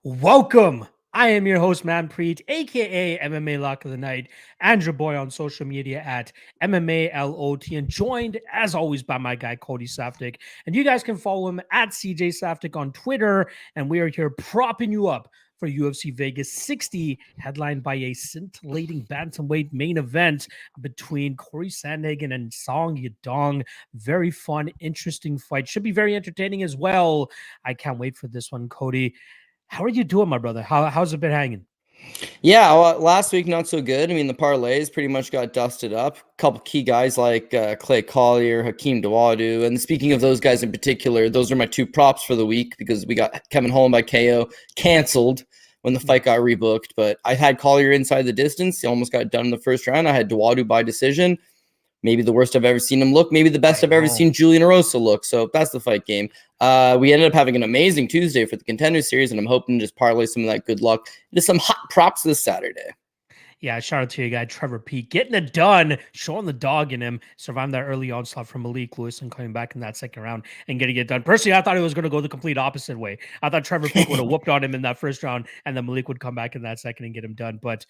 Welcome. I am your host, Manpreet, aka MMA Lock of the Night, and your boy on social media at MMALOT, and joined as always by my guy Cody Saftik. And you guys can follow him at CJ Saftik on Twitter. And we are here propping you up for UFC Vegas 60, headlined by a scintillating bantamweight main event between Corey Sandhagen and Song Yadong. Very fun, interesting fight. Should be very entertaining as well. I can't wait for this one, Cody. How are you doing, my brother? How's it been hanging? Yeah, well, last week not so good. I mean, the parlays pretty much got dusted up. A couple key guys like Clay Collier, Hakeem Dawodu, and speaking of those guys in particular, those are my two props for the week because we got Kevin Holland by KO canceled when the fight got rebooked. But I had Collier inside the distance. He almost got done in the first round. I had Dawodu by decision. Maybe the worst I've ever seen him look. Maybe the best I've ever seen Julian Erosa look. So that's the fight game. We ended up having an amazing Tuesday for the Contender Series, and I'm hoping to just parlay some of that good luck into some hot props this Saturday. Yeah, shout out to your guy, Trevor Peake, getting it done, showing the dog in him, surviving that early onslaught from Malik Lewis and coming back in that second round and getting it done. Personally, I thought it was going to go the complete opposite way. I thought Trevor Peake would have whooped on him in that first round, and then Malik would come back in that second and get him done. But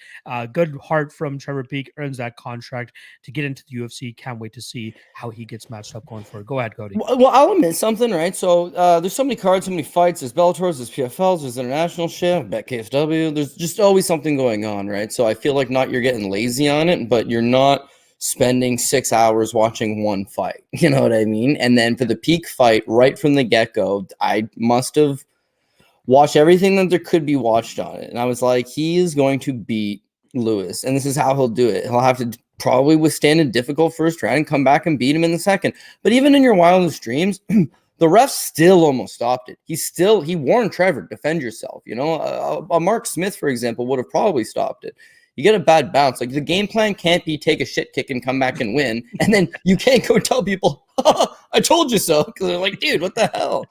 good heart from Trevor Peake, earns that contract to get into the UFC. Can't wait to see how he gets matched up going forward. Go ahead, Cody. Well, I'll admit something, right? So there's so many cards, so many fights. There's Bellators, there's PFLs, there's international shit, bet KSW. There's just always something going on, right? So I feel like you're getting lazy on it, but you're not spending 6 hours watching one fight. You know what I mean? And then for the Peak fight, right from the get-go, I must have watched everything that there could be watched on it. And I was like, he is going to beat Lewis, and this is how he'll do it. He'll have to probably withstand a difficult first round and come back and beat him in the second. But even in your wildest dreams, the ref still almost stopped it. He warned Trevor, defend yourself. You know, a Mark Smith, for example, would have probably stopped it. You get a bad bounce. Like, the game plan can't be take a shit kick and come back and win. And then you can't go tell people, oh, I told you so. Because they're like, dude, what the hell?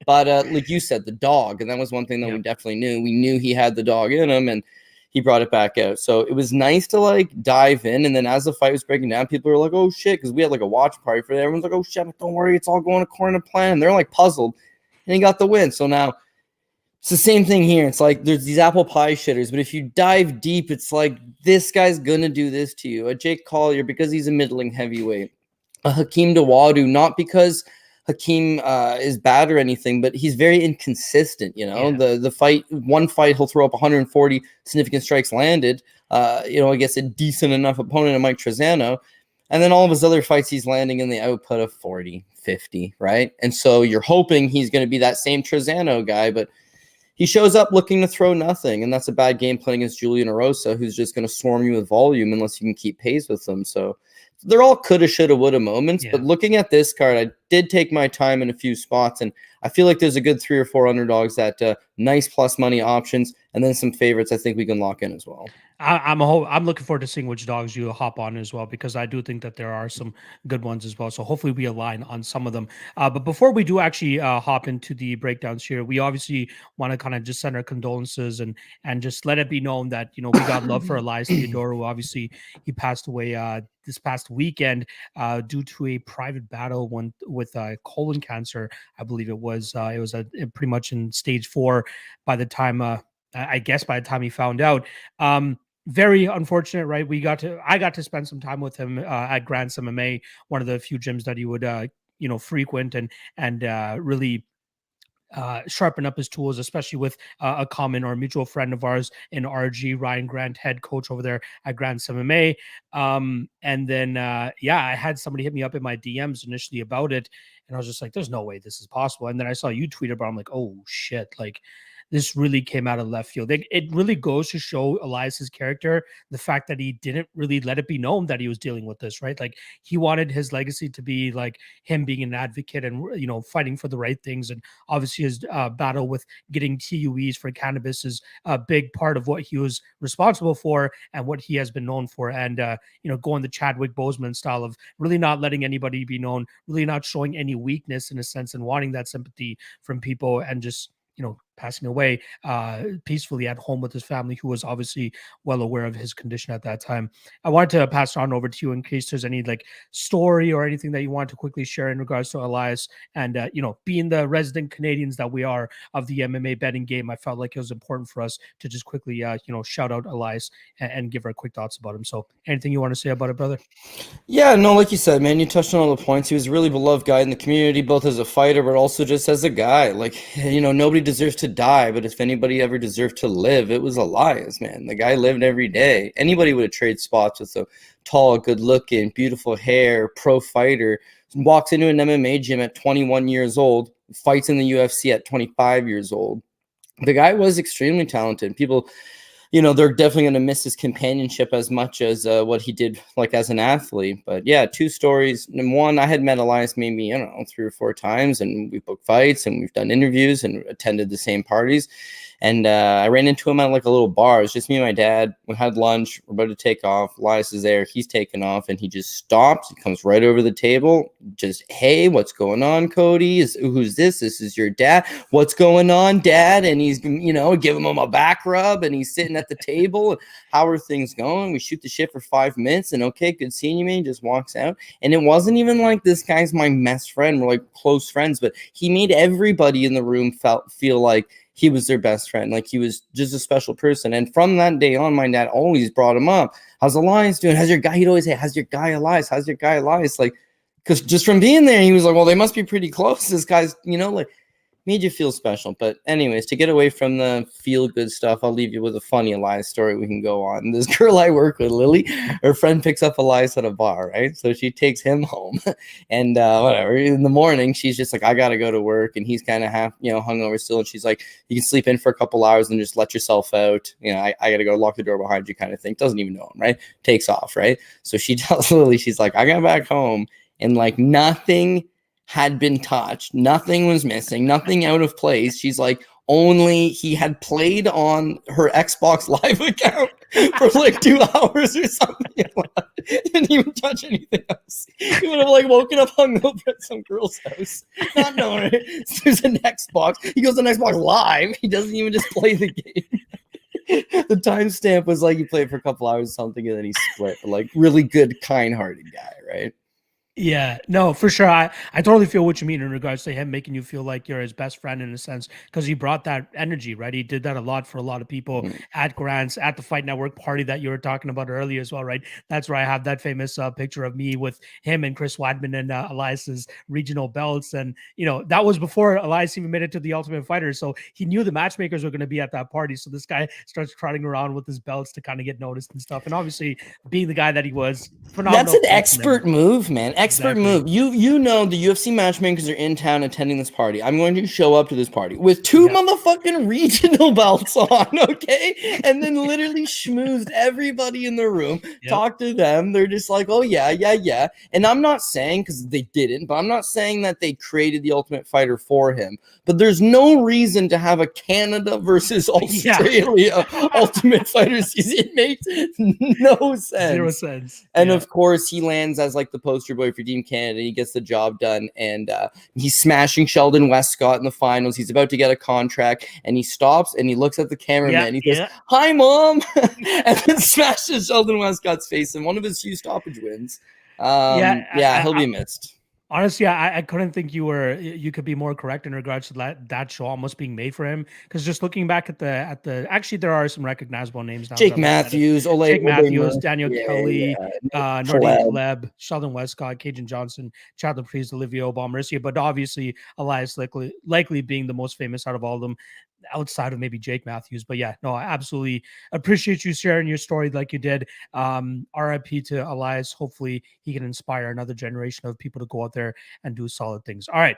But like you said, the dog. And that was one thing that we definitely knew. We knew he had the dog in him, and he brought it back out. So it was nice to like dive in. And then as the fight was breaking down, people were like, oh shit. Because we had like a watch party for it. Everyone's like, oh shit, but don't worry. It's all going according to plan. And they're like puzzled. And he got the win. So now it's the same thing here. It's like there's these apple pie shitters, but if you dive deep, it's like this guy's going to do this to you. A Jake Collier, because he's a middling heavyweight. A Hakeem Dawodu, not because Hakeem is bad or anything, but he's very inconsistent, you know. Yeah. The fight, one fight, he'll throw up 140 significant strikes landed, against a decent enough opponent in Mike Trezano. And then all of his other fights, he's landing in the output of 40, 50, right? And so you're hoping he's going to be that same Trezano guy, but he shows up looking to throw nothing, and that's a bad game plan against Julian Erosa, who's just going to swarm you with volume unless you can keep pace with them. So they're all coulda, shoulda, woulda moments. Yeah. But looking at this card, I did take my time in a few spots, and I feel like there's a good 3 or 4 underdogs that nice plus money options, and then some favorites I think we can lock in as well. I'm looking forward to seeing which dogs you hop on as well, because I do think that there are some good ones as well. So hopefully we align on some of them. But before we do actually hop into the breakdowns here, we obviously want to kind of just send our condolences and just let it be known that, we got love for Elias Theodorou. Obviously, he passed away this past weekend due to a private battle with colon cancer. I believe it was pretty much in stage 4 by the time by the time he found out. Very unfortunate, right? I got to spend some time with him at Grants MMA, one of the few gyms that he would frequent and really sharpen up his tools, especially with a common or mutual friend of ours in RG, Ryan Grant, head coach over there at Grants MMA. And then I had somebody hit me up in my DMs initially about it, and I was just like, there's no way this is possible. And then I saw you tweet about it. I'm like, oh shit, like this really came out of left field. It really goes to show Elias's character, the fact that he didn't really let it be known that he was dealing with this, right? Like, he wanted his legacy to be like him being an advocate and, fighting for the right things. And obviously his battle with getting TUEs for cannabis is a big part of what he was responsible for and what he has been known for. And, going the Chadwick Boseman style of really not letting anybody be known, really not showing any weakness in a sense, and wanting that sympathy from people, and just, passing away peacefully at home with his family, who was obviously well aware of his condition at that time. I wanted to pass on over to you in case there's any like story or anything that you want to quickly share in regards to Elias. And being the resident Canadians that we are of the MMA betting game, I felt like it was important for us to just quickly shout out Elias and give our quick thoughts about him. So anything you want to say about it, brother? Yeah, no, like you said, man, you touched on all the points. He was a really beloved guy in the community, both as a fighter, but also just as a guy. Like, nobody deserves to die, but if anybody ever deserved to live, it was Elias, man. The guy lived every day. Anybody would have traded spots with a tall, good-looking, beautiful hair, pro fighter, walks into an MMA gym at 21 years old, fights in the UFC at 25 years old. The guy was extremely talented. People, they're definitely going to miss his companionship as much as what he did like as an athlete. But yeah, two stories. One, I had met Elias maybe, 3 or 4 times, and we booked fights and we've done interviews and attended the same parties. And I ran into him at like a little bar. It was just me and my dad. We had lunch. We're about to take off. Elias is there. He's taking off, and he just stops. He comes right over the table. Just, hey, what's going on, Cody? Who's this? This is your dad. What's going on, Dad? And he's, giving him a back rub, and he's sitting at the table. How are things going? We shoot the shit for 5 minutes, and okay, good seeing you, man. He just walks out. And it wasn't even like this guy's my best friend. We're like close friends, but he made everybody in the room feel like he was their best friend. Like he was just a special person. And from that day on, my dad always brought him up. How's Elias doing? How's your guy? He'd always say, how's your guy Elias? How's your guy Elias? Like, because just from being there, he was like, well, they must be pretty close. This guy's, like, made you feel special. But anyways, to get away from the feel-good stuff, I'll leave you with a funny Elias story we can go on. This girl I work with, Lily, her friend picks up Elias at a bar, right? So she takes him home. And whatever, in the morning, she's just like, I got to go to work. And he's kind of half, hungover still. And she's like, you can sleep in for a couple hours and just let yourself out. I got to go lock the door behind you kind of thing. Doesn't even know him, right? Takes off, right? So she tells Lily, she's like, I got back home and like nothing had been touched. Nothing was missing. Nothing out of place. She's like, only he had played on her Xbox Live account for like 2 hours or something. Didn't even touch anything else. He would have like woken up hungover at some girl's house, not knowing it. There's an Xbox. He goes on Xbox Live. He doesn't even just play the game. The timestamp was like he played for a couple hours or something, and then he split. But like really good, kind-hearted guy, right? Yeah, no, for sure. I totally feel what you mean in regards to him making you feel like you're his best friend in a sense, because he brought that energy, right? He did that a lot for a lot of people at Grants, at the Fight Network party that you were talking about earlier as well, right? That's where I have that famous picture of me with him and Chris Weidman and Elias's regional belts. And, that was before Elias even made it to the Ultimate Fighter. So he knew the matchmakers were going to be at that party. So this guy starts trotting around with his belts to kind of get noticed and stuff. And obviously being the guy that he was, phenomenal. That's an expert move, man. Expert move. You know the UFC matchmakers are in town attending this party. I'm going to show up to this party with 2 motherfucking regional belts on, okay? And then literally schmoozed everybody in the room, talked to them. They're just like, oh, yeah. And I'm not saying, because they didn't, but I'm not saying that they created the Ultimate Fighter for him. But there's no reason to have a Canada versus Australia Ultimate Fighter season. It makes no sense. 0 sense. And of course, he lands as like the poster boy for Team Canada. He gets the job done, and he's smashing Sheldon Westcott in the finals. He's about to get a contract, and he stops and he looks at the cameraman. He goes, "Hi, Mom," and then smashes Sheldon Westcott's face in one of his few stoppage wins. He'll be missed. Honestly, I couldn't think you could be more correct in regards to that show almost being made for him. Because just looking back at the actually there are some recognizable names now. Jake Matthews, Daniel Kelly, Nordi Caleb, Sheldon Westcott, Cajun Johnson, Chadley Priest, Olivier Balmercia, but obviously Elias likely being the most famous out of all of them, outside of maybe Jake Matthews. But yeah, no, I absolutely appreciate you sharing your story like you did. RIP to Elias. Hopefully he can inspire another generation of people to go out there and do solid things. All right.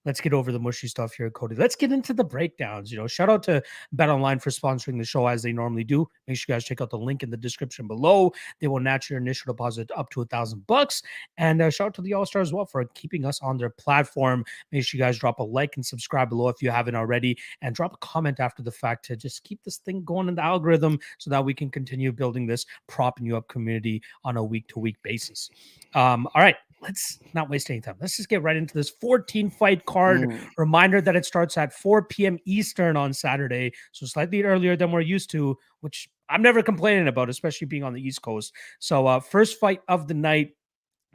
Let's get over the mushy stuff here, Cody. Let's get into the breakdowns. Shout out to BetOnline for sponsoring the show as they normally do. Make sure you guys check out the link in the description below. They will match your initial deposit up to $1,000. And shout out to the All-Star as well for keeping us on their platform. Make sure you guys drop a like and subscribe below if you haven't already, and drop a comment after the fact to just keep this thing going in the algorithm so that we can continue building this propping you up community on a week-to-week basis. All right. let's not waste any time. Let's just get right into this 14 fight card. Mm. Reminder that it starts at 4 p.m. Eastern on Saturday, so slightly earlier than we're used to, which I'm never complaining about, especially being on the East Coast. So first fight of the night.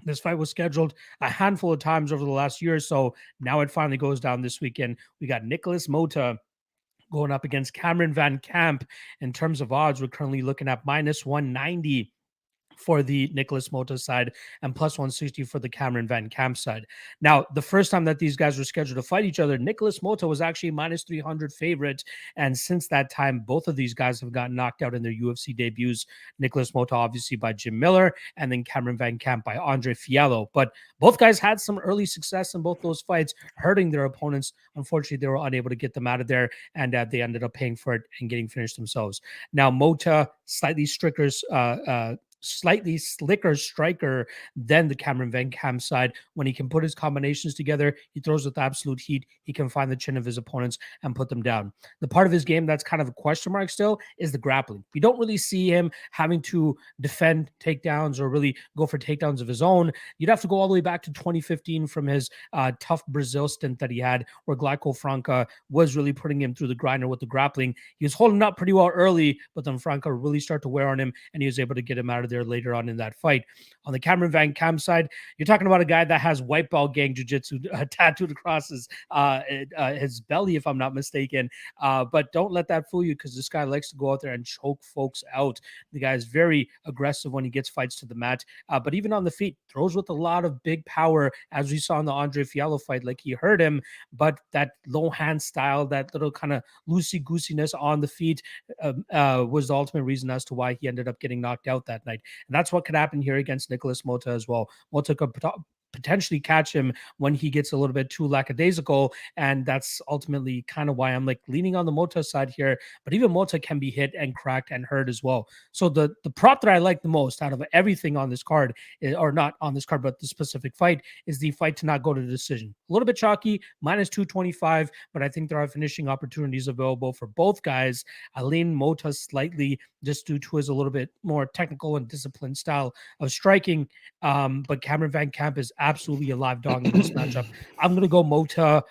This fight was scheduled a handful of times over the last year or so. Now it finally goes down this weekend. We got Nicholas Mota going up against Cameron Van Camp. In terms of odds, we're currently looking at minus 190 for the Nicholas Mota side and plus 160 for the Cameron Van Camp side. Now, the first time that these guys were scheduled to fight each other, Nicholas Mota was actually minus 300 favorite. And since that time, both of these guys have gotten knocked out in their UFC debuts. Nicholas Mota, obviously, by Jim Miller, and then Cameron Van Camp by Andre Fiallo. But both guys had some early success in both those fights, hurting their opponents. Unfortunately, they were unable to get them out of there, and they ended up paying for it and getting finished themselves. Now, Mota, slightly slicker striker than the Cameron Van Camp side. When he can put his combinations together, he throws with absolute heat. He can find the chin of his opponents and put them down. The part of his game that's kind of a question mark still is the grappling. We don't really see him having to defend takedowns or really go for takedowns of his own. You'd have to go all the way back to 2015 from his tough Brazil stint that he had, where Glauco Franca was really putting him through the grinder with the grappling. He was holding up pretty well early, but then Franca really started to wear on him, and he was able to get him out of there later on in that fight. On the Cameron Van Camp side, you're talking about a guy that has white belt gang jiu-jitsu tattooed across his belly, if I'm not mistaken. But don't let that fool you, because this guy likes to go out there and choke folks out. The guy is very aggressive when he gets fights to the mat, but even on the feet, throws with a lot of big power, as we saw in the Andre Fiallo fight. Like, he hurt him, but that low hand style, that little kind of loosey-goosiness on the feet was the ultimate reason as to why he ended up getting knocked out that night. And that's what could happen here against Nicholas Mota as well. Mota could potentially catch him when he gets a little bit too lackadaisical, and that's ultimately kind of why I'm like leaning on the Mota side here. But even Mota can be hit and cracked and hurt as well. So the prop that I like the most out of everything on this card, or not on this card, but the specific fight, is the fight to not go to the decision. A little bit chalky, minus 225, but I think there are finishing opportunities available for both guys. I lean Mota slightly just due to his a little bit more technical and disciplined style of striking. But Cameron Van Camp is absolutely a live dog in this matchup. I'm going to go Mota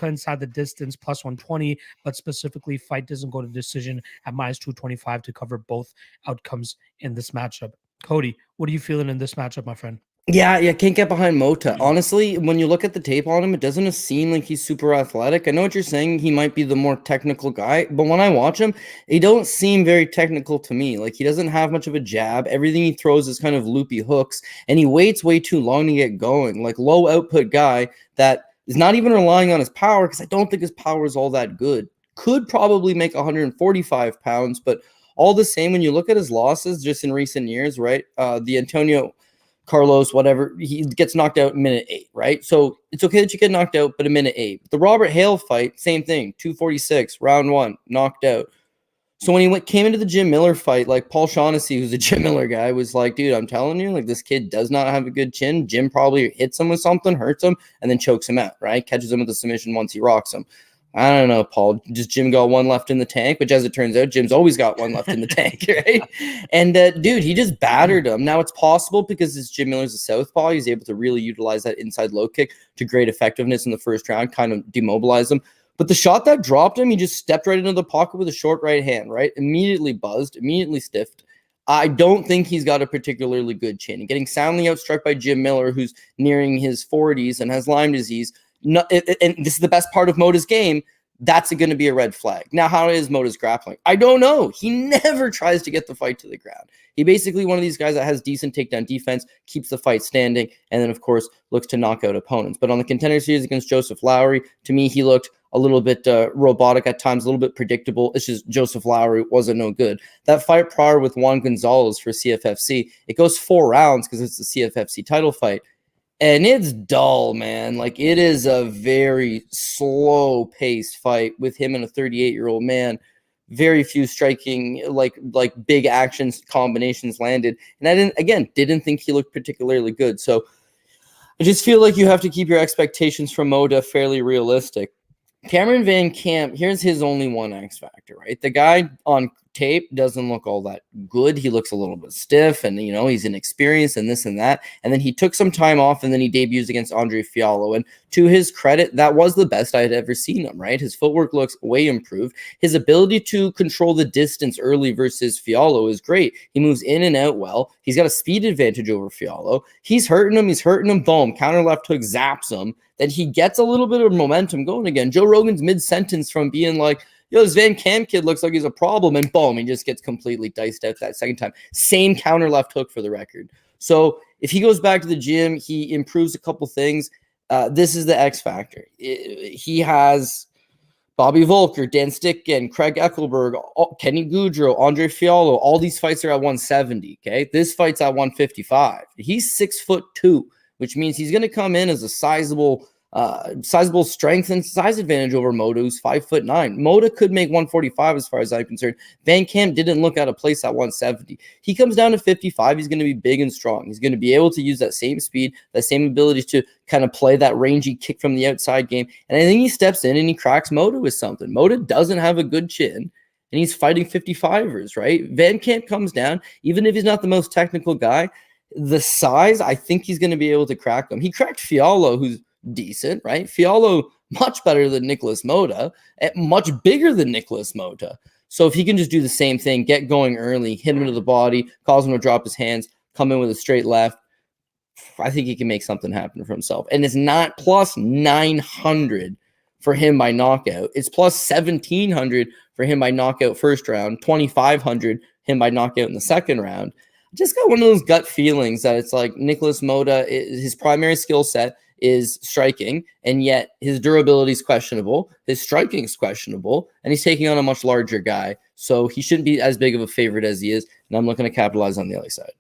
inside the distance, plus 120, but specifically fight doesn't go to decision at minus 225 to cover both outcomes in this matchup. Cody, what are you feeling in this matchup, my friend? Yeah, can't get behind Mota. Honestly, when you look at the tape on him, it doesn't seem like he's super athletic. I know what you're saying. He might be the more technical guy, but when I watch him, he don't seem very technical to me. Like, he doesn't have much of a jab. Everything he throws is kind of loopy hooks, and he waits way too long to get going. Like, low output guy that is not even relying on his power, because I don't think his power is all that good. Could probably make 145 pounds, but all the same, when you look at his losses just in recent years, right? The Antonio Carlos, whatever, he gets knocked out in minute 8, right? So it's okay that you get knocked out, but in minute 8. The Robert Hale fight, same thing, 246, round 1, knocked out. So when he came into the Jim Miller fight, like, Paul Shaughnessy, who's a Jim Miller guy, was like, dude, I'm telling you, like, this kid does not have a good chin. Jim probably hits him with something, hurts him, and then chokes him out, right? Catches him with a submission once he rocks him. I don't know, Paul. Does Jim got one left in the tank? Which, as it turns out, Jim's always got one left in the tank, right? And, dude, he just battered him. Now, it's possible because it's Jim Miller's a southpaw. He's able to really utilize that inside low kick to great effectiveness in the first round, kind of demobilize him. But the shot that dropped him, he just stepped right into the pocket with a short right hand, right? Immediately buzzed, immediately stiffed. I don't think he's got a particularly good chin. And getting soundly outstruck by Jim Miller, who's nearing his 40s and has Lyme disease, and this is the best part of Mota's game, that's going to be a red flag. Now, how is Mota's grappling? I don't know. He never tries to get the fight to the ground. He basically one of these guys that has decent takedown defense, keeps the fight standing, and then, of course, looks to knock out opponents. But on the Contender Series against Joseph Lowry, to me, he looked a little bit robotic at times, a little bit predictable. It's just Joseph Lowry wasn't no good. That fight prior with Juan Gonzalez for CFFC, it goes 4 rounds because it's the CFFC title fight. And it's dull, man. Like, it is a very slow-paced fight with him and a 38-year-old man. Very few striking, like big actions combinations landed. And I didn't think he looked particularly good. So I just feel like you have to keep your expectations from Mota fairly realistic. Cameron Van Camp, here's his only one X factor, right? The guy on tape doesn't look all that good. He looks a little bit stiff, and he's inexperienced and this and that. And then he took some time off, and then he debuts against Andre Fiallo. And to his credit, that was the best I had ever seen him, right? His footwork looks way improved. His ability to control the distance early versus Fiallo is great. He moves in and out well. He's got a speed advantage over Fiallo. He's hurting him. Boom, counter left hook zaps him. Then he gets a little bit of momentum going again. Joe Rogan's mid-sentence from being like, yo, this Van Cam kid looks like he's a problem, and boom, he just gets completely diced out that second time. Same counter left hook for the record. So if he goes back to the gym, he improves a couple things. This is the X factor. He has Bobby Volker, Dan Stickgen, Craig Eckelberg, Kenny Goudreau, Andre Fiallo. All these fights are at 170, okay? This fight's at 155. He's 6'2", which means he's going to come in as a sizable strength and size advantage over Mota, who's 5'9". Mota could make 145 as far as I'm concerned. Van Camp didn't look out of place at 170. He comes down to 55. He's going to be big and strong. He's going to be able to use that same speed, that same ability to kind of play that rangy kick from the outside game. And I think he steps in and he cracks Mota with something. Mota doesn't have a good chin, and he's fighting 55ers, right? Van Camp comes down, even if he's not the most technical guy, the size, I think he's going to be able to crack them. He cracked Fiallo, who's decent, right? Fiallo, much better than Nicholas Mota, and much bigger than Nicholas Mota. So if he can just do the same thing, get going early, hit him to the body, cause him to drop his hands, come in with a straight left, I think he can make something happen for himself. And it's not plus 900 for him by knockout. It's plus 1,700 for him by knockout first round, 2,500 him by knockout in the second round. Just got one of those gut feelings that it's like Nicholas Mota, his primary skill set is striking, and yet his durability is questionable, his striking is questionable, and he's taking on a much larger guy. So he shouldn't be as big of a favorite as he is, and I'm looking to capitalize on the other side.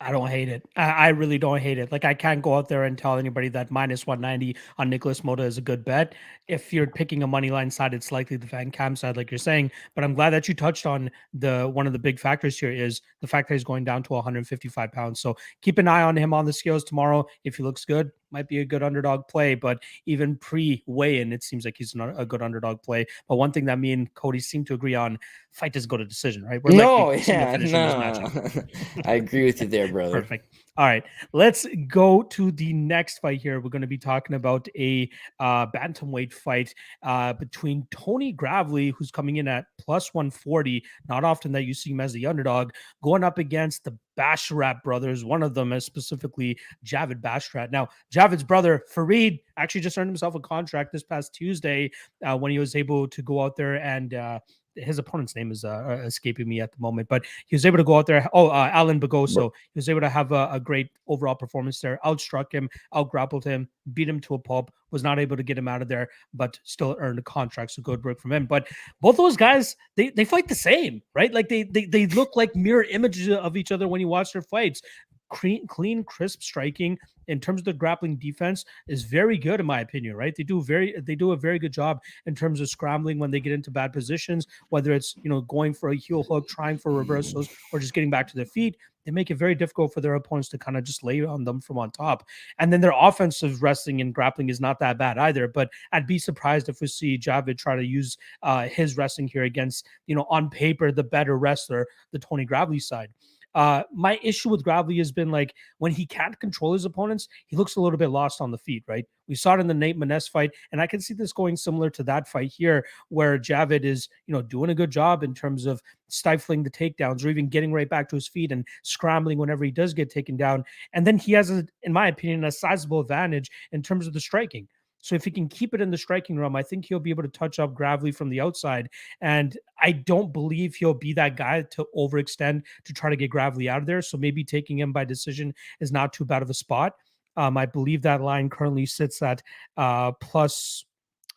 I don't hate it. I really don't hate it. Like, I can't go out there and tell anybody that minus 190 on Nicholas Mota is a good bet. If you're picking a money line side, it's likely the Van Cam side, like you're saying. But I'm glad that you touched on one of the big factors here is the fact that he's going down to 155 pounds. So keep an eye on him on the scales tomorrow. If he looks good, might be a good underdog play. But even pre-weigh-in, it seems like he's not a good underdog play. But one thing that me and Cody seem to agree on, fight doesn't go to decision, right? No. I agree with you there, brother. Perfect. All right, let's go to the next fight here. We're going to be talking about a bantamweight fight between Tony Gravely, who's coming in at plus 140. Not often that you see him as the underdog, going up against the Basharat brothers. One of them is specifically Javid Basharat. Now, Javid's brother, Farid, actually just earned himself a contract this past Tuesday when he was able to go out there and his opponent's name is escaping me at the moment, but he was able to go out there. Alan Bagoso. He was able to have a great overall performance there. Outstruck him, outgrappled him, beat him to a pulp, was not able to get him out of there, but still earned a contract. So good work from him. But both those guys, they fight the same, right? Like they look like mirror images of each other when you watch their fights. Clean, crisp striking in terms of the grappling defense is very good in my opinion, right? They do a very good job in terms of scrambling when they get into bad positions, whether it's going for a heel hook, trying for reversals, or just getting back to their feet. They make it very difficult for their opponents to kind of just lay on them from on top. And then their offensive wrestling and grappling is not that bad either. But I'd be surprised if we see Javid try to use his wrestling here against, on paper, the better wrestler, the Tony Gravely side. My issue with Gravely has been like when he can't control his opponents, he looks a little bit lost on the feet, right? We saw it in the Nate Maness fight, and I can see this going similar to that fight here, where Javid is, doing a good job in terms of stifling the takedowns or even getting right back to his feet and scrambling whenever he does get taken down. And then he has, in my opinion, a sizable advantage in terms of the striking. So if he can keep it in the striking realm, I think he'll be able to touch up Gravely from the outside. And I don't believe he'll be that guy to overextend to try to get Gravely out of there. So maybe taking him by decision is not too bad of a spot. I believe that line currently sits at plus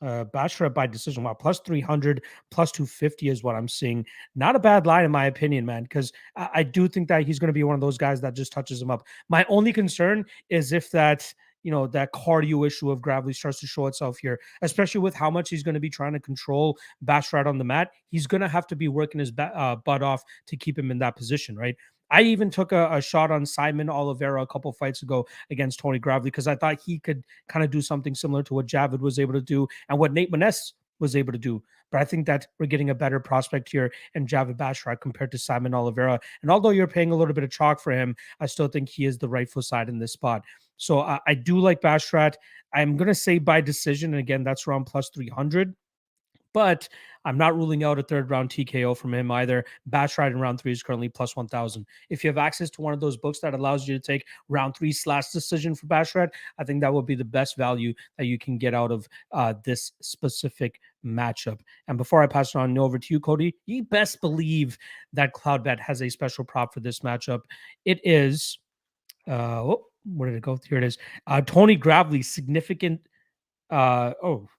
Basharat by decision. Wow, plus 300, plus 250 is what I'm seeing. Not a bad line in my opinion, man, because I do think that he's going to be one of those guys that just touches him up. My only concern is if that that cardio issue of Gravely starts to show itself here, especially with how much he's going to be trying to control Basharat on the mat. He's going to have to be working his butt off to keep him in that position, right? I even took a shot on Simon Oliveira a couple fights ago against Tony Gravely because I thought he could kind of do something similar to what Javid was able to do and what Nate Maness was able to do. but I think that we're getting a better prospect here in Javid Basharat compared to Simon Oliveira. And although you're paying a little bit of chalk for him, I still think he is the rightful side in this spot. So I do like Basharat. I'm going to say by decision. And again, that's around plus 300. But I'm not ruling out a third round TKO from him either. Basharat in round 3 is currently plus 1,000. If you have access to one of those books that allows you to take round 3/decision for Basharat, I think that would be the best value that you can get out of this specific matchup. And before I pass it on over to you, Cody, you best believe that CloudBet has a special prop for this matchup. It is, where did it go? Here it is. Tony Gravely's significant.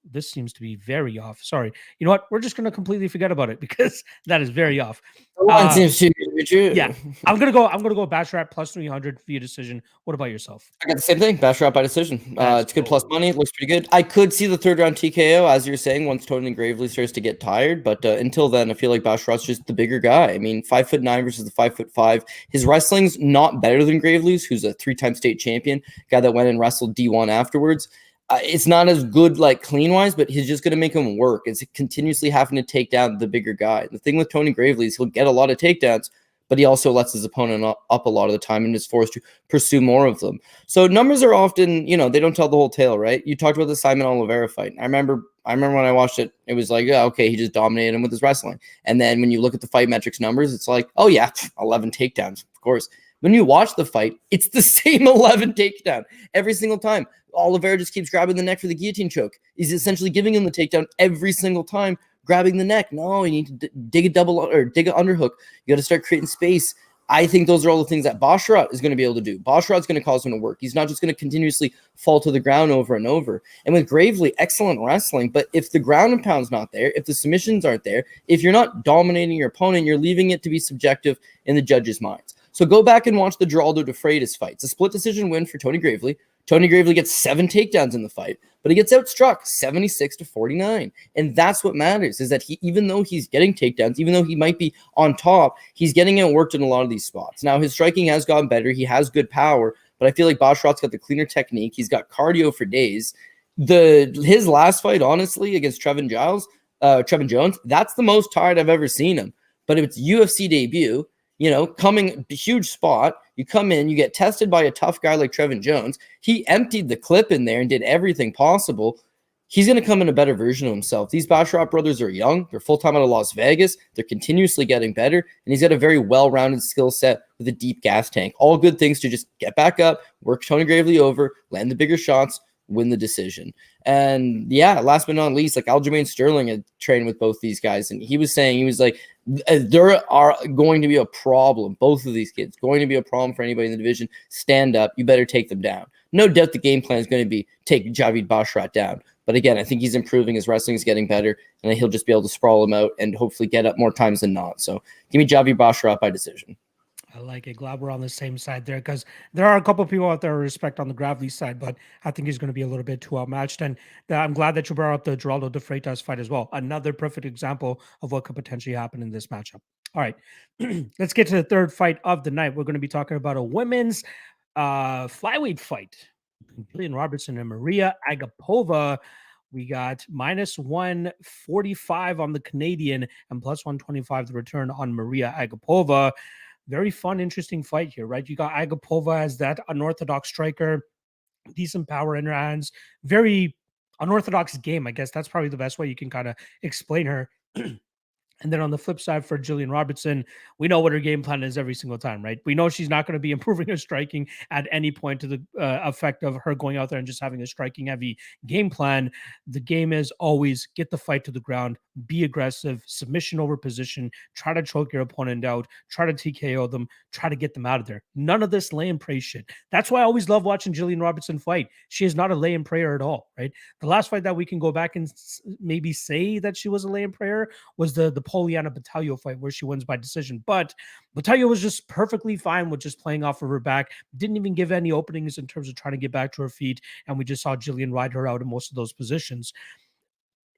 This seems to be very off. Sorry. You know what? We're just going to completely forget about it because that is very off. The line seems to be true. Yeah, I'm gonna go Basharat plus 300 via decision. What about yourself? I got the same thing. Basharat by decision. It's good plus money. It looks pretty good. I could see the third round TKO, as you're saying, once Tony Gravely starts to get tired. But until then, I feel like Basharat's just the bigger guy. I mean, 5'9" versus the 5'5". His wrestling's not better than Gravely's, who's a 3-time state champion, guy that went and wrestled D1 afterwards. It's not as good like clean wise, but he's just going to make him work. It's continuously having to take down the bigger guy. The thing with Tony Gravely is he'll get a lot of takedowns, but he also lets his opponent up a lot of the time and is forced to pursue more of them. So numbers are often, they don't tell the whole tale, right? You talked about the Simon Oliveira fight. I remember when I watched it, it was like, yeah, okay, he just dominated him with his wrestling. And then when you look at the fight metrics numbers, it's like, oh yeah, 11 takedowns, of course. When you watch the fight, it's the same 11 takedown every single time. Oliveira just keeps grabbing the neck for the guillotine choke. He's essentially giving him the takedown every single time, grabbing the neck. No, you need to dig a double or dig an underhook. You got to start creating space. I think those are all the things that Basharat is going to be able to do. Basharat's going to cause him to work. He's not just going to continuously fall to the ground over and over. And with Gravely, excellent wrestling. But if the ground and pound's not there, if the submissions aren't there, if you're not dominating your opponent, you're leaving it to be subjective in the judges' minds. So go back and watch the Geraldo de Freitas fight. It's a split decision win for Tony Gravely. Tony Gravely gets 7 takedowns in the fight, but he gets outstruck 76-49. And that's what matters, is that even though he's getting takedowns, even though he might be on top, he's getting outworked in a lot of these spots. Now, his striking has gotten better. He has good power, but I feel like Basharat's got the cleaner technique. He's got cardio for days. His last fight, honestly, against Trevin Jones, that's the most tired I've ever seen him. But it's UFC debut. Coming huge spot, you come in, you get tested by a tough guy like Trevin Jones. He emptied the clip in there and did everything possible. He's going to come in a better version of himself. These Basharat brothers are young. They're full-time out of Las Vegas. They're continuously getting better, and he's got a very well-rounded skill set with a deep gas tank. All good things to just get back up, work Tony Gravely over, land the bigger shots, win the decision. And yeah, last but not least, like Aljamain Sterling had trained with both these guys, and he was like, there are going to be a problem. Both of these kids going to be a problem for anybody in the division. Stand up. You better take them down. No doubt the game plan is going to be take Javid Basharat down. But again, I think he's improving. His wrestling is getting better, and he'll just be able to sprawl him out and hopefully get up more times than not. So give me Javid Basharat by decision. I like it. Glad we're on the same side there, because there are a couple of people out there who respect on the Gravely side, but I think he's going to be a little bit too outmatched. And I'm glad that you brought up the Geraldo de Freitas fight as well. Another perfect example of what could potentially happen in this matchup. All right, let's get to the third fight of the night. We're going to be talking about a women's flyweight fight. Julian Robertson and Maria Agapova. We got minus 145 on the Canadian and plus 125 the return on Maria Agapova. Very fun, interesting fight here, right? You got Agapova as that unorthodox striker, decent power in her hands, very unorthodox game. I guess that's probably the best way you can kind of explain her. And then on the flip side for Julian Robertson, we know what her game plan is every single time, right? We know she's not going to be improving her striking at any point to the effect of her going out there and just having a striking heavy game plan. The game is always get the fight to the ground, be aggressive, submission over position, try to choke your opponent out, try to TKO them, try to get them out of there. None of this lay and pray shit. That's why I always love watching Julian Robertson fight. She is not a lay and prayer at all, right? The last fight that we can go back and maybe say that she was a lay and prayer was the Poliana Batalha fight where she wins by decision. But Batalha was just perfectly fine with just playing off of her back, didn't even give any openings in terms of trying to get back to her feet, and we just saw Jillian ride her out in most of those positions.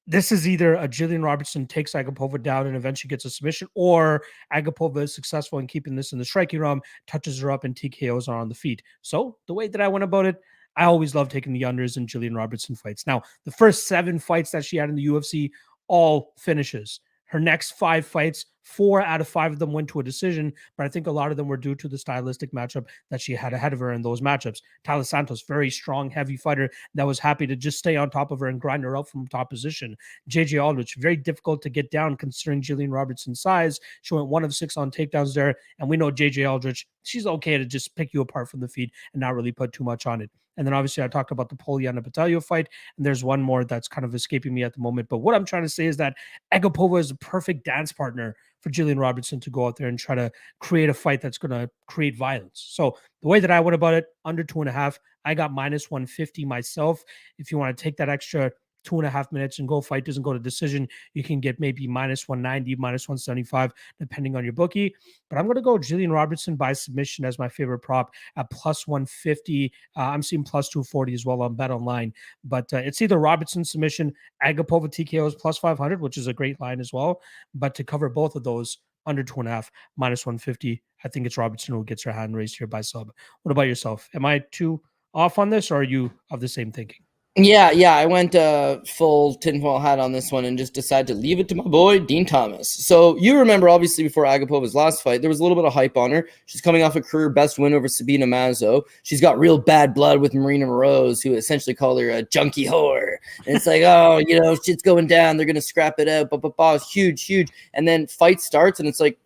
This is either a Julian Robertson takes Agapova down and eventually gets a submission, or Agapova is successful in keeping this in the striking realm, touches her up, and TKOs are on the feet. So the way that I went about it, I always love taking the unders in Julian Robertson fights. Now, the first 7 fights that she had in the UFC, all finishes. Her next 5 fights, 4 out of 5 of them went to a decision, but I think a lot of them were due to the stylistic matchup that she had ahead of her in those matchups. Taila Santos, very strong, heavy fighter that was happy to just stay on top of her and grind her up from top position. JJ Aldrich, very difficult to get down considering Jillian Robertson's size. She went 1 of 6 on takedowns there, and we know JJ Aldrich, she's okay to just pick you apart from the feet and not really put too much on it. And then obviously I talked about the Poliana Batalha fight, and there's one more that's kind of escaping me at the moment. But what I'm trying to say is that Agapova is a perfect dance partner for Jillian Robertson to go out there and try to create a fight that's going to create violence. So the way that I went about it, under 2.5, I got minus 150 myself. If you want to take that extra 2.5 minutes and go fight doesn't go to decision, you can get maybe minus 190, minus 175, depending on your bookie. But I'm going to go Jillian Robertson by submission as my favorite prop at plus 150. I'm seeing plus 240 as well on Bet Online. But it's either Robertson submission, Agapova TKOs plus 500, which is a great line as well. But to cover both of those, under 2.5, minus 150, I think it's Robertson who gets her hand raised here by sub. What about yourself? Am I too off on this, or are you of the same thinking? Yeah, I went full tinfoil hat on this one and just decided to leave it to my boy, Dean Thomas. So you remember, obviously, before Agapova's last fight, there was a little bit of hype on her. She's coming off a career best win over Sabina Mazo. She's got real bad blood with Marina Moroz, who essentially called her a junkie whore. And it's like, oh, shit's going down. They're going to scrap it out. It's huge. And then fight starts, and it's like,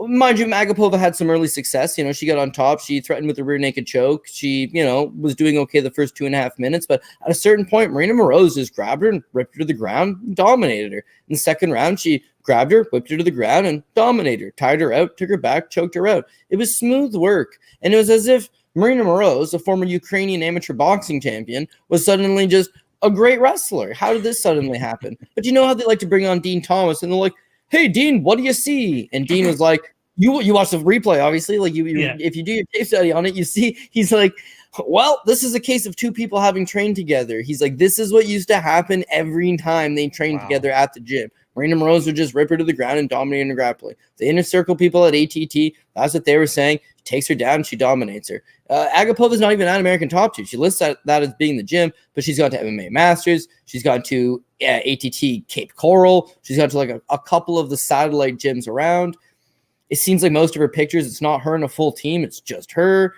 mind you, Agapova had some early success. She got on top. She threatened with a rear naked choke. She, was doing okay the first 2.5 minutes. But at a certain point, Marina Moroz just grabbed her and ripped her to the ground and dominated her. In the second round, she grabbed her, whipped her to the ground, and dominated her. Tied her out, took her back, choked her out. It was smooth work. And it was as if Marina Moroz, a former Ukrainian amateur boxing champion, was suddenly just a great wrestler. How did this suddenly happen? But you know how they like to bring on Dean Thomas, and they're like, hey, Dean, what do you see? And Dean was like, you watch the replay, obviously. Like if you do your case study on it, you see he's like, well, this is a case of two people having trained together. He's like, this is what used to happen every time they trained together at the gym. Marina Moroz would just rip her to the ground and dominate her grappling. The inner circle people at ATT, that's what they were saying. She takes her down, she dominates her. Agapova is not even an American top 2. She lists that as being the gym, but she's gone to MMA Masters. She's gone to ATT Cape Coral. She's gone to like a couple of the satellite gyms around. It seems like most of her pictures, it's not her and a full team. It's just her.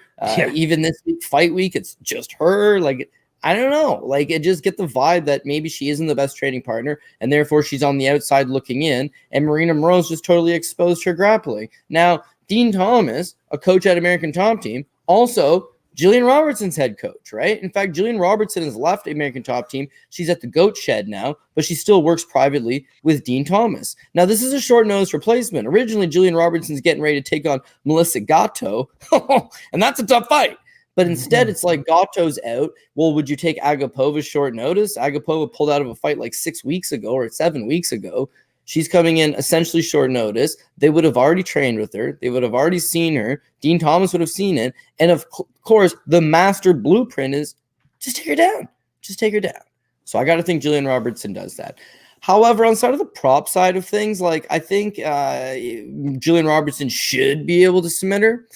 Even this week, fight week, it's just her. Like, I don't know. Like, it just get the vibe that maybe she isn't the best training partner, and therefore she's on the outside looking in, and Marina Moroz just totally exposed her grappling. Now, Dean Thomas, a coach at American Top Team, also Jillian Robertson's head coach, right? In fact, Jillian Robertson has left American Top Team. She's at the GOAT Shed now, but she still works privately with Dean Thomas. Now, this is a short notice replacement. Originally, Jillian Robertson's getting ready to take on Melissa Gatto, and that's a tough fight. But instead, it's like Gatto's out. Well, would you take Agapova's short notice? Agapova pulled out of a fight like 6 weeks ago or 7 weeks ago. She's coming in essentially short notice. They would have already trained with her. They would have already seen her. Dean Thomas would have seen it. And of course, the master blueprint is just take her down. Just take her down. So I got to think Jillian Robertson does that. However, on side of the prop side of things, like I think Jillian Robertson should be able to submit her.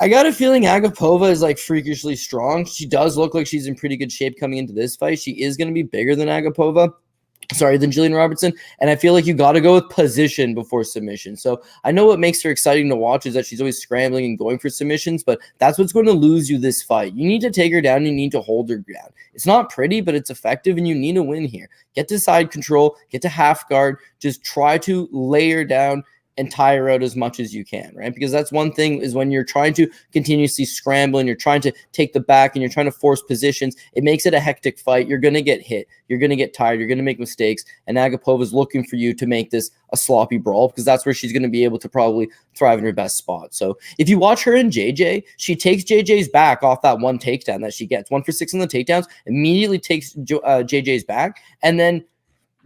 I got a feeling Agapova is like freakishly strong. She does look like she's in pretty good shape coming into this fight. She is going to be bigger than than Jillian Robertson. And I feel like you got to go with position before submission. So I know what makes her exciting to watch is that she's always scrambling and going for submissions, but that's what's going to lose you this fight. You need to take her down. You need to hold her down. It's not pretty, but it's effective, and you need to win here. Get to side control, get to half guard, just try to lay her down and tie her out as much as you can, right? Because that's one thing is when you're trying to continuously scramble and you're trying to take the back and you're trying to force positions, it makes it a hectic fight. You're going to get hit. You're going to get tired. You're going to make mistakes. And Agapova is looking for you to make this a sloppy brawl because that's where she's going to be able to probably thrive in her best spot. So if you watch her and JJ, she takes JJ's back off that one takedown that she gets. 1 for 6 on the takedowns, immediately takes JJ's back, and then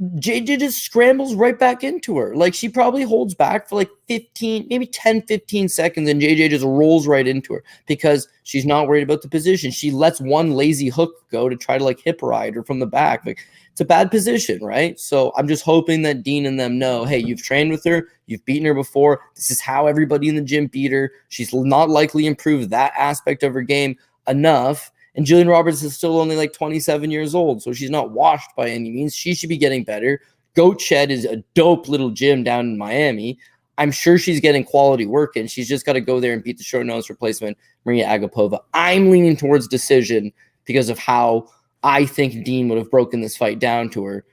JJ just scrambles right back into her. Like, she probably holds back for like 15, maybe 10, 15 seconds, and JJ just rolls right into her because she's not worried about the position. She lets one lazy hook go to try to like hip ride her from the back. Like, it's a bad position, right? So I'm just hoping that Dean and them know, hey, you've trained with her, you've beaten her before. This is how everybody in the gym beat her. She's not likely improved that aspect of her game enough. And Jillian Roberts is still only like 27 years old, so she's not washed by any means. She should be getting better. Goat Shed is a dope little gym down in Miami. I'm sure she's getting quality work in. She's just got to go there and beat the short nose replacement, Maria Agapova. I'm leaning towards decision because of how I think Dean would have broken this fight down to her.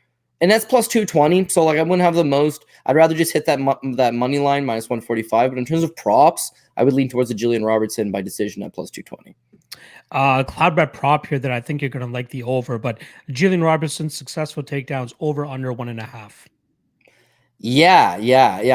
And that's plus 220. So like I wouldn't have the most. I'd rather just hit that money line minus 145. But in terms of props, I would lean towards the Jillian Robertson by decision at plus 220. Cloudbet prop here that I think you're going to like the over, but Jillian Robertson successful takedowns over under 1.5. Yeah.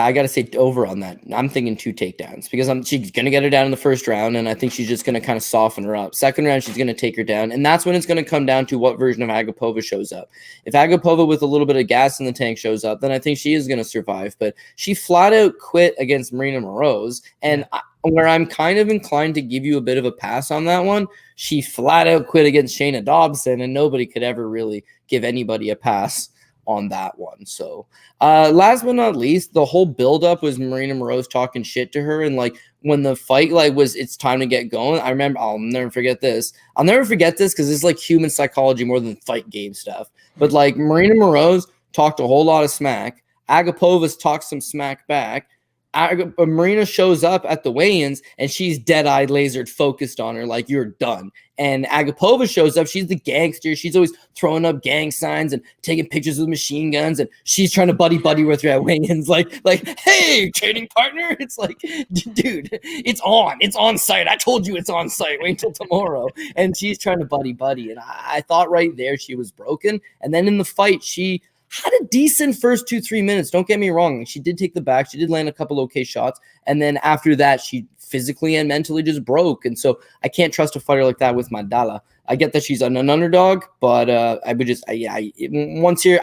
I got to say over on that. I'm thinking 2 takedowns because she's going to get her down in the first round, and I think she's just going to kind of soften her up. Second round, she's going to take her down, and that's when it's going to come down to what version of Agapova shows up. If Agapova with a little bit of gas in the tank shows up, then I think she is going to survive, but she flat out quit against Marina Moroz, and where I'm kind of inclined to give you a bit of a pass on that one, she flat out quit against Shayna Dobson, and nobody could ever really give anybody a pass on that one. So last but not least, the whole buildup was Marina Moroz talking shit to her, and like when the fight was it's time to get going, I remember I'll never forget this because it's like human psychology more than fight game stuff. But like Marina Moroz talked a whole lot of smack, Agapova's talked some smack back. Marina shows up at the weigh-ins and she's dead-eyed, lasered, focused on her like you're done. And Agapova shows up. She's the gangster. She's always throwing up gang signs and taking pictures with machine guns. And she's trying to buddy with her at weigh-ins, like, hey, training partner. It's like, dude, it's on site. I told you it's on site. Wait till tomorrow. And she's trying to buddy. And I thought right there she was broken. And then in the fight, she had a decent first 2-3 minutes. Don't get me wrong. She did take the back. She did land a couple okay shots. And then after that, she physically and mentally just broke. And so I can't trust a fighter like that with Madala. I get that she's an underdog, but I would just, once here,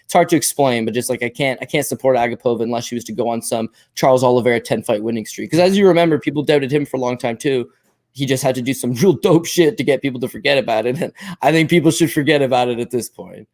it's hard to explain, but just like I can't support Agapova unless she was to go on some Charles Oliveira 10-fight winning streak. Because as you remember, people doubted him for a long time too. He just had to do some real dope shit to get people to forget about it. And I think people should forget about it at this point.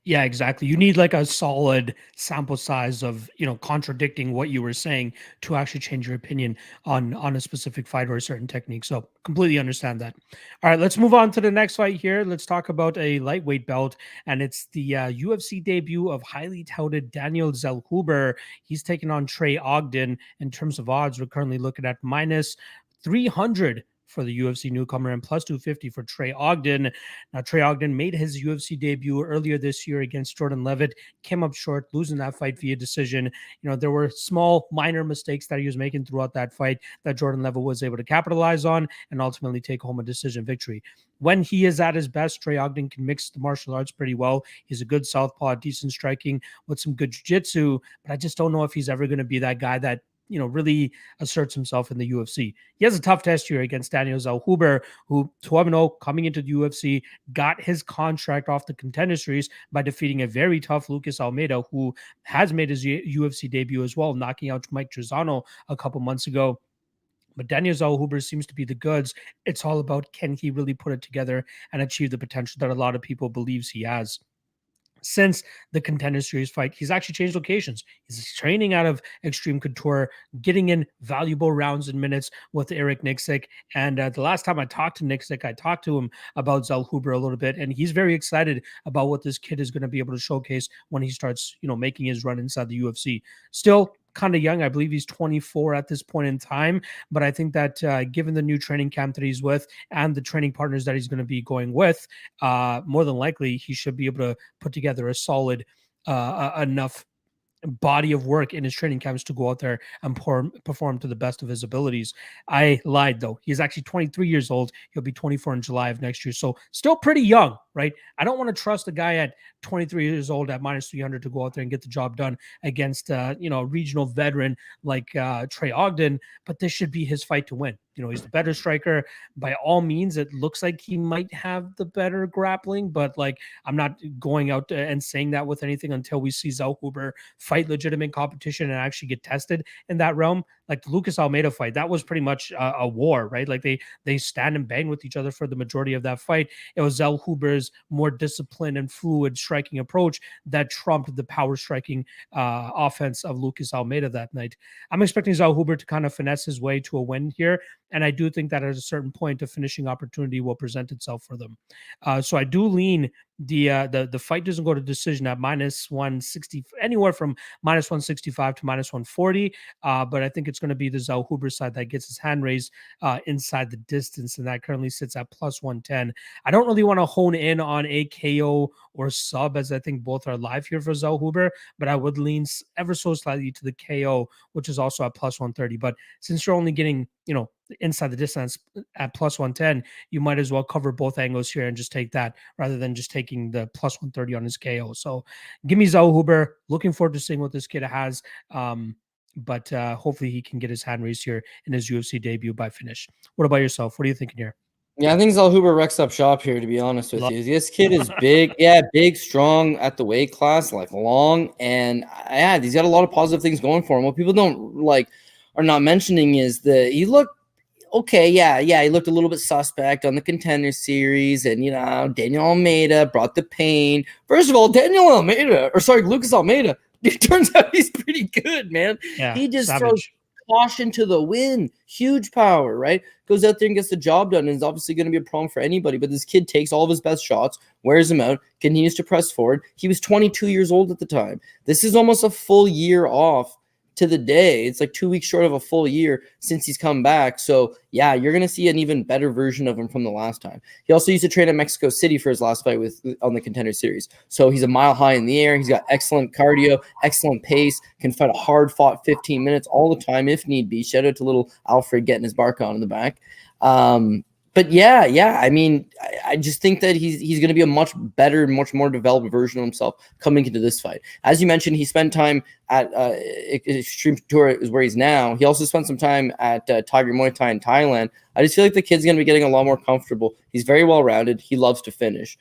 Yeah, exactly. You need like a solid sample size of, contradicting what you were saying to actually change your opinion on a specific fight or a certain technique. So completely understand that. All right, let's move on to the next fight here. Let's talk about a lightweight belt, and it's the UFC debut of highly touted Daniel Zellhuber. He's taking on Trey Ogden. In terms of odds, we're currently looking at minus 300 for the UFC newcomer and plus 250 for Trey Ogden. Now, Trey Ogden made his UFC debut earlier this year against Jordan Levitt, came up short, losing that fight via decision. There were small, minor mistakes that he was making throughout that fight that Jordan Levitt was able to capitalize on and ultimately take home a decision victory. When he is at his best, Trey Ogden can mix the martial arts pretty well. He's a good southpaw, decent striking with some good jiu-jitsu, but I just don't know if he's ever going to be that guy that really asserts himself in the UFC. He has a tough test here against Daniel Zellhuber, who 12-0 coming into the UFC, got his contract off the Contender Series by defeating a very tough Lucas Almeida, who has made his UFC debut as well, knocking out Mike Trizano a couple months ago. But Daniel Zellhuber seems to be the goods. It's all about, can he really put it together and achieve the potential that a lot of people believes he has? Since the Contender Series fight, he's actually changed locations. He's training out of Extreme Couture, getting in valuable rounds and minutes with Eric Nixick. And the last time I talked to Nixick, I talked to him about Zellhuber a little bit, and he's very excited about what this kid is going to be able to showcase when he starts, making his run inside the UFC. Still kind of young. I believe he's 24 at this point in time, but I think that given the new training camp that he's with and the training partners that he's going to be going with, more than likely he should be able to put together a solid enough body of work in his training camps to go out there and perform to the best of his abilities. I lied though. He's actually 23 years old. He'll be 24 in July of next year. So still pretty young, right? I don't want to trust a guy at 23 years old at minus 300 to go out there and get the job done against, a regional veteran like Trey Ogden, but this should be his fight to win. He's the better striker. By all means, it looks like he might have the better grappling, but I'm not going out and saying that with anything until we see Zellhuber fight legitimate competition and actually get tested in that realm. Like the Lucas Almeida fight, that was pretty much a war, right? Like they stand and bang with each other for the majority of that fight. It was Zellhuber's more disciplined and fluid striking approach that trumped the power striking offense of Lucas Almeida that night. I'm expecting Zellhuber to kind of finesse his way to a win here. And I do think that at a certain point, a finishing opportunity will present itself for them. So I do lean the fight doesn't go to decision at minus 160, anywhere from minus 165 to minus 140. But I think it's going to be the Zellhuber side that gets his hand raised inside the distance, and that currently sits at plus 110. I don't really want to hone in on a KO or sub, as I think both are live here for Zellhuber, but I would lean ever so slightly to the KO, which is also at plus 130. But since you're only getting, inside the distance at plus 110, you might as well cover both angles here and just take that rather than just taking the plus 130 on his KO. So give me Zellhuber. Looking forward to seeing what this kid has. But hopefully he can get his hand raised here in his UFC debut by finish. What about yourself? What are you thinking here? Yeah, I think Zellhuber wrecks up shop here, to be honest with you. This kid is big, big, strong at the weight class, like long, and he's got a lot of positive things going for him. What people are not mentioning is that he looked okay, he looked a little bit suspect on the Contender Series, and Daniel Almeida brought the pain. First of all, Lucas Almeida, it turns out he's pretty good, man. Yeah, he just throws caution to the wind, huge power, right? Goes out there and gets the job done, and is obviously going to be a problem for anybody. But this kid takes all of his best shots, wears them out, continues to press forward. He was 22 years old at the time. This is almost a full year off to the day. It's like 2 weeks short of a full year since he's come back. So yeah, you're going to see an even better version of him from the last time. He also used to train in Mexico City for his last fight on the Contender Series. So he's a mile high in the air. He's got excellent cardio, excellent pace, can fight a hard fought 15 minutes all the time if need be. Shout out to little Alfred getting his bark on in the back. But yeah. I mean, I just think that he's going to be a much better, much more developed version of himself coming into this fight. As you mentioned, he spent time at Extreme Tour is where he's now. He also spent some time at Tiger Muay Thai in Thailand. I just feel like the kid's going to be getting a lot more comfortable. He's very well-rounded. He loves to finish.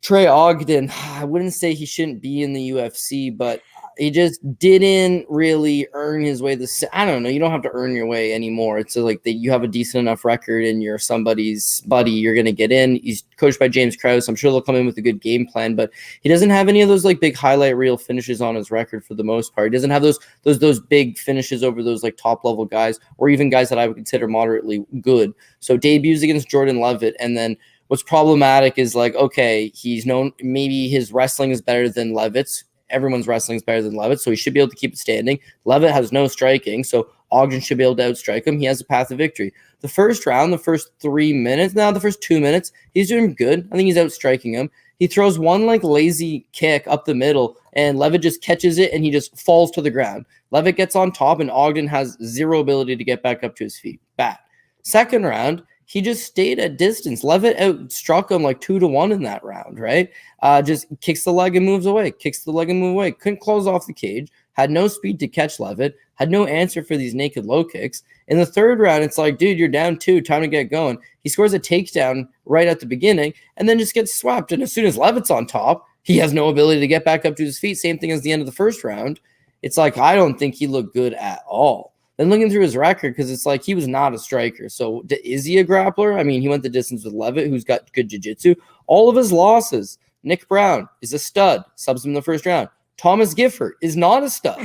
Trey Ogden, I wouldn't say he shouldn't be in the UFC, but he just didn't really earn his way. I don't know. You don't have to earn your way anymore. It's like that you have a decent enough record and you're somebody's buddy, you're going to get in. He's coached by James Krause. I'm sure they'll come in with a good game plan, but he doesn't have any of those like big highlight reel finishes on his record for the most part. He doesn't have those big finishes over those like top level guys or even guys that I would consider moderately good. So debuts against Jordan Levitt, and then what's problematic is like, okay, he's known, maybe his wrestling is better than Levitt's. Everyone's wrestling is better than Levitt, so he should be able to keep it standing. Levitt has no striking, so Ogden should be able to outstrike him. He has a path of victory. The first round, the first 2 minutes, he's doing good. I think he's outstriking him. He throws one like lazy kick up the middle, and Levitt just catches it, and he just falls to the ground. Levitt gets on top, and Ogden has zero ability to get back up to his feet. Bad. Second round, he just stayed at distance. Levitt outstruck him like 2-1 in that round, right? Just kicks the leg and moves away. Couldn't close off the cage. Had no speed to catch Levitt. Had no answer for these naked low kicks. In the third round, it's like, dude, you're down 2. Time to get going. He scores a takedown right at the beginning and then just gets swept. And as soon as Levitt's on top, he has no ability to get back up to his feet. Same thing as the end of the first round. It's like, I don't think he looked good at all. Then looking through his record, because it's like he was not a striker. So is he a grappler? I mean, he went the distance with Levitt, who's got good jiu-jitsu. All of his losses. Nick Brown is a stud. Subs him in the first round. Thomas Gifford is not a stud.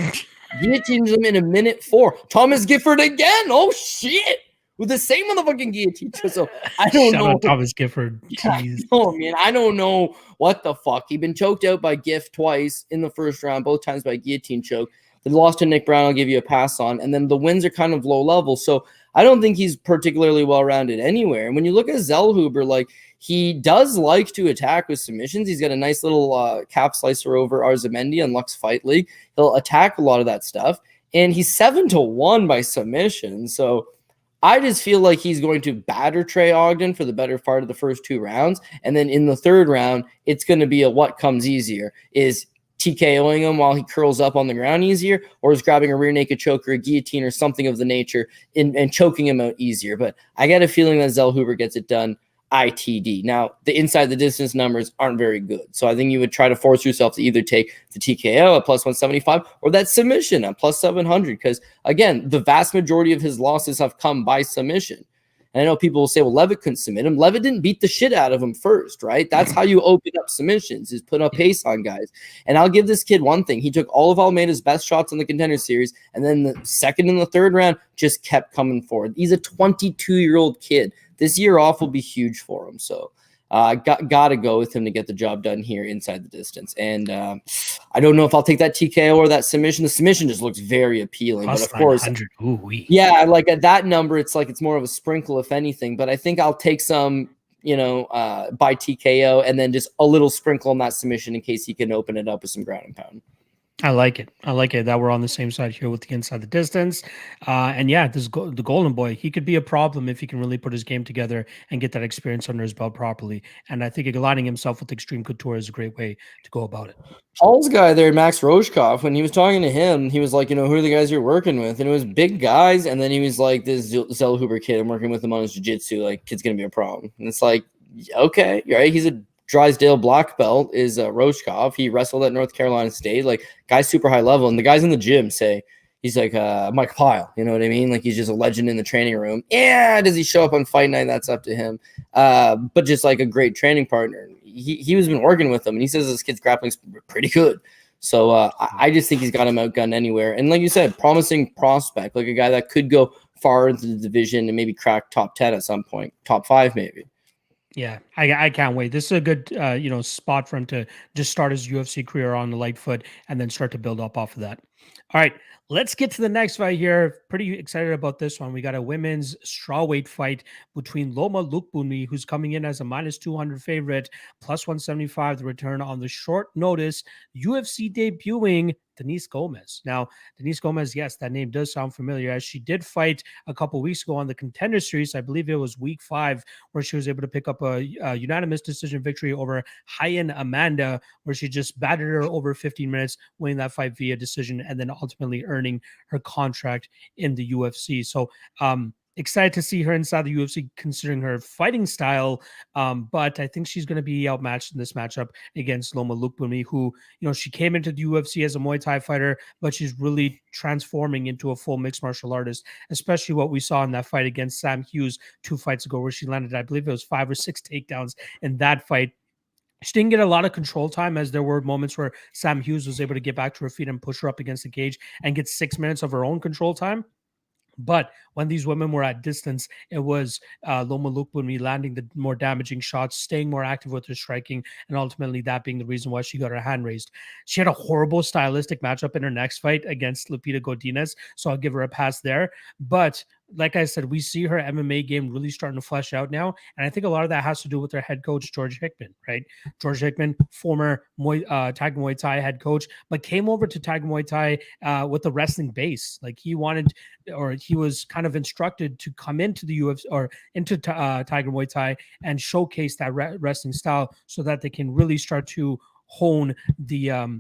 Guillotines him in a minute 4. Thomas Gifford again. Oh, shit. With the same motherfucking guillotine. So I don't know. Thomas Gifford. Jeez. Oh, man. I don't know what the fuck. He'd been choked out by Giff twice in the first round, both times by guillotine choke. The loss to Nick Brown, I'll give you a pass on. And then the wins are kind of low level. So I don't think he's particularly well-rounded anywhere. And when you look at Zellhuber, like, he does like to attack with submissions. He's got a nice little calf slicer over Arzamendi on Lux Fight League. He'll attack a lot of that stuff. And he's 7-1 by submission. So I just feel like he's going to batter Trey Ogden for the better part of the first 2 rounds. And then in the third round, it's going to be a what comes easier. Is TKOing him while he curls up on the ground easier, or is grabbing a rear naked choke or a guillotine or something of the nature and choking him out easier. But I got a feeling that Zellhuber gets it done ITD. Now, the inside the distance numbers aren't very good. So I think you would try to force yourself to either take the TKO at plus 175 or that submission at plus 700. Because, again, the vast majority of his losses have come by submission. And I know people will say, well, Levitt couldn't submit him. Levitt didn't beat the shit out of him first, right? That's how you open up submissions, is put up pace on guys. And I'll give this kid one thing. He took all of Almeida's best shots in the Contender Series, and then the second and the third round just kept coming forward. He's a 22-year-old kid. This year off will be huge for him. So Got to go with him to get the job done here inside the distance. And I don't know if I'll take that TKO or that submission. The submission just looks very appealing. Plus but of course, 900. Ooh-wee. yeah, like at that number, it's more of a sprinkle, if anything. But I think I'll take some, by TKO and then just a little sprinkle on that submission in case he can open it up with some ground and pound. I like it. I like it that we're on the same side here with the inside the distance. And yeah, the golden boy, he could be a problem if he can really put his game together and get that experience under his belt properly. And I think aligning himself with Extreme Couture is a great way to go about it. Paul's guy there, Max Roshkov, when he was talking to him, he was like, who are the guys you're working with? And it was big guys. And then he was like, this Zellhuber kid, I'm working with him on his jiu-jitsu. Like, kid's going to be a problem. And it's like, okay, right. He's a Drysdale black belt is Roshkov. He wrestled at North Carolina State. Like, guy's super high level. And the guys in the gym say he's like Mike Pyle. You know what I mean? Like, he's just a legend in the training room. Yeah, does he show up on fight night? That's up to him. But just like a great training partner. He was been working with him, and he says this kid's grappling's pretty good. So I just think he's got him outgunned anywhere. And like you said, promising prospect, like a guy that could go far into the division and maybe crack top 10 at some point, top 5 maybe. Yeah, I can't wait. This is a good spot for him to just start his UFC career on the light foot and then start to build up off of that. All right, let's get to the next fight here. Pretty excited about this one. We got a women's strawweight fight between Loma Lukbunmi, who's coming in as a -200 favorite, plus 175 the return on the short notice UFC debuting Denise Gomez. Now, Denise Gomez, yes, that name does sound familiar, as she did fight a couple weeks ago on the Contender Series. I believe it was week 5, where she was able to pick up a unanimous decision victory over Hyen Amanda, where she just battered her over 15 minutes, winning that fight via decision, and then ultimately earning her contract in the UFC. So, excited to see her inside the UFC, considering her fighting style. But I think she's going to be outmatched in this matchup against Loma Lukbunmi, who, she came into the UFC as a Muay Thai fighter, but she's really transforming into a full mixed martial artist, especially what we saw in that fight against Sam Hughes 2 fights ago, where she landed, I believe it was 5 or 6 takedowns in that fight. She didn't get a lot of control time, as there were moments where Sam Hughes was able to get back to her feet and push her up against the cage and get 6 minutes of her own control time. But when these women were at distance, it was Loma Lukbunmi landing the more damaging shots, staying more active with her striking, and ultimately that being the reason why she got her hand raised. She had a horrible stylistic matchup in her next fight against Lupita Godinez, so I'll give her a pass there. But like I said, we see her MMA game really starting to flesh out now. And I think a lot of that has to do with their head coach, George Hickman, right? George Hickman, former Tag Muay Thai head coach, but came over to Tag Muay Thai with a wrestling base. Like, he was kind of instructed to come into the UFC or into Tiger Muay Thai and showcase that wrestling style, so that they can really start to hone the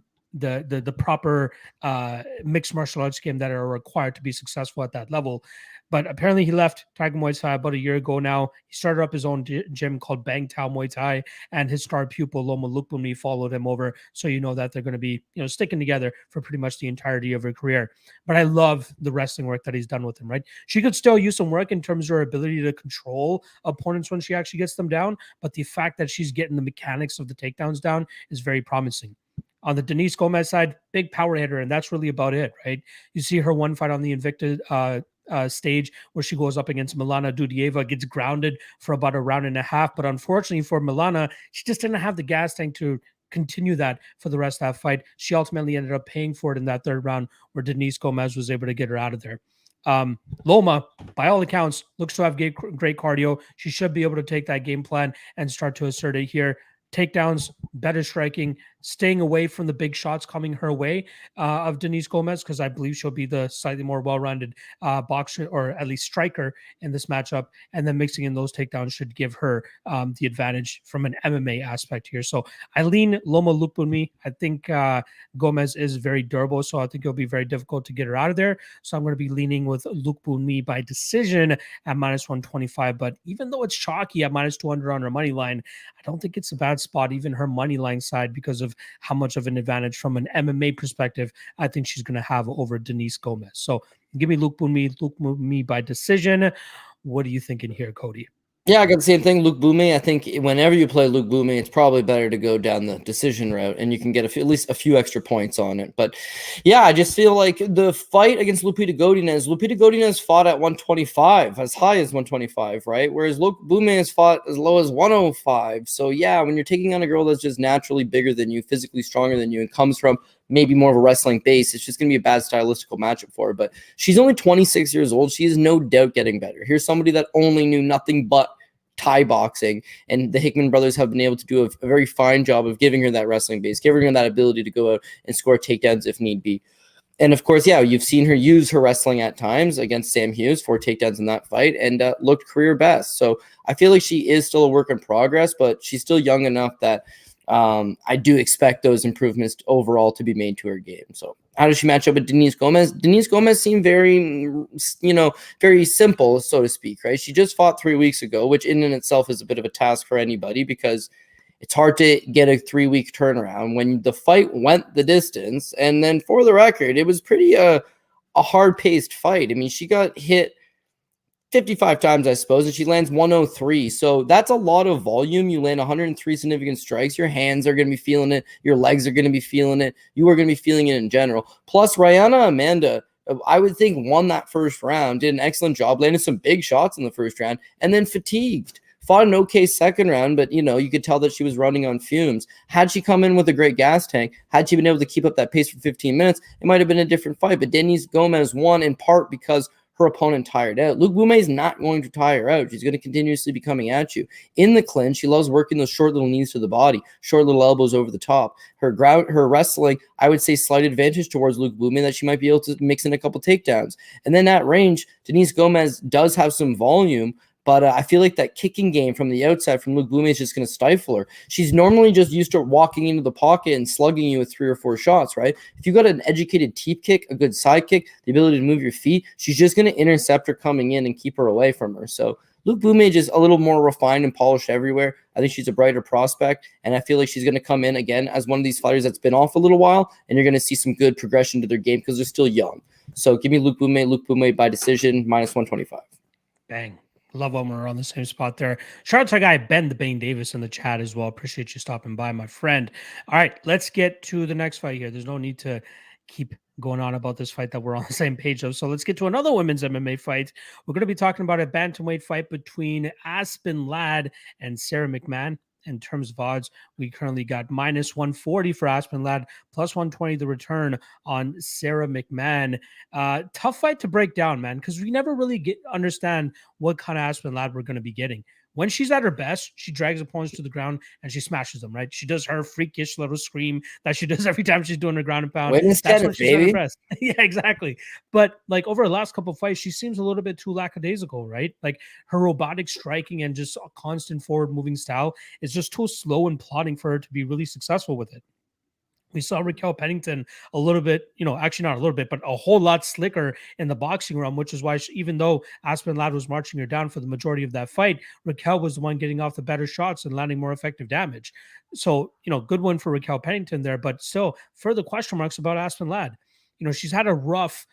proper mixed martial arts game that are required to be successful at that level. But apparently he left Tiger Muay Thai about a year ago now. He started up his own gym called Bang Tao Muay Thai, and his star pupil Loma Lukbunmi followed him over. So that they're going to be sticking together for pretty much the entirety of her career. But I love the wrestling work that he's done with him, right? She could still use some work in terms of her ability to control opponents when she actually gets them down. But the fact that she's getting the mechanics of the takedowns down is very promising. On the Denise Gomez side, big power hitter, and that's really about it, right? You see her one fight on the Invicta stage where she goes up against Milana Dudieva, gets grounded for about a round and a half. But unfortunately for Milana, she just didn't have the gas tank to continue that for the rest of that fight. She ultimately ended up paying for it in that 3rd round, where Denise Gomez was able to get her out of there. Loma, by all accounts, looks to have great cardio. She should be able to take that game plan and start to assert it here. Takedowns, better striking, staying away from the big shots coming her way of Denise Gomez, because I believe she'll be the slightly more well-rounded boxer, or at least striker, in this matchup. And then mixing in those takedowns should give her the advantage from an MMA aspect here. So I lean Loma Lukbunmi. I think Gomez is very durable, so I think it'll be very difficult to get her out of there. So I'm going to be leaning with Lukbunmi by decision at -125. But even though it's chalky at -200 on her money line, I don't think it's a bad spot, even her money line side, because of how much of an advantage from an MMA perspective I think she's going to have over Denise Gomez. So give me Lukbunmi by decision. What are you thinking here, Cody? Yeah, I got the same thing. Luke Boume. I think whenever you play Luke Boume, it's probably better to go down the decision route, and you can get at least a few extra points on it. But yeah, I just feel like the fight against Lupita Godinez fought at 125, as high as 125, right? Whereas Luke Boume has fought as low as 105. So yeah, when you're taking on a girl that's just naturally bigger than you, physically stronger than you, and comes from maybe more of a wrestling base, it's just going to be a bad stylistical matchup for her. But she's only 26 years old. She is no doubt getting better. Here's somebody that only knew nothing but Thai boxing, and the Hickman brothers have been able to do a very fine job of giving her that wrestling base, giving her that ability to go out and score takedowns if need be. And of course, yeah, you've seen her use her wrestling at times against Sam Hughes, 4 takedowns in that fight, and looked career best. So I feel like she is still a work in progress, but she's still young enough that I do expect those improvements overall to be made to her game. So how does she match up with Denise Gomez? Denise Gomez seemed very, very simple, so to speak, right? She just fought 3 weeks ago, which in and itself is a bit of a task for anybody because it's hard to get a 3-week turnaround when the fight went the distance. And then for the record, it was pretty a hard-paced fight. I mean, she got hit 55 times, I suppose, and she lands 103. So that's a lot of volume. You land 103 significant strikes. Your hands are going to be feeling it. Your legs are going to be feeling it. You are going to be feeling it in general. Plus, Rihanna Amanda, I would think, won that first round, did an excellent job, landed some big shots in the first round, and then fatigued. Fought an okay second round, but, you could tell that she was running on fumes. Had she come in with a great gas tank, had she been able to keep up that pace for 15 minutes, it might have been a different fight. But Denise Gomez won in part because her opponent tired out. Luke Boume is not going to tire out. She's going to continuously be coming at you. In the clinch, she loves working those short little knees to the body, short little elbows over the top. Her wrestling, I would say, slight advantage towards Luke Boume that she might be able to mix in a couple takedowns. And then at range, Denise Gomez does have some volume, but I feel like that kicking game from the outside from Luke Boume is just going to stifle her. She's normally just used to walking into the pocket and slugging you with 3 or 4 shots, right? If you got an educated teep kick, a good side kick, the ability to move your feet, she's just going to intercept her coming in and keep her away from her. So Luke Boume is a little more refined and polished everywhere. I think she's a brighter prospect, and I feel like she's going to come in again as one of these fighters that's been off a little while, and you're going to see some good progression to their game because they're still young. So give me Luke Boume by decision, minus 125. Bang. Love when we're on the same spot there. Shout out to our guy Ben the Bane Davis in the chat as well. Appreciate you stopping by, my friend. All right, let's get to the next fight here. There's no need to keep going on about this fight that we're on the same page of. So let's get to another women's MMA fight. We're going to be talking about a bantamweight fight between Aspen Ladd and Sarah McMann. In terms of odds, we currently got minus 140 for Aspen Ladd, plus 120 the return on Sarah McMann. Tough fight to break down, man, because we never really understand what kind of Aspen Ladd we're going to be getting. When she's at her best, she drags opponents to the ground and she smashes them, right? She does her freakish little scream that she does every time she's doing her ground and pound. That's when she's at her best. Yeah, exactly. But like over the last couple of fights, she seems a little bit too lackadaisical, right? Like her robotic striking and just a constant forward moving style is just too slow and plodding for her to be really successful with it. We saw Raquel Pennington a little bit, actually not a little bit, but a whole lot slicker in the boxing realm, which is why even though Aspen Ladd was marching her down for the majority of that fight, Raquel was the one getting off the better shots and landing more effective damage. So, good one for Raquel Pennington there, but still further question marks about Aspen Ladd. She's had a rough,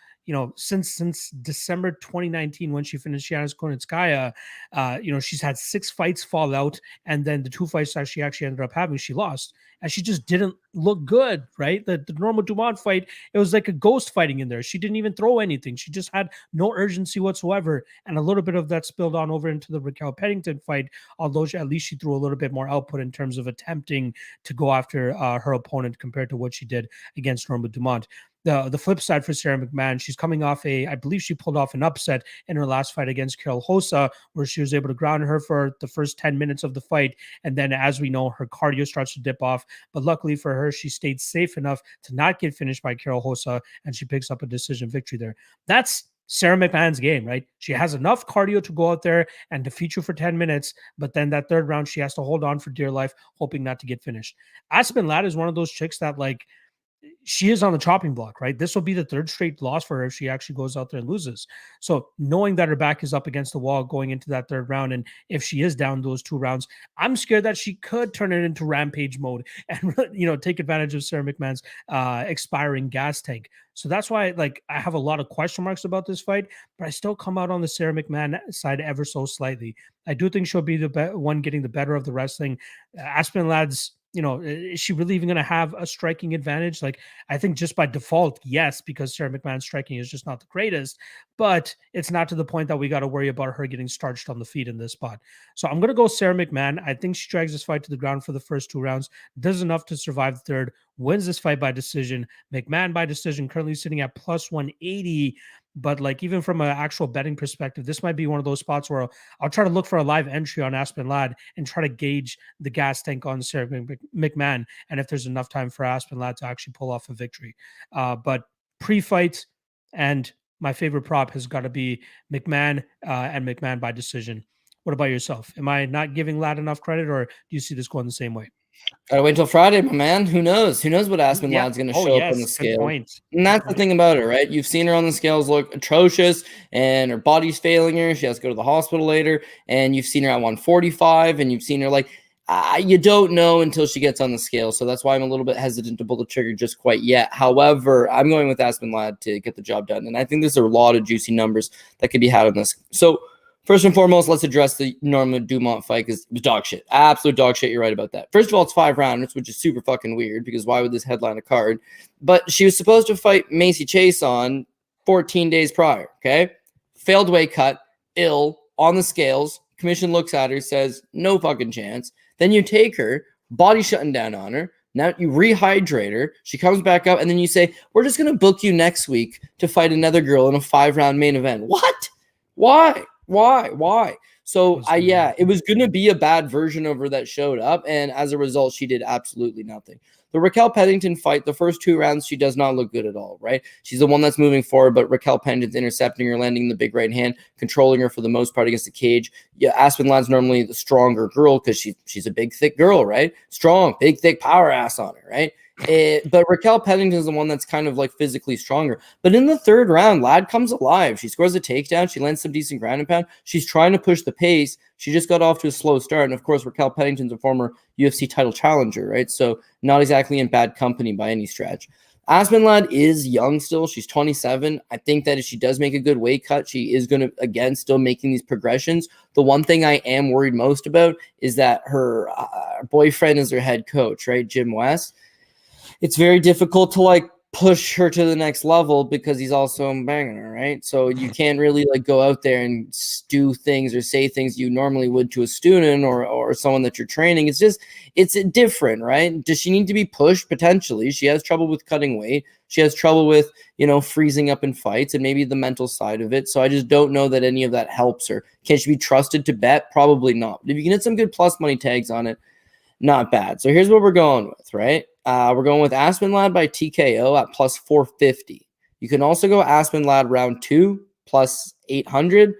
since December 2019 when she finished Yana Konitskaya, she's had 6 fights fall out, and then the 2 fights that she actually ended up having, she lost, and she just didn't look good, right? The normal Dumont fight, it was like a ghost fighting in there. She didn't even throw anything. She just had no urgency whatsoever, and a little bit of that spilled on over into the Raquel Pennington fight, although at least she threw a little bit more output in terms of attempting to go after her opponent compared to what she did against Norma Dumont. The flip side for Sarah McMann, she's coming off I believe she pulled off an upset in her last fight against Carol Hossa, where she was able to ground her for the first 10 minutes of the fight. And then, as we know, her cardio starts to dip off. But luckily for her, she stayed safe enough to not get finished by Carol Hossa, and she picks up a decision victory there. That's Sarah McMann's game, right? She has enough cardio to go out there and defeat you for 10 minutes, but then that third round, she has to hold on for dear life, hoping not to get finished. Aspen Ladd is one of those chicks that, like, she is on the chopping block, right? This will be the third straight loss for her if she actually goes out there and loses. So knowing that her back is up against the wall going into that third round, and if she is down those 2 rounds, I'm scared that she could turn it into rampage mode and take advantage of Sarah McMann's expiring gas tank. So that's why, like, I have a lot of question marks about this fight, but I still come out on the Sarah McMann side ever so slightly. I do think she'll be the one getting the better of the wrestling. Aspen Ladd's, is she really even going to have a striking advantage? Like, I think just by default, yes, because Sarah McMann's striking is just not the greatest, but it's not to the point that we got to worry about her getting starched on the feet in this spot. So I'm going to go Sarah McMann. I think she drags this fight to the ground for the first 2 rounds, does enough to survive the third, wins this fight by decision. McMann by decision, currently sitting at plus 180. But like, even from an actual betting perspective, this might be one of those spots where I'll try to look for a live entry on Aspen Ladd and try to gauge the gas tank on Sarah McMann, and if there's enough time for Aspen Ladd to actually pull off a victory. But pre-fight, and my favorite prop has got to be McMann and McMann by decision. What about yourself? Am I not giving Ladd enough credit, or do you see this going the same way? Gotta wait till Friday, my man. Who knows? Who knows what Aspen Ladd's going to show up on the scale? And that's the thing about it, right? You've seen her on the scales look atrocious, and her body's failing her. She has to go to the hospital later. And you've seen her at 145, and you've seen her like, you don't know until she gets on the scale. So that's why I'm a little bit hesitant to pull the trigger just quite yet. However, I'm going with Aspen Ladd to get the job done. And I think there's a lot of juicy numbers that could be had on this. So first and foremost, let's address the Norma Dumont fight, because it was dog shit. Absolute dog shit. You're right about that. First of all, it's 5 rounds, which is super fucking weird, because why would this headline a card? But she was supposed to fight Macy Chase on 14 days prior, okay? Failed weight cut, ill, on the scales. Commission looks at her, says, no fucking chance. Then you take her, body shutting down on her. Now you rehydrate her. She comes back up, and then you say, we're just going to book you next week to fight another girl in a 5-round main event. What? Why? So yeah, it was going to be a bad version of her that showed up, and as a result, she did absolutely nothing. The Raquel Pennington fight, the first 2 rounds, she does not look good at all, right? She's the one that's moving forward, but Raquel Pennington's intercepting her, landing the big right hand, controlling her for the most part against the cage. Yeah, Aspen Ladd's normally the stronger girl because she's a big, thick girl, right? Strong, big, thick power ass on her, right? But Raquel Pennington is the one that's kind of like physically stronger. But in the 3rd round, Ladd comes alive. She scores a takedown. She lands some decent ground and pound. She's trying to push the pace. She just got off to a slow start. And of course, Raquel Pennington's a former UFC title challenger, right? So not exactly in bad company by any stretch. Aspen Ladd is young still. She's 27. I think that if she does make a good weight cut, she is going to, again, still making these progressions. The one thing I am worried most about is that her boyfriend is her head coach, right? Jim West. It's very difficult to like push her to the next level because he's also banging her, right? So you can't really like go out there and do things or say things you normally would to a student or someone that you're training. It's different, right? Does she need to be pushed? Potentially. She has trouble with cutting weight. She has trouble with, freezing up in fights and maybe the mental side of it. So I just don't know that any of that helps her. Can she be trusted to bet? Probably not. But if you can hit some good plus money tags on it, not bad. So here's what we're going with, right? We're going with Aspen Ladd by TKO at plus 450. You can also go Aspen Ladd round 2 plus 800.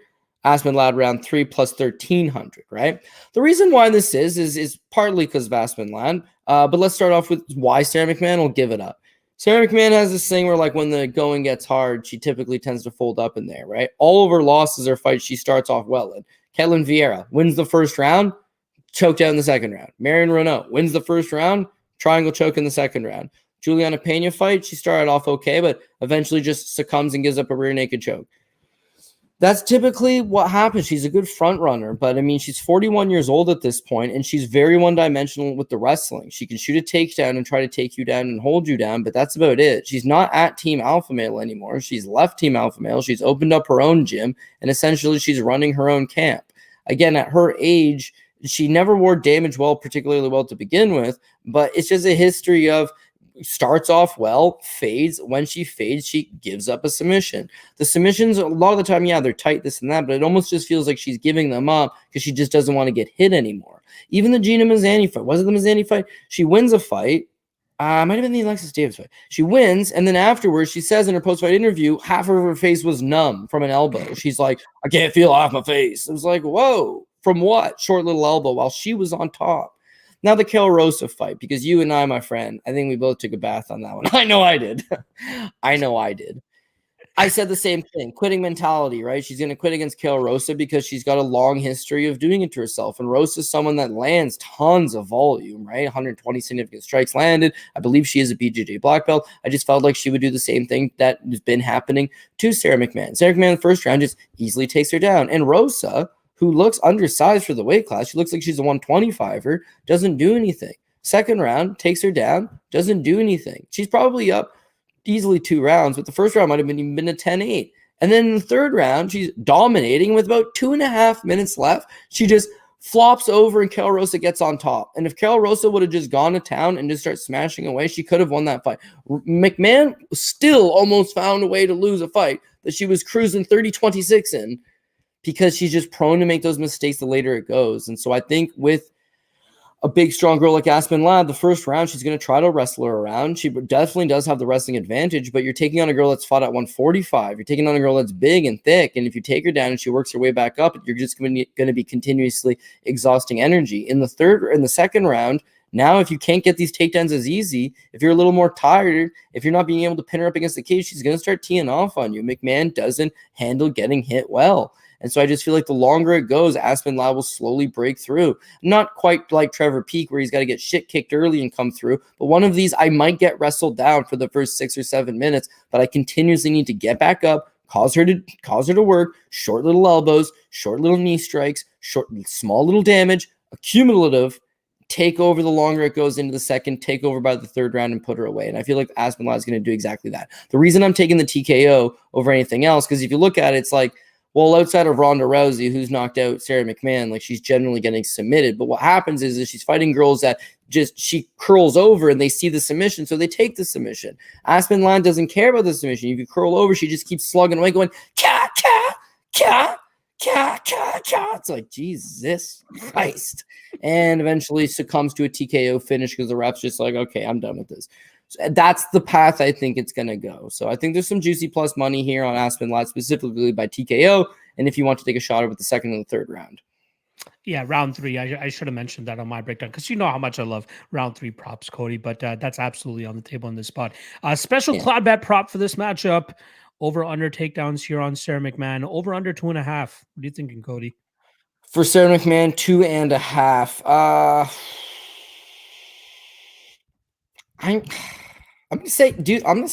Aspen Ladd round 3 plus 1300, right? The reason why this is partly because of Aspen Ladd. But let's start off with why Sarah McMann will give it up. Sarah McMann has this thing where, like, when the going gets hard, she typically tends to fold up in there, right? All of her losses are fights she starts off well in. Ketlin Vieira wins the first round, choked out in the second round. Marion Renault wins the first round, triangle choke in the second round. Juliana Pena fight, she started off okay, but eventually just succumbs and gives up a rear naked choke. That's typically what happens. She's a good front runner, but I mean, she's 41 years old at this point, and she's very one-dimensional with the wrestling. She can shoot a takedown and try to take you down and hold you down, but that's about it. She's not at Team Alpha Male anymore. She's left Team Alpha Male. She's opened up her own gym, and essentially she's running her own camp. Again, at her age, she never wore damage well, particularly well to begin with, but it's just a history of starts off well, fades. When she fades, she gives up a submission. The submissions, a lot of the time, yeah, they're tight, this and that, but it almost just feels like she's giving them up because she just doesn't want to get hit anymore. Even the Gina Mazzani fight, was it the Mazzani fight? She wins a fight. Might have been the Alexis Davis fight. She wins, and then afterwards, she says in her post-fight interview, half of her face was numb from an elbow. She's like, I can't feel half my face. It was like, whoa, from what? Short little elbow while she was on top. Now the Kel Rosa fight, because you and I, my friend, I think we both took a bath on that one. I know I did. I know I did. I said the same thing. Quitting mentality, right? She's going to quit against Kel Rosa because she's got a long history of doing it to herself. And Rosa is someone that lands tons of volume, right? 120 significant strikes landed. I believe she is a BJJ black belt. I just felt like she would do the same thing that has been happening to Sarah McMann. Sarah McMann in the first round just easily takes her down. And Rosa, who looks undersized for the weight class, she looks like she's a 125er, doesn't do anything. Second round, takes her down, doesn't do anything. She's probably up easily 2 rounds, but the first round might have been a 10-8. And then in the third round, she's dominating with about 2.5 minutes left. She just flops over and Kel Rosa gets on top. And if Kel Rosa would have just gone to town and just start smashing away, she could have won that fight. McMann still almost found a way to lose a fight that she was cruising 30-26 in, because she's just prone to make those mistakes the later it goes. And so I think with a big, strong girl like Aspen Ladd, the first round, she's going to try to wrestle her around. She definitely does have the wrestling advantage, but you're taking on a girl that's fought at 145. You're taking on a girl that's big and thick, and if you take her down and she works her way back up, you're just going to be continuously exhausting energy. In the second round, now if you can't get these takedowns as easy, if you're a little more tired, if you're not being able to pin her up against the cage, she's going to start teeing off on you. McMann doesn't handle getting hit well. And so I just feel like the longer it goes, Aspen Ladd will slowly break through. Not quite like Trevor Peek, where he's got to get shit kicked early and come through. But one of these, I might get wrestled down for the first 6 or 7 minutes, but I continuously need to get back up, cause her to work, short little elbows, short little knee strikes, small little damage, accumulative, take over the longer it goes into the second, take over by the third round and put her away. And I feel like Aspen Ladd is going to do exactly that. The reason I'm taking the TKO over anything else, because if you look at it, it's like, well, outside of Ronda Rousey, who's knocked out Sarah McMann, like she's generally getting submitted. But what happens is she's fighting girls that she curls over and they see the submission, so they take the submission. Aspen Ladd doesn't care about the submission. If you curl over, she just keeps slugging away, going, ka, ka, ka, ka, ka, ka. It's like, Jesus Christ. And eventually succumbs to a TKO finish because the ref's just like, okay, I'm done with this. So that's the path I think it's going to go. So I think there's some juicy plus money here on Aspen Ladd, specifically by TKO. And if you want to take a shot at the second and the third round. Yeah, round 3. I should have mentioned that on my breakdown, because you know how much I love round 3 props, Cody. But that's absolutely on the table in this spot. Special cloud bet prop for this matchup. Over under takedowns here on Sarah McMann. Over under 2.5. What are you thinking, Cody? For Sarah McMann, 2.5. I'm gonna say, dude, I'm gonna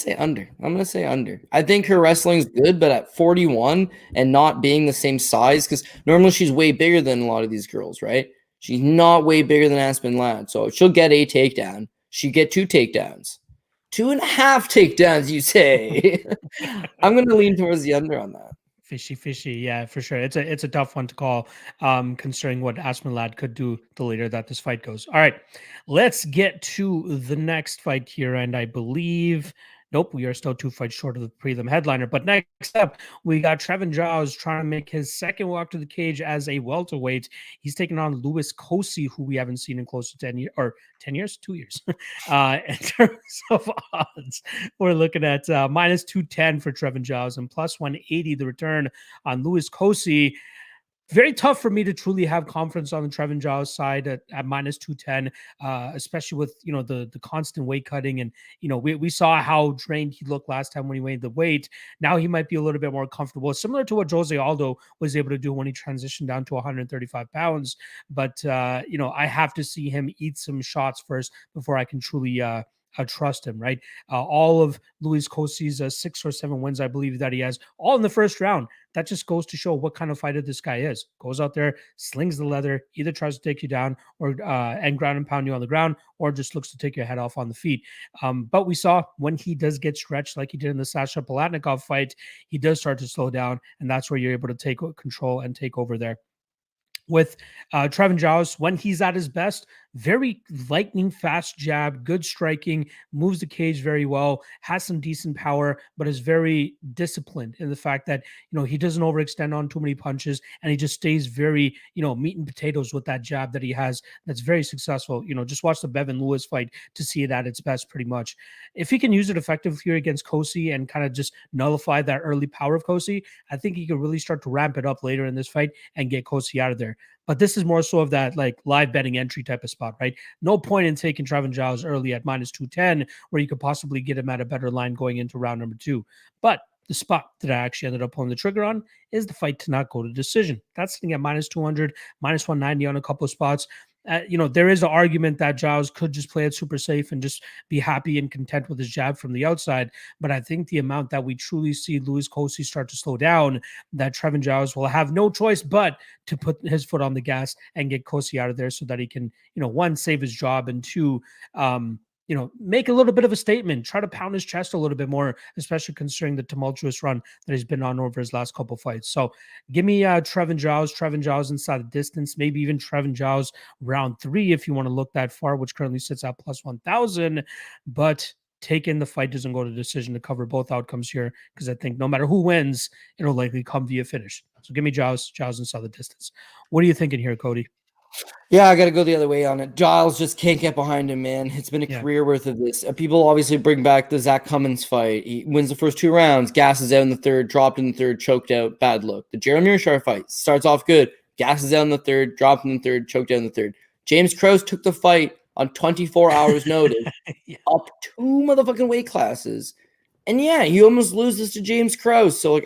say under. I think her wrestling's good, but at 41 and not being the same size, because normally she's way bigger than a lot of these girls, right? She's not way bigger than Aspen Ladd, so she'll get a takedown. She'll get 2 takedowns. 2.5 takedowns, you say? I'm gonna lean towards the under on that. Fishy. Yeah, for sure. It's a tough one to call, considering what Aspen Ladd could do the later that this fight goes. All right, let's get to the next fight here. And I believe, nope, we are still 2 fights short of the prelim headliner. But next up, we got Trevin Giles trying to make his second walk to the cage as a welterweight. He's taking on Louis Cosce, who we haven't seen in close to 10 years, or 10 years, 2 years. In terms of odds, we're looking at minus 210 for Trevin Giles and plus 180 the return on Louis Cosce. Very tough for me to truly have confidence on the Trevin Giles side at minus 210, especially with, the constant weight cutting. And, we saw how drained he looked last time when he weighed the weight. Now he might be a little bit more comfortable, similar to what Jose Aldo was able to do when he transitioned down to 135 pounds. But, I have to see him eat some shots first before I can truly trust him, right? All of Louis Cosce's 6 or 7 wins, I believe that he has, all in the first round. That just goes to show what kind of fighter this guy is. Goes out there, slings the leather, either tries to take you down or and ground and pound you on the ground, or just looks to take your head off on the feet. But we saw when he does get stretched, like he did in the Sasha Palatnikov fight, he does start to slow down, and that's where you're able to take control and take over there. With Trevin Giles, when he's at his best, very lightning fast jab, good striking, moves the cage very well, has some decent power, but is very disciplined in the fact that, he doesn't overextend on too many punches, and he just stays very, meat and potatoes with that jab that he has. That's very successful. Just watch the Bevan Lewis fight to see it at its best, pretty much. If he can use it effectively here against Cosce and kind of just nullify that early power of Cosce, I think he could really start to ramp it up later in this fight and get Cosce out of there. But this is more so of that like live betting entry type of spot, right? No point in taking Trevin Giles early at minus 210, where you could possibly get him at a better line going into round number 2. But the spot that I actually ended up pulling the trigger on is the fight to not go to decision. That's sitting at minus 200, minus 190 on a couple of spots. There is an argument that Giles could just play it super safe and just be happy and content with his jab from the outside. But I think the amount that we truly see Louis Cosce start to slow down, that Trevin Giles will have no choice but to put his foot on the gas and get Cosce out of there so that he can, one, save his job, and two, make a little bit of a statement, try to pound his chest a little bit more, especially considering the tumultuous run that he's been on over his last couple fights. So give me Trevin Giles inside the distance, maybe even Trevin Giles round 3 if you want to look that far, which currently sits at plus 1,000. But taking the fight doesn't go to decision to cover both outcomes here, because I think no matter who wins, it'll likely come via finish. So give me Giles inside the distance. What are you thinking here, Cody? Yeah, I got to go the other way on it. Giles just can't get behind him, man. It's been a career worth of this. People obviously bring back the Zach Cummins fight. He wins the first 2 rounds, gasses out in the third, dropped in the third, choked out, bad look. The Jeremy Mearshart fight starts off good, gasses out in the third, dropped in the third, choked out in the third. James Krause took the fight on 24 hours notice, up 2 motherfucking weight classes. And yeah, he almost loses to James Krause. So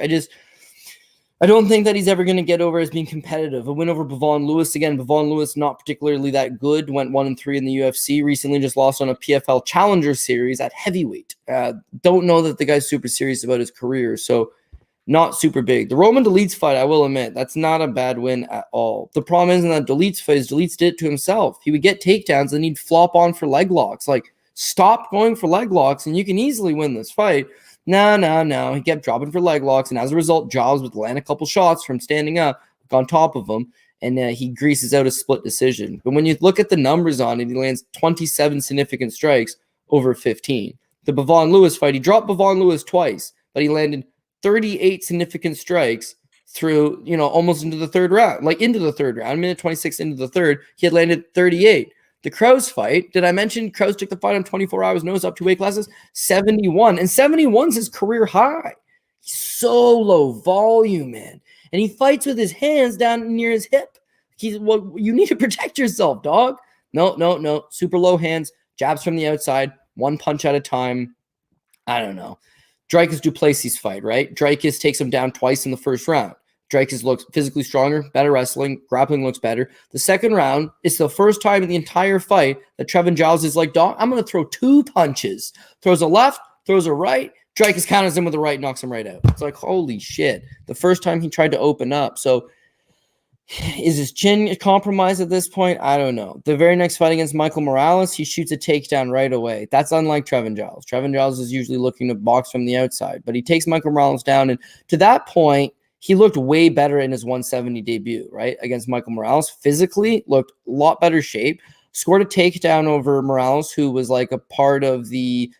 I don't think that he's ever going to get over as being competitive. A win over Bevon Lewis. Again, Bevon Lewis not particularly that good. Went 1-3 in the UFC. Recently just lost on a PFL Challenger Series at heavyweight. Don't know that the guy's super serious about his career, so not super big. The Roman Delites fight, I will admit, that's not a bad win at all. The problem is in that Delites fight is Delites did it to himself. He would get takedowns and he'd flop on for leg locks. Like, stop going for leg locks and you can easily win this fight. No. He kept dropping for leg locks, and as a result, Giles would land a couple shots from standing up on top of him, and he greases out a split decision. But when you look at the numbers on it, he lands 27 significant strikes over 15. The Bevon Lewis fight, he dropped Bevon Lewis twice, but he landed 38 significant strikes through, almost into the third round. Minute 26 into the third, he had landed 38. The Krause fight, did I mention Krause took the fight on 24 hours notice, up 2 weight classes? 71. And 71's his career high. He's so low volume, man. And he fights with his hands down near his hip. You need to protect yourself, dog. No. Super low hands, jabs from the outside, 1 punch at a time. I don't know. Dricus Duplessis fight, right? Dricus takes him down twice in the first round. Dricus looks physically stronger, better wrestling, grappling looks better. The second round, it's the first time in the entire fight that Trevin Giles is like, dog, I'm going to throw 2 punches. Throws a left, throws a right. Dricus counters him with the right, knocks him right out. It's like, holy shit. The first time he tried to open up. So is his chin compromised at this point? I don't know. The very next fight against Michael Morales, he shoots a takedown right away. That's unlike Trevin Giles. Trevin Giles is usually looking to box from the outside, but he takes Michael Morales down. And to that point, he looked way better in his 170 debut, right? Against Michael Morales. Physically, looked a lot better shape. Scored a takedown over Morales, who was like a part of the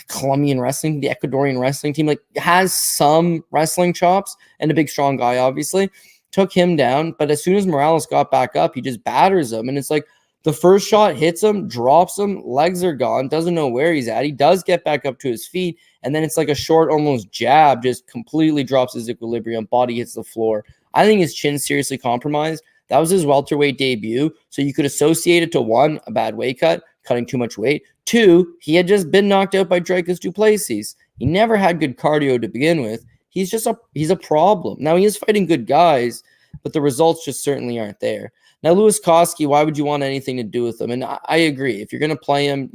Colombian wrestling, the Ecuadorian wrestling team. Like, has some wrestling chops and a big, strong guy, obviously. Took him down, but as soon as Morales got back up, he just batters him. And it's like the first shot hits him, drops him, legs are gone, doesn't know where he's at. He does get back up to his feet. And then it's like a short, almost jab, just completely drops his equilibrium, body hits the floor. I think his chin's seriously compromised. That was his welterweight debut. So you could associate it to 1, a bad weight cut, cutting too much weight. 2, he had just been knocked out by Dricus Duplessis. He never had good cardio to begin with. He's a problem. Now, he is fighting good guys, but the results just certainly aren't there. Now, Louis Cosce, why would you want anything to do with him? And I agree. If you're going to play him,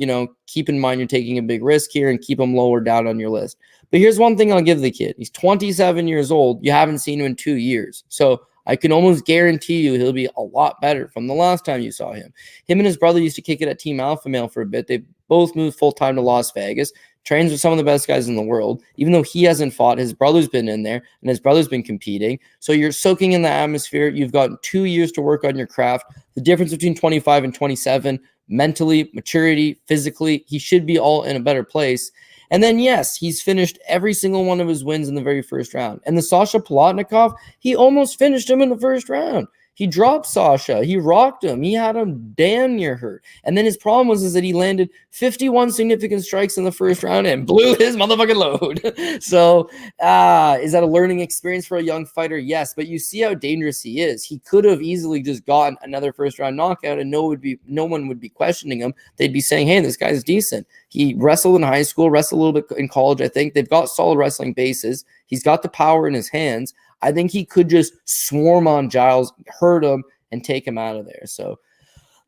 keep in mind you're taking a big risk here and keep him lower down on your list. But here's one thing I'll give the kid. He's 27 years old. You haven't seen him in 2 years. So I can almost guarantee you he'll be a lot better from the last time you saw him. Him and his brother used to kick it at Team Alpha Male for a bit. They both moved full-time to Las Vegas. Trains with some of the best guys in the world. Even though he hasn't fought, his brother's been in there, and his brother's been competing. So you're soaking in the atmosphere. You've got 2 years to work on your craft. The difference between 25 and 27, mentally, maturity, physically, he should be all in a better place. And then, yes, he's finished every single one of his wins in the very first round. And the Sasha Plotnikov, he almost finished him in the first round. He dropped Sasha. He rocked him. He had him damn near hurt. And then his problem was that he landed 51 significant strikes in the first round and blew his motherfucking load. So is that a learning experience for a young fighter? Yes, but you see how dangerous he is. He could have easily just gotten another first round knockout and no one would be questioning him. They'd be saying, hey, this guy's decent. He wrestled in high school, wrestled a little bit in college, I think. They've got solid wrestling bases. He's got the power in his hands. I think he could just swarm on Giles, hurt him, and take him out of there. So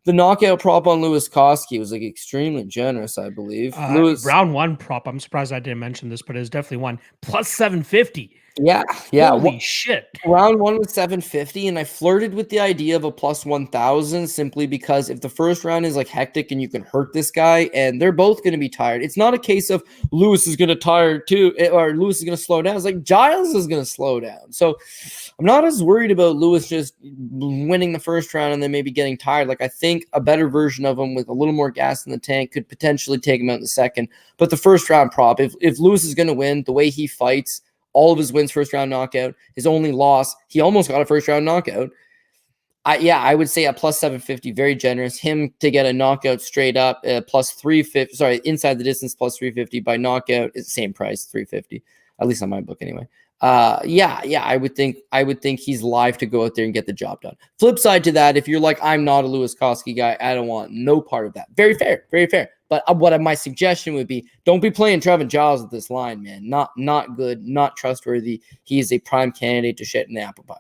the knockout prop on Louis Cosce was like extremely generous, I believe. Round one prop. I'm surprised I didn't mention this, but it's definitely one plus 750. Yeah. Holy shit. Round one was 750, and I flirted with the idea of a plus 1,000 simply because if the first round is like hectic and you can hurt this guy, and they're both going to be tired. It's not a case of Louis is going to tire too, or Louis is going to slow down. It's like Giles is going to slow down. So I'm not as worried about Louis just winning the first round and then maybe getting tired. Like I think a better version of him with a little more gas in the tank could potentially take him out in the second. But the first round prop, if Louis is going to win the way he fights, all of his wins, first round knockout. His only loss, he almost got a first round knockout. I would say a plus 750, very generous. Him to get a knockout straight up, plus 350. Sorry, inside the distance, plus 350 by knockout is the same price, 350. At least on my book, anyway. I would think he's live to go out there and get the job done. Flip side to that, if you're like, I'm not a Louis Cosce guy, I don't want no part of that. Very fair, very fair. But my suggestion would be, don't be playing Trevin Giles at this line, man. Not good, not trustworthy. He is a prime candidate to shit in the apple pie.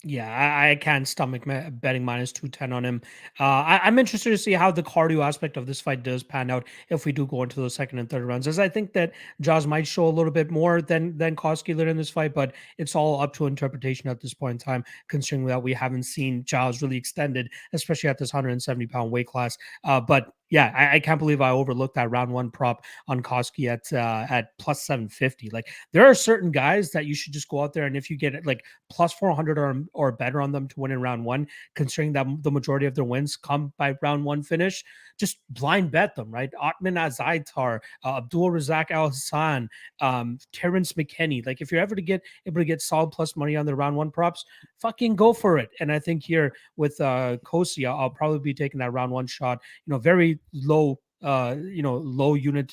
Yeah, I can't stomach betting minus 210 on him. I'm interested to see how the cardio aspect of this fight does pan out if we do go into the second and third rounds, as I think that Jaws might show a little bit more than Cosce in this fight, but it's all up to interpretation at this point in time, considering that we haven't seen Giles really extended, especially at this 170-pound weight class. But yeah, I can't believe I overlooked that round one prop on Cosce at plus 750. Like there are certain guys that you should just go out there, and if you get it like plus 400 or better on them to win in round one, considering that the majority of their wins come by round one finish, just blind bet them, right? Otman Azaitar, Abdul Razak Al Hassan, Terrence McKinney. Like if you're ever able to get solid plus money on the round one props, fucking go for it. And I think here with Cosce, I'll probably be taking that round one shot. Very low, low unit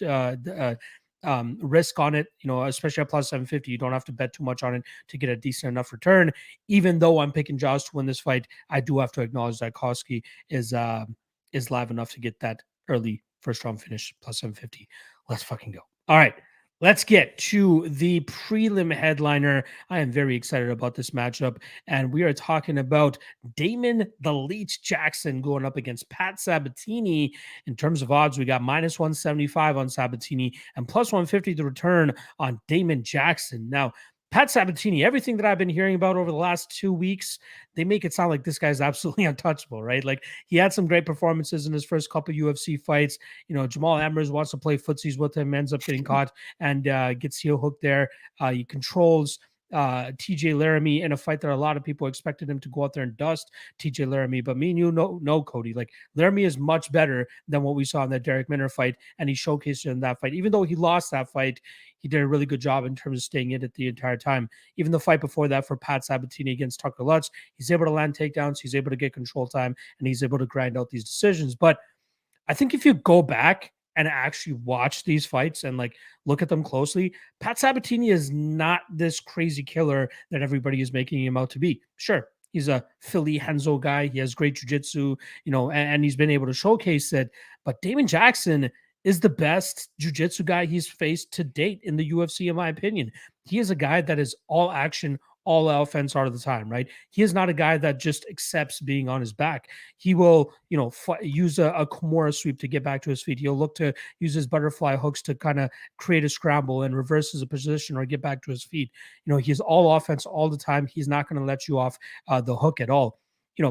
risk on it, especially at plus 750. You don't have to bet too much on it to get a decent enough return. Even though I'm picking Jaws to win this fight, I do have to acknowledge that Cosce is live enough to get that early first round finish plus 750. Let's fucking go. All right. Let's get to the prelim headliner. I am very excited about this matchup, and we are talking about Damon the Leech Jackson going up against Pat Sabatini. In terms of odds, we got minus 175 on Sabatini and plus 150 to return on Damon Jackson. Now, Pat Sabatini, everything that I've been hearing about over the last 2 weeks, they make it sound like this guy's absolutely untouchable, right? Like he had some great performances in his first couple UFC fights. Jamal Amers wants to play footsies with him, ends up getting caught and gets heel hooked there. He controls TJ Laramie in a fight that a lot of people expected him to go out there and dust TJ Laramie, but me and you know Cody, like Laramie is much better than what we saw in that Derek Minner fight, and he showcased it in that fight. Even though he lost that fight, he did a really good job in terms of staying in it the entire time. Even the fight before that for Pat Sabatini against Tucker Lutz, he's able to land takedowns, he's able to get control time, and he's able to grind out these decisions. But I think if you go back and actually watch these fights and like look at them closely, Pat Sabatini is not this crazy killer that everybody is making him out to be. Sure, he's a Fili Henzo guy. He has great jiu-jitsu, and he's been able to showcase it. But Damon Jackson is the best jiu-jitsu guy he's faced to date in the UFC, in my opinion. He is a guy that is all action, all offense all the time, right? He is not a guy that just accepts being on his back. He will, use a Kimura sweep to get back to his feet. He'll look to use his butterfly hooks to kind of create a scramble and reverse his position or get back to his feet. He's all offense all the time. He's not going to let you off the hook at all.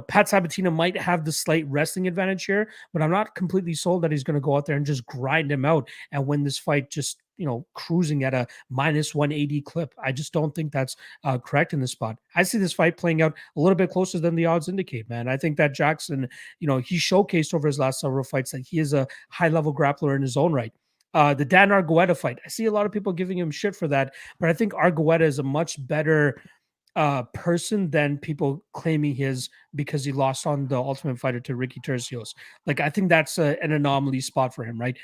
Pat Sabatini might have the slight wrestling advantage here, but I'm not completely sold that he's going to go out there and just grind him out and win this fight just, cruising at a minus 180 clip. I just don't think that's correct in this spot. I see this fight playing out a little bit closer than the odds indicate, man. I think that Jackson, he showcased over his last several fights that he is a high-level grappler in his own right. The Dan Argueta fight, I see a lot of people giving him shit for that, but I think Argueta is a much better person than people claiming his because he lost on the Ultimate Fighter to Ricky Tercios. Like, I think that's an anomaly spot for him, right?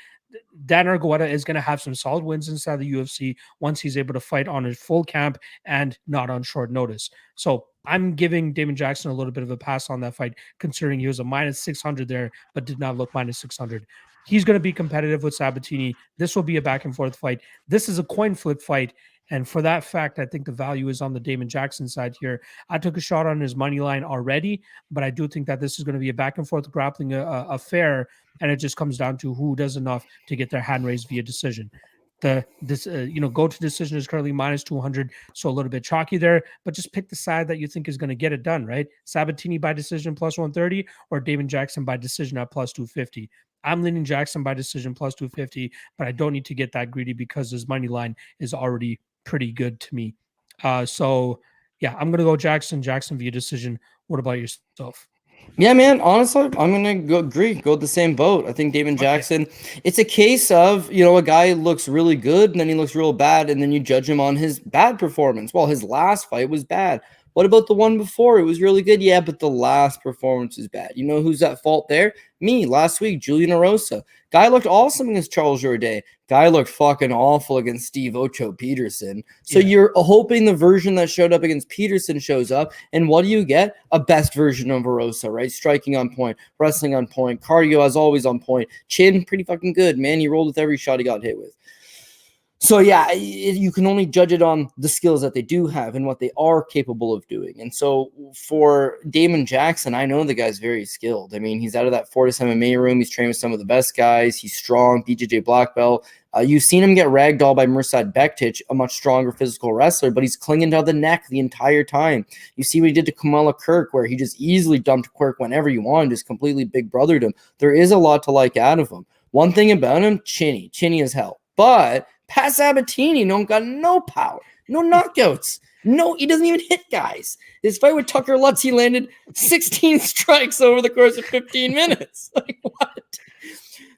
Dan Argueta is going to have some solid wins inside the UFC once he's able to fight on a full camp and not on short notice. So I'm giving Damon Jackson a little bit of a pass on that fight, considering he was a minus 600 there, but did not look minus 600. He's going to be competitive with Sabatini. This will be a back and forth fight. This is a coin flip fight. And for that fact, I think the value is on the Damon Jackson side here. I took a shot on his money line already, but I do think that this is going to be a back and forth grappling affair, and it just comes down to who does enough to get their hand raised via decision. Go to decision is currently minus 200, so a little bit chalky there, but just pick the side that you think is going to get it done, right? Sabatini by decision plus 130 or Damon Jackson by decision at plus 250. I'm leaning Jackson by decision plus 250, but I don't need to get that greedy because his money line is already pretty good to me. So yeah, I'm gonna go Jackson via decision. What about yourself? Yeah, man. Honestly, I'm gonna go the same boat. I think Damon Jackson. It's a case of a guy looks really good and then he looks real bad, and then you judge him on his bad performance. Well, his last fight was bad. What about the one before? It was really good, yeah, but the last performance is bad. You know who's at fault there? Me last week, Julian Erosa. Guy looked awesome against Charles Jourdain. Guy looked fucking awful against Steve Ocho Peterson. So you're hoping the version that showed up against Peterson shows up, and what do you get? A best version of Erosa, right? Striking on point, wrestling on point, cardio as always on point, chin pretty fucking good, man. He rolled with every shot he got hit with. So yeah, you can only judge it on the skills that they do have and what they are capable of doing. And so for Damon Jackson, I know the guy's very skilled. I mean, he's out of that Fortis MMA room. He's trained with some of the best guys. He's strong, BJJ black belt. You've seen him get ragdolled by Mirsad Bektic, a much stronger physical wrestler, but he's clinging to the neck the entire time. You see what he did to Kamala Kirk, where he just easily dumped Quirk whenever you wanted, just completely big brothered him. There is a lot to like out of him. One thing about him, chinny as hell. But Pat Sabatini got no power, no knockouts. No, he doesn't even hit guys. His fight with Tucker Lutz, he landed 16 strikes over the course of 15 minutes. Like, what?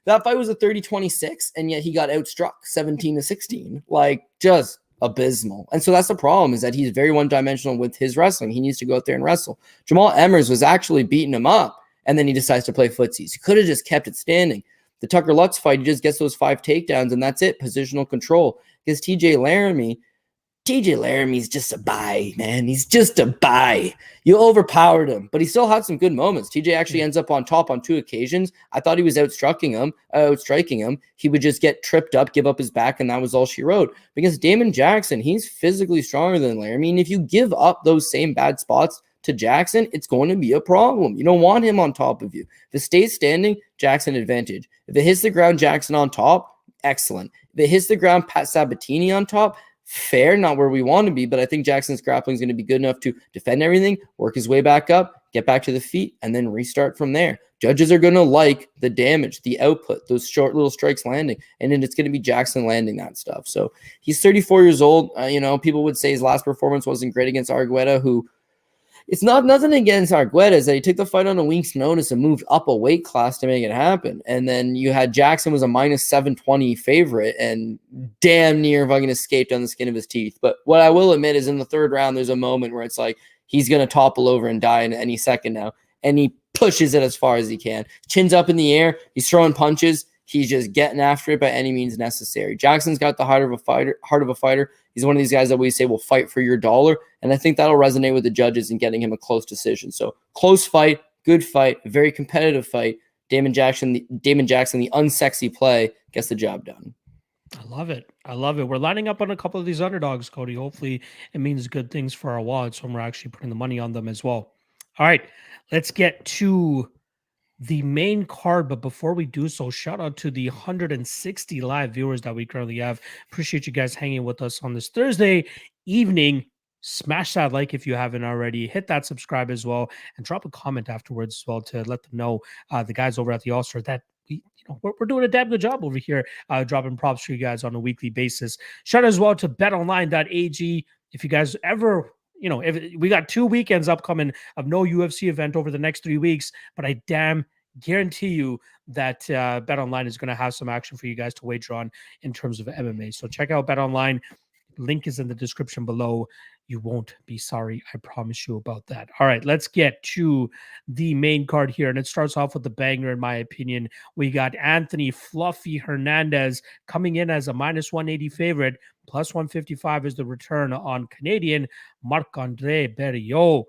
That fight was a 30-26, and yet he got outstruck 17-16. Like, just abysmal. And so that's the problem, is that he's very one-dimensional with his wrestling. He needs to go out there and wrestle. Jamal Emmers was actually beating him up, and then he decides to play footsies. He could have just kept it standing. The Tucker Lutz fight, he just gets those 5 takedowns, and that's it. Positional control. Because TJ Laramie's just a buy, man. He's just a buy. You overpowered him, but he still had some good moments. TJ actually ends up on top on 2 occasions. I thought he was outstriking him. He would just get tripped up, give up his back, and that was all she wrote. Because Damon Jackson, he's physically stronger than Laramie, and if you give up those same bad spots to Jackson, it's going to be a problem. You don't want him on top of you. If it stays standing, Jackson advantage. If it hits the ground, Jackson on top, excellent. If it hits the ground, Pat Sabatini on top, fair, not where we want to be, but I think Jackson's grappling is going to be good enough to defend everything, work his way back up, get back to the feet, and then restart from there. Judges are going to like the damage, the output, those short little strikes landing, and then it's going to be Jackson landing that stuff. So he's 34 years old. People would say his last performance wasn't great against Argueta, who it's not nothing against Argueta, is that he took the fight on a week's notice and moved up a weight class to make it happen. And then you had Jackson was a minus 720 favorite and damn near fucking escaped on the skin of his teeth. But what I will admit is in the 3rd round, there's a moment where it's like he's going to topple over and die in any second now. And he pushes it as far as he can. Chin's up in the air. He's throwing punches. He's just getting after it by any means necessary. Jackson's got the heart of a fighter. He's one of these guys that we say will fight for your dollar, and I think that'll resonate with the judges in getting him a close decision. So close fight, good fight, very competitive fight. Damon Jackson, the unsexy play, gets the job done. I love it. We're lining up on a couple of these underdogs, Cody. Hopefully it means good things for our wallets when we're actually putting the money on them as well. All right, let's get to the main card, but before we do so, shout out to the 160 live viewers that we currently have. Appreciate you guys hanging with us on this Thursday evening. Smash that like if you haven't already. Hit that subscribe as well, and drop a comment afterwards as well to let them know the guys over at the All-Star that we're doing a damn good job over here, dropping props for you guys on a weekly basis. Shout out as well to betonline.ag. If you guys ever if we got 2 weekends upcoming of no UFC event over the next 3 weeks, but I damn guarantee you that BetOnline is going to have some action for you guys to wager on in terms of MMA. So check out BetOnline. Link is in the description below. You won't be sorry. I promise you about that. All right, let's get to the main card here. And it starts off with the banger, in my opinion. We got Anthony Fluffy Hernandez coming in as a -180 favorite. Plus 155 is the return on Canadian Marc-Andre Barriault.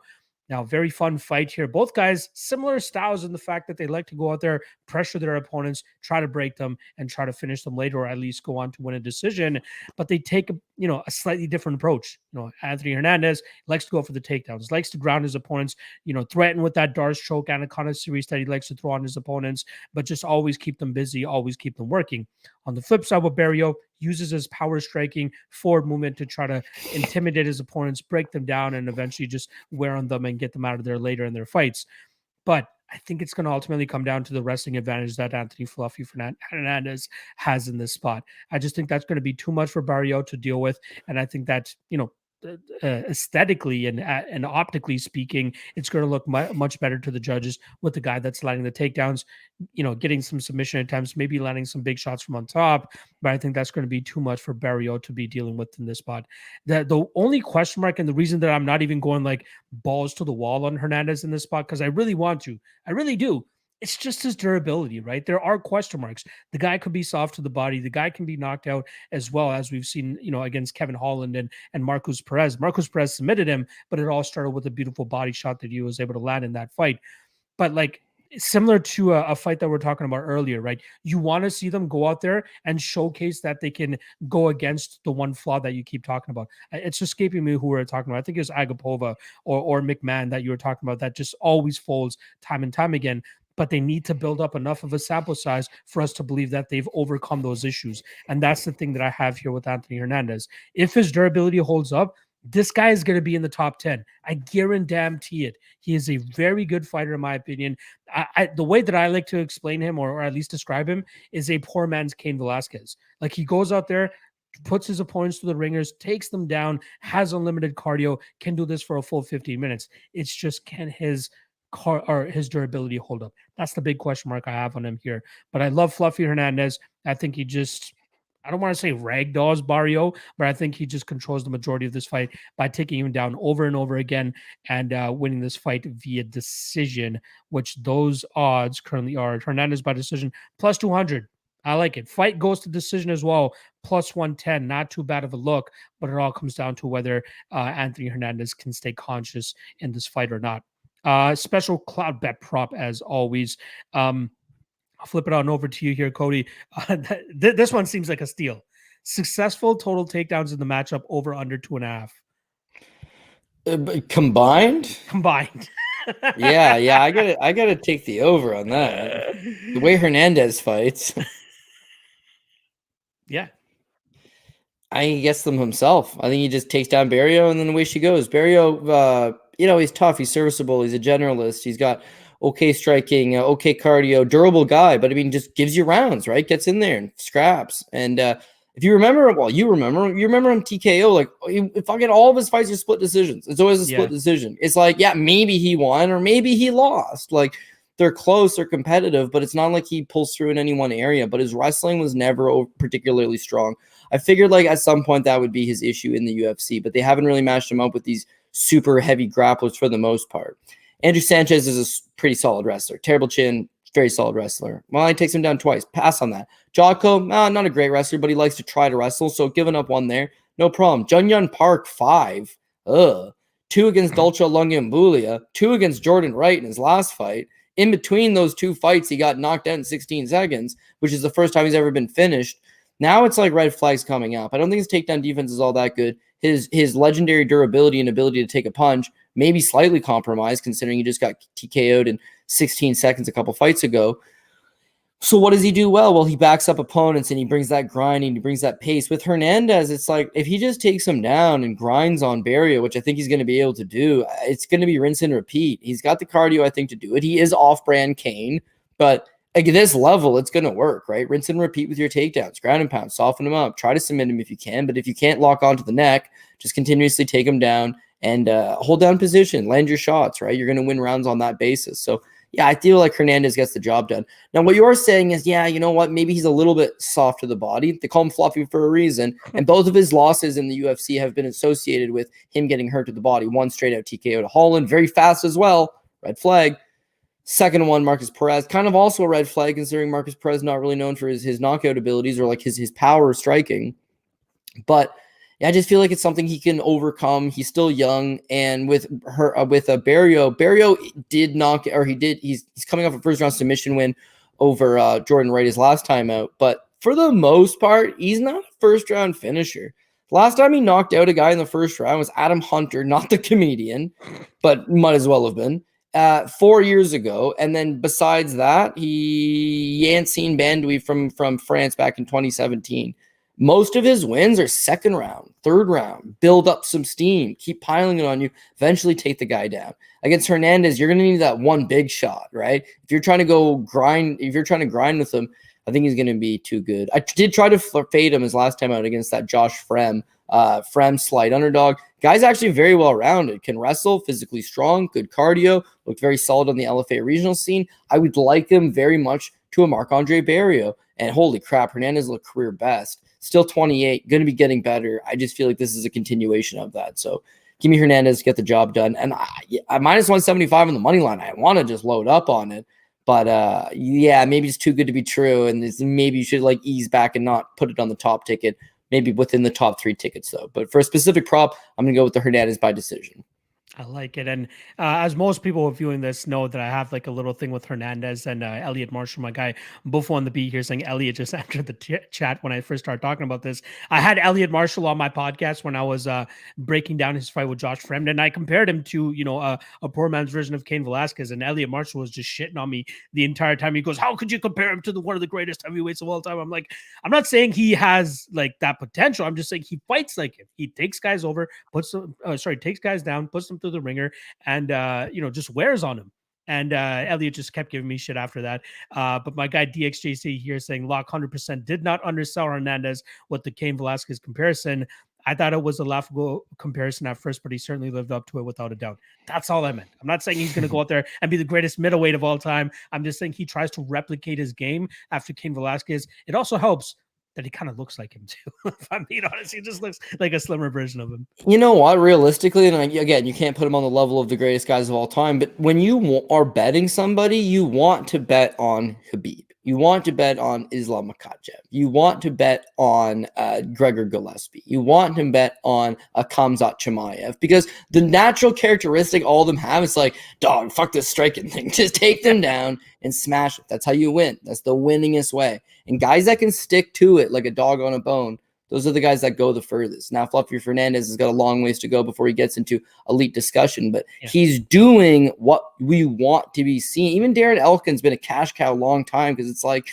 Now, very fun fight here. Both guys, similar styles in the fact that they like to go out there, pressure their opponents, try to break them, and try to finish them later, or at least go on to win a decision. But they take a slightly different approach. Anthony Hernandez likes to go for the takedowns, likes to ground his opponents, threaten with that Darce choke anaconda series that he likes to throw on his opponents, but just always keep them busy, always keep them working. On the flip side, with Barriault, uses his power striking forward movement to try to intimidate his opponents, break them down, and eventually just wear on them and get them out of there later in their fights. But I think it's going to ultimately come down to the wrestling advantage that Anthony Fluffy Hernandez has in this spot. I just think that's going to be too much for Barriault to deal with. And I think that, aesthetically and optically speaking, it's going to look much better to the judges with the guy that's landing the takedowns, getting some submission attempts, maybe landing some big shots from on top. But I think that's going to be too much for Barriault to be dealing with in this spot. The only question mark, and the reason that I'm not even going like balls to the wall on Hernandez in this spot, because I really want to, I really do. It's just his durability, right? There are question marks. The guy could be soft to the body. The guy can be knocked out as well, as we've seen, against Kevin Holland and Marcus Perez. Marcus Perez submitted him, but it all started with a beautiful body shot that he was able to land in that fight. But like, similar to a fight that we're talking about earlier, right? You want to see them go out there and showcase that they can go against the one flaw that you keep talking about. It's escaping me who we're talking about. I think it was Agapova or McMann that you were talking about that just always folds time and time again. But they need to build up enough of a sample size for us to believe that they've overcome those issues. And that's the thing that I have here with Anthony Hernandez. If his durability holds up, this guy is going to be in the top 10. I guarantee it. He is a very good fighter, in my opinion. The way that I like to explain him, or at least describe him, is a poor man's Cain Velasquez. Like, he goes out there, puts his opponents to the ringers, takes them down, has unlimited cardio, can do this for a full 15 minutes. It's just, can his durability hold up? That's the big question mark I have on him here. But I love Fluffy Hernandez. I think he just, I don't want to say ragdolls Barriault, but I think he just controls the majority of this fight by taking him down over and over again and winning this fight via decision, which those odds currently are Hernandez by decision plus 200. I like it. Fight goes to decision as well, plus 110. Not too bad of a look, but it all comes down to whether Anthony Hernandez can stay conscious in this fight or not. Special cloud bet prop as always. I'll flip it on over to you here, Cody. This one seems like a steal. Successful total takedowns in the matchup over under 2.5. Combined. Yeah. I gotta take the over on that. The way Hernandez fights. Yeah. I think he gets them himself. I think he just takes down Barriault, and then away she goes. Barriault, he's tough. He's serviceable. He's a generalist. He's got okay striking, okay cardio, durable guy. But I mean, just gives you rounds, right? Gets in there and scraps. And if you remember, you remember him TKO. Like, if I get all of his fights are split decisions. It's always a split decision. It's like, yeah, maybe he won or maybe he lost. Like, they're close, they're competitive, but it's not like he pulls through in any one area. But his wrestling was never particularly strong. I figured like at some point that would be his issue in the UFC, but they haven't really matched him up with these super heavy grapplers for the most part. Andrew Sanchez is a pretty solid wrestler. Terrible chin, very solid wrestler. Well, he takes him down twice. Pass on that. Jocko, not a great wrestler, but he likes to try to wrestle, so giving up one there, no problem. Jun Park, 5. 2 against Dolce Lungambulia, 2 against Jordan Wright in his last fight. In between those 2 fights, he got knocked out in 16 seconds, which is the first time he's ever been finished. Now it's like red flags coming up. I don't think his takedown defense is all that good. His legendary durability and ability to take a punch may be slightly compromised, considering he just got TKO'd in 16 seconds a couple fights ago. So what does he do well? Well, he backs up opponents and he brings that grinding, he brings that pace. With Hernandez, it's like if he just takes him down and grinds on Barriault, which I think he's going to be able to do, it's going to be rinse and repeat. He's got the cardio, I think, to do it. He is off-brand Cain, but at this level, it's going to work, right? Rinse and repeat with your takedowns, ground and pound, soften him up, try to submit him if you can. But if you can't lock onto the neck, just continuously take him down and hold down position, land your shots, right? You're going to win rounds on that basis. So yeah, I feel like Hernandez gets the job done. Now, what you're saying is, yeah, you know what? Maybe he's a little bit soft to the body. They call him Fluffy for a reason. And both of his losses in the UFC have been associated with him getting hurt to the body. One straight out TKO to Holland, very fast as well. Red flag. Second one, Marcus Perez, kind of also a red flag, considering Marcus Perez not really known for his knockout abilities or like his power striking. But yeah, I just feel like it's something he can overcome. He's still young, and with Barriault did knock, or he's coming off a first round submission win over Jordan Wright his last time out. But for the most part, he's not a first round finisher. Last time he knocked out a guy in the first round was Adam Hunter, not the comedian, but might as well have been. 4 years ago, and then besides that, Yancine Bandouy from France back in 2017. Most of his wins are second round, third round, build up some steam, keep piling it on you, eventually take the guy down. Against Hernandez, you're going to need that one big shot, right? If you're trying to grind with him, I think he's going to be too good. I did try to fade him his last time out against that Josh Frem slight underdog. Guy's actually very well rounded, can wrestle, physically strong, good cardio, looked very solid on the LFA regional scene. I would like him very much to a Marc-Andre Barriault. And holy crap, Hernandez looked career best. Still 28, going to be getting better. I just feel like this is a continuation of that. So give me Hernandez, get the job done. And I minus 175 on the money line. I want to just load up on it. But yeah, maybe it's too good to be true. And maybe you should like ease back and not put it on the top ticket. Maybe within the top 3 tickets, though. But for a specific prop, I'm going to go with the Hernandez by decision. I like it. And as most people viewing this know that I have like a little thing with Hernandez and Elliot Marshall, my guy, both on the beat here saying Elliot just entered the chat when I first started talking about this. I had Elliot Marshall on my podcast when I was breaking down his fight with Josh Fremd, and I compared him to, a poor man's version of Cain Velasquez, and Elliot Marshall was just shitting on me the entire time. He goes, how could you compare him to one of the greatest heavyweights of all time? I'm like, I'm not saying he has like that potential. I'm just saying he fights like him. He takes guys over, takes guys down, puts them through the ringer, and just wears on him. And Elliot just kept giving me shit after that. But my guy DXJC here saying Lock 100% did not undersell Hernandez with the Cain Velasquez comparison. I thought it was a laughable comparison at first, but he certainly lived up to it without a doubt. That's all I meant. I'm not saying he's going to go out there and be the greatest middleweight of all time. I'm just saying he tries to replicate his game after Cain Velasquez. It also helps that he kind of looks like him too. If I'm being honest, he just looks like a slimmer version of him. You know what? Realistically, and again, you can't put him on the level of the greatest guys of all time, but when you are betting somebody, you want to bet on Khabib. You want to bet on Islam Makhachev. You want to bet on Gregor Gillespie. You want to bet on Khamzat Chimaev, because the natural characteristic all of them have is like, dog, fuck this striking thing. Just take them down and smash it. That's how you win. That's the winningest way. And guys that can stick to it like a dog on a bone, those are the guys that go the furthest. Now, Fluffy Fernandez has got a long ways to go before he gets into elite discussion, but he's doing what we want to be seen. Even Darren Elkin's been a cash cow a long time, because it's like,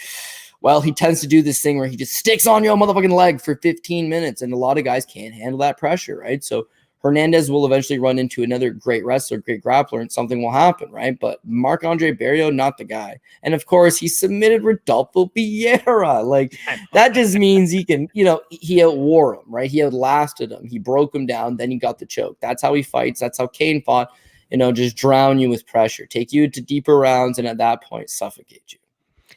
well, he tends to do this thing where he just sticks on your motherfucking leg for 15 minutes, and a lot of guys can't handle that pressure, right? So Hernandez will eventually run into another great wrestler, great grappler, and something will happen, right? But Marc-Andre Barriault, not the guy. And of course, he submitted Rodolfo Vieira. Like, that just means he can, he outwore him, right? He outlasted him. He broke him down. Then he got the choke. That's how he fights. That's how Cain fought. Just drown you with pressure, take you to deeper rounds, and at that point, suffocate you.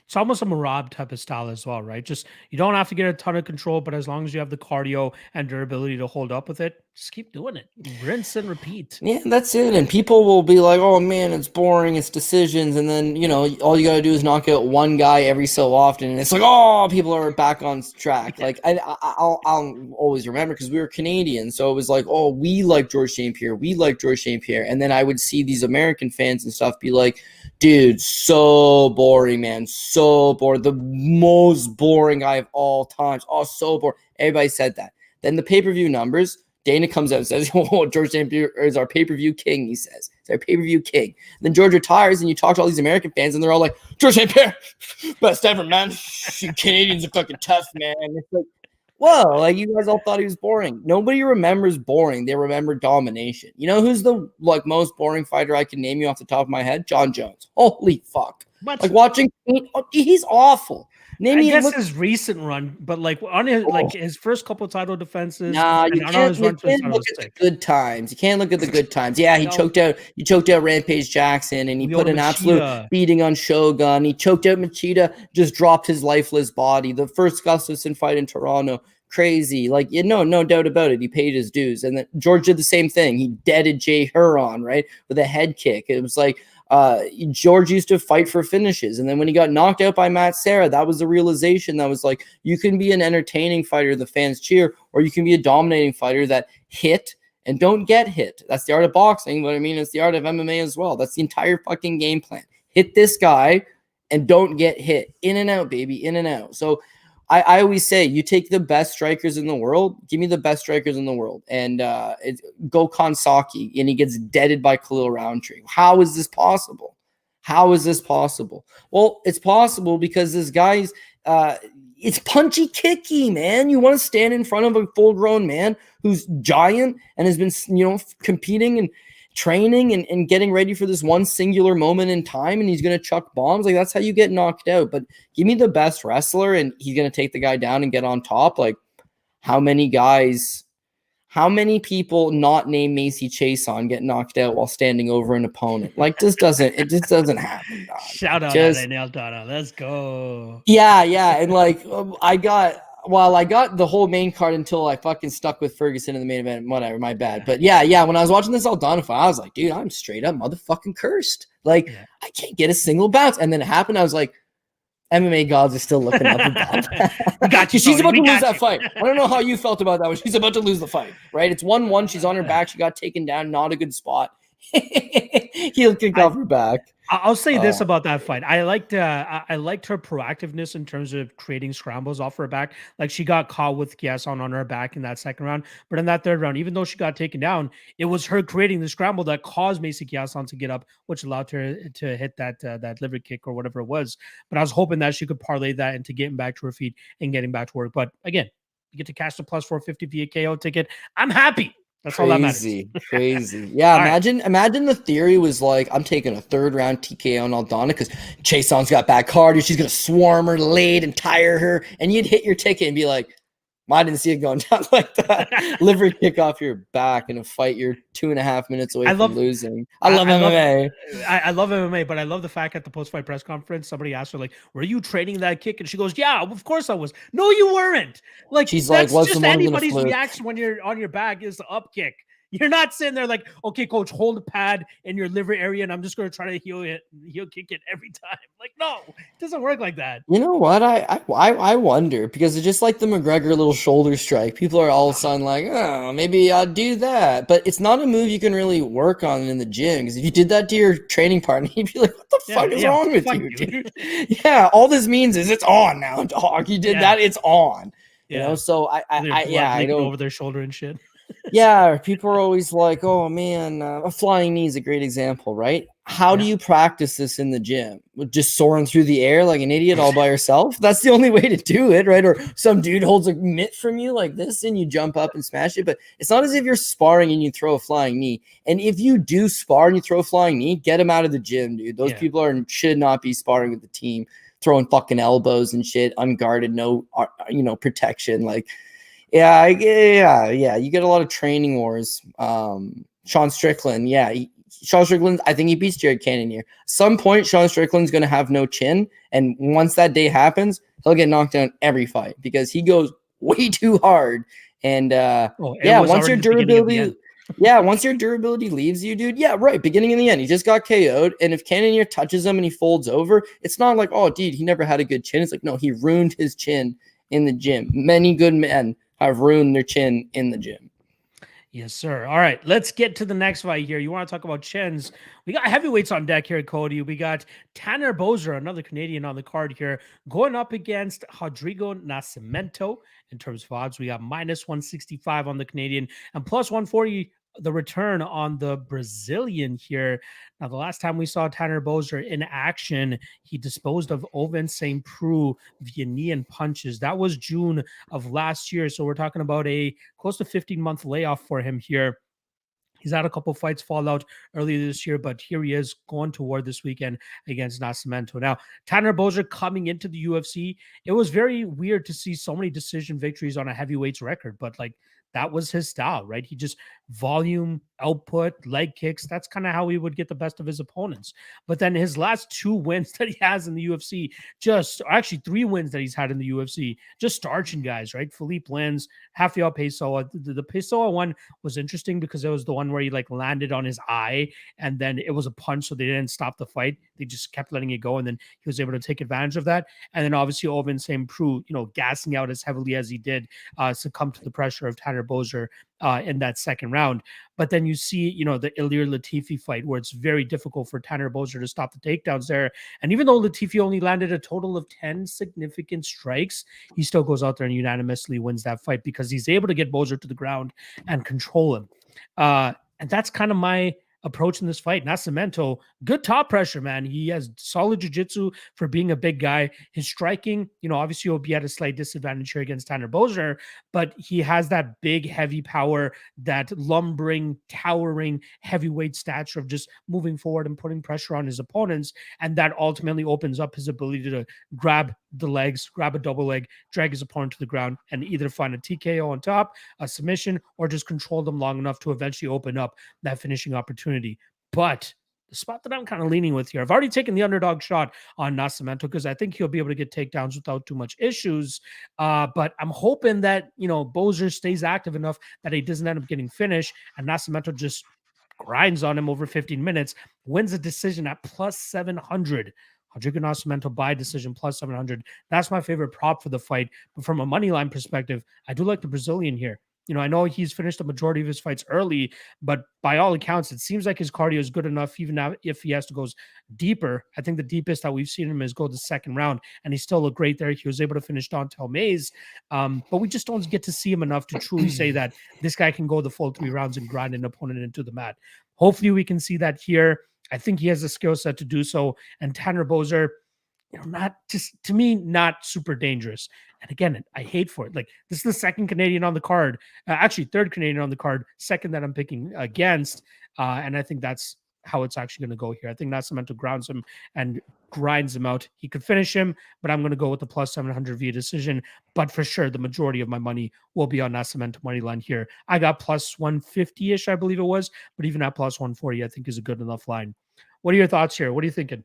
It's almost a Marab type of style as well, right? Just, you don't have to get a ton of control, but as long as you have the cardio and durability to hold up with it, just keep doing it. Rinse and repeat. Yeah, that's it. And people will be like, oh man, it's boring, it's decisions. And then, all you got to do is knock out one guy every so often. And it's like, oh, people are back on track. Like, I'll always remember, because we were Canadian. So it was like, oh, we like George St. Pierre. We like George St. Pierre. And then I would see these American fans and stuff be like, dude, so boring, man. So boring. The most boring guy of all times. Oh, so boring. Everybody said that. Then the pay-per-view numbers, Dana comes out and says, oh, George St. Pierre is our pay-per-view king, he says. It's our pay-per-view king. And then George retires, and you talk to all these American fans, and they're all like, George St. Pierre, best ever, man. You Canadians are fucking tough, man. It's like, whoa, like, you guys all thought he was boring. Nobody remembers boring. They remember domination. You know who's the most boring fighter I can name you off the top of my head? John Jones. Holy fuck. What? Like, watching, he's awful. Name I me guess what. his recent run, but like on his Oh, like his first couple title defenses nah, and on his you run to the can't title look was at the sick. good times. You can't look at the good times. Yeah, No, he choked out Rampage Jackson, and he put Lyoto an absolute Machida. beating on Shogun. He choked out Machida, just dropped his lifeless body. The first Gustafsson fight in Toronto, crazy. Like, no doubt about it. He paid his dues. And then George did the same thing. He deaded Jay Huron, right, with a head kick. It was like, George used to fight for finishes, and then when he got knocked out by Matt Serra, that was the realization that was like, you can be an entertaining fighter the fans cheer, or you can be a dominating fighter that hit and don't get hit. That's the art of boxing, but I mean, it's the art of MMA as well. That's the entire fucking game plan. Hit this guy and don't get hit. In and out, baby, in and out. So I always say, you take the best strikers in the world, give me the best strikers in the world. And it's Gokhan Saki, and he gets deaded by Khalil Roundtree. How is this possible? How is this possible? Well, it's possible because this guy's it's punchy kicky, man. You want to stand in front of a full-grown man who's giant and has been, competing and training and getting ready for this one singular moment in time, and he's going to chuck bombs. Like, that's how you get knocked out. But give me the best wrestler and he's going to take the guy down and get on top. Like, how many people not named Macy Chason get knocked out while standing over an opponent? Like, it just doesn't happen, dog. Shout out Just, Nail Donna. Let's go. yeah. And like, I got the whole main card until I fucking stuck with Ferguson in the main event. Whatever, my bad. But yeah, when I was watching this Aldana fight, I was like, dude, I'm straight up motherfucking cursed. Like, I can't get a single bounce. And then it happened. I was like, MMA gods are still looking up about that. We got you, She's about to lose got that you. fight. I don't know how you felt about that, but she's about to lose the fight, right? It's 1-1. She's on her back. She got taken down. Not a good spot. Heel kick off her back. I'll say this about that fight. I liked her proactiveness in terms of creating scrambles off her back. Like, she got caught with Kiason on her back in that second round, but in that third round, even though she got taken down, it was her creating the scramble that caused Macy Kiason to get up, which allowed her to hit that liver kick or whatever it was. But I was hoping that she could parlay that into getting back to her feet and getting back to work. But again, you get to cash the plus 450 via KO ticket. I'm happy. That's all that matters. Crazy. Yeah, imagine the theory was like, I'm taking a third round TKO on Aldana because Chason's got bad cardio. She's going to swarm her late and tire her. And you'd hit your ticket and be like, I didn't see it going down like that. Liver kick off your back in a fight you're 2.5 minutes away from losing. I love MMA. I love MMA, but I love the fact at the post-fight press conference, somebody asked her, like, were you training that kick? And she goes, yeah, of course I was. No, you weren't. Like, she's that's like, just anybody's reaction when you're on your back is the up kick. You're not sitting there like, okay, coach, hold the pad in your liver area, and I'm just going to try to heel kick it every time. Like, no, it doesn't work like that. You know what? I wonder, because it's just like the McGregor little shoulder strike. People are all of a sudden like, oh, maybe I'll do that. But it's not a move you can really work on in the gym, because if you did that to your training partner, he'd be like, what the fuck is wrong with you, dude? Yeah, all this means is it's on now, dog. You did that, it's on. You know, so I don't over their shoulder and shit. Yeah, people are always like, oh man, a flying knee is a great example, right? How do you practice this in the gym? Just soaring through the air like an idiot all by yourself? That's the only way to do it, right? Or some dude holds a mitt from you like this and you jump up and smash it. But it's not as if you're sparring and you throw a flying knee. And if you do spar and you throw a flying knee, get them out of the gym, dude. Those people should not be sparring with the team, throwing fucking elbows and shit, unguarded, no, protection. Like, yeah. You get a lot of training wars. Sean Strickland, Sean Strickland, I think he beats Jared Cannonier. At some point, Sean Strickland's going to have no chin, and once that day happens, he'll get knocked down every fight because he goes way too hard. And once your durability, once your durability leaves you, dude, beginning and the end, he just got KO'd, and if Cannonier touches him and he folds over, it's not like, oh, dude, he never had a good chin. It's like, no, he ruined his chin in the gym. Many good men have ruined their chin in the gym. Yes, sir. All right, let's get to the next fight here. You want to talk about chins? We got heavyweights on deck here, Cody. We got Tanner Boser, another Canadian on the card here, going up against Rodrigo Nascimento. In terms of odds, we got minus 165 on the Canadian and plus 140 the return on the Brazilian here. Now, the last time we saw Tanner Boser in action, he disposed of Oven St. Preux via knee and punches. That was June of last year. So we're talking about a close to 15-month layoff for him here. He's had a couple fights fall out earlier this year, but here he is going to war this weekend against Nascimento. Now, Tanner Boser coming into the UFC, it was very weird to see so many decision victories on a heavyweight's record, but like that was his style, right? He just volume, output, leg kicks. That's kind of how he would get the best of his opponents. But then his last 2 wins that he has in the UFC, just actually 3 wins that he's had in the UFC, just starching guys, right? Philippe wins, Rafael Pessoa. The Pessoa one was interesting because it was the one where he like landed on his eye and then it was a punch, so they didn't stop the fight. They just kept letting it go, and then he was able to take advantage of that. And then obviously Ovin St. Preux, gassing out as heavily as he did, succumb to the pressure of Tanner Boser in that second round. But then you see, the Ilir Latifi fight where it's very difficult for Tanner Boser to stop the takedowns there. And even though Latifi only landed a total of 10 significant strikes, he still goes out there and unanimously wins that fight because he's able to get Boser to the ground and control him. And that's kind of my approach in this fight. Nascimento, good top pressure, man. He has solid jiu-jitsu for being a big guy. His striking, obviously he'll be at a slight disadvantage here against Tanner Boser, but he has that big, heavy power, that lumbering, towering, heavyweight stature of just moving forward and putting pressure on his opponents. And that ultimately opens up his ability to grab the legs, grab a double leg, drag his opponent to the ground, and either find a TKO on top, a submission, or just control them long enough to eventually open up that finishing opportunity. But the spot that I'm kind of leaning with here, I've already taken the underdog shot on Nascimento because I think he'll be able to get takedowns without too much issues. But I'm hoping that, Boser stays active enough that he doesn't end up getting finished, and Nascimento just grinds on him over 15 minutes, wins a decision at plus 700. Rodrigo Nascimento by decision plus 700. That's my favorite prop for the fight. But from a money line perspective, I do like the Brazilian here. I know he's finished the majority of his fights early, but by all accounts, it seems like his cardio is good enough, even now if he has to go deeper. I think the deepest that we've seen him is go the second round, and he still looked great there. He was able to finish Dontel Mays, but we just don't get to see him enough to truly say that this guy can go the full 3 rounds and grind an opponent into the mat. Hopefully we can see that here. I think he has the skill set to do so. And Tanner Boser, not just, to me, not super dangerous. And again, I hate for it. Like, this is the second Canadian on the card, actually third Canadian on the card, second that I'm picking against. And I think that's how it's actually going to go here. I think Nascimento grounds him and grinds him out. He could finish him, but I'm going to go with the plus 700 via decision. But for sure, the majority of my money will be on Nascimento money line here. I got plus 150-ish, I believe it was, but even at plus 140, I think is a good enough line. What are your thoughts here? What are you thinking?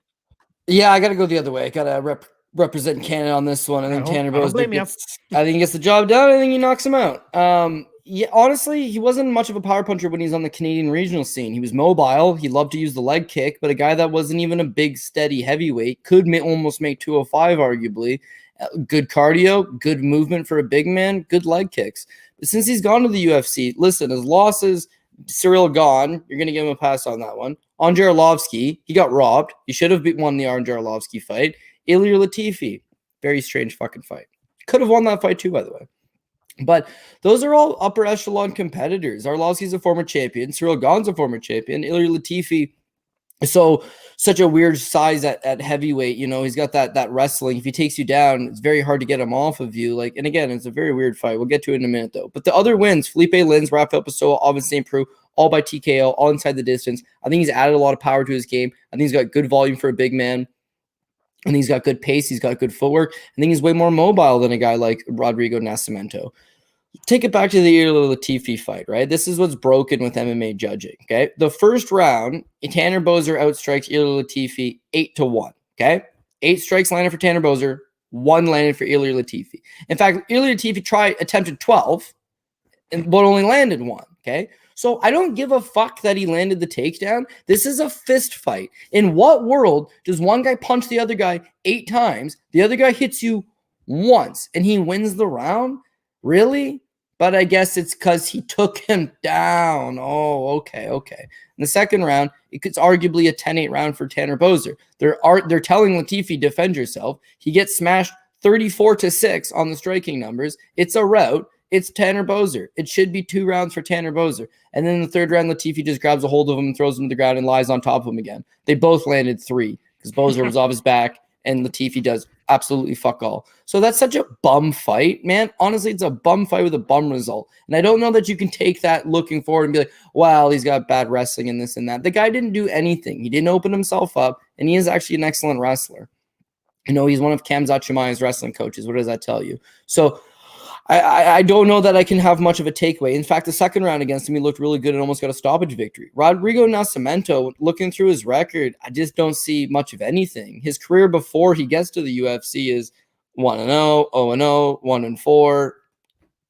Yeah, I got to go the other way. I got to represent Canada on this one. I think Tanner Boser I think he gets the job done. I think he knocks him out. Yeah, honestly, he wasn't much of a power puncher when he's on the Canadian regional scene. He was mobile. He loved to use the leg kick, but a guy that wasn't even a big, steady heavyweight could almost make 205, arguably. Good cardio, good movement for a big man, good leg kicks. But since he's gone to the UFC, listen, his losses, Cyril gone, you're going to give him a pass on that one. Andrei Arlovski, he got robbed. He should have won the Andrei Arlovski fight. Ilir Latifi, very strange fucking fight. Could have won that fight too, by the way. But those are all upper echelon competitors. Arlovski's a former champion. Cyril Gane's a former champion. Ilir Latifi, such a weird size at heavyweight. He's got that wrestling. If he takes you down, it's very hard to get him off of you. And again, it's a very weird fight. We'll get to it in a minute, though. But the other wins, Felipe Lins, Rafael Pessoa, Ovin St. Preux, all by TKO, all inside the distance. I think he's added a lot of power to his game. I think he's got good volume for a big man. I think he's got good pace. He's got good footwork. I think he's way more mobile than a guy like Rodrigo Nascimento. Take it back to the Ilir Latifi fight, right? This is what's broken with MMA judging, okay? The first round, Tanner Boser outstrikes Ilir Latifi 8-1, okay? 8 strikes landed for Tanner Boser, 1 landed for Ilir Latifi. In fact, Ilir Latifi attempted 12, but only landed 1, okay? So I don't give a fuck that he landed the takedown. This is a fist fight. In what world does one guy punch the other guy 8 times, the other guy hits you once, and he wins the round? Really? But I guess it's because he took him down. Oh, okay. In the second round, it's arguably a 10-8 round for Tanner Boser. They're telling Latifi, defend yourself. He gets smashed 34-6 on the striking numbers. It's a rout. It's Tanner Boser. It should be 2 rounds for Tanner Boser. And then in the third round, Latifi just grabs a hold of him and throws him to the ground and lies on top of him again. They both landed 3 because Boser was off his back and Latifi does absolutely fuck all. So that's such a bum fight, man. Honestly, it's a bum fight with a bum result. And I don't know that you can take that looking forward and be like, well, he's got bad wrestling and this and that. The guy didn't do anything. He didn't open himself up, and he is actually an excellent wrestler. You know, he's one of Cam Zachimaya's wrestling coaches. What does that tell you? So I don't know that I can have much of a takeaway. In fact, the second round against him, he looked really good and almost got a stoppage victory. Rodrigo Nascimento, looking through his record, I just don't see much of anything. His career before he gets to the UFC is 1-0, 0-0, 1-4.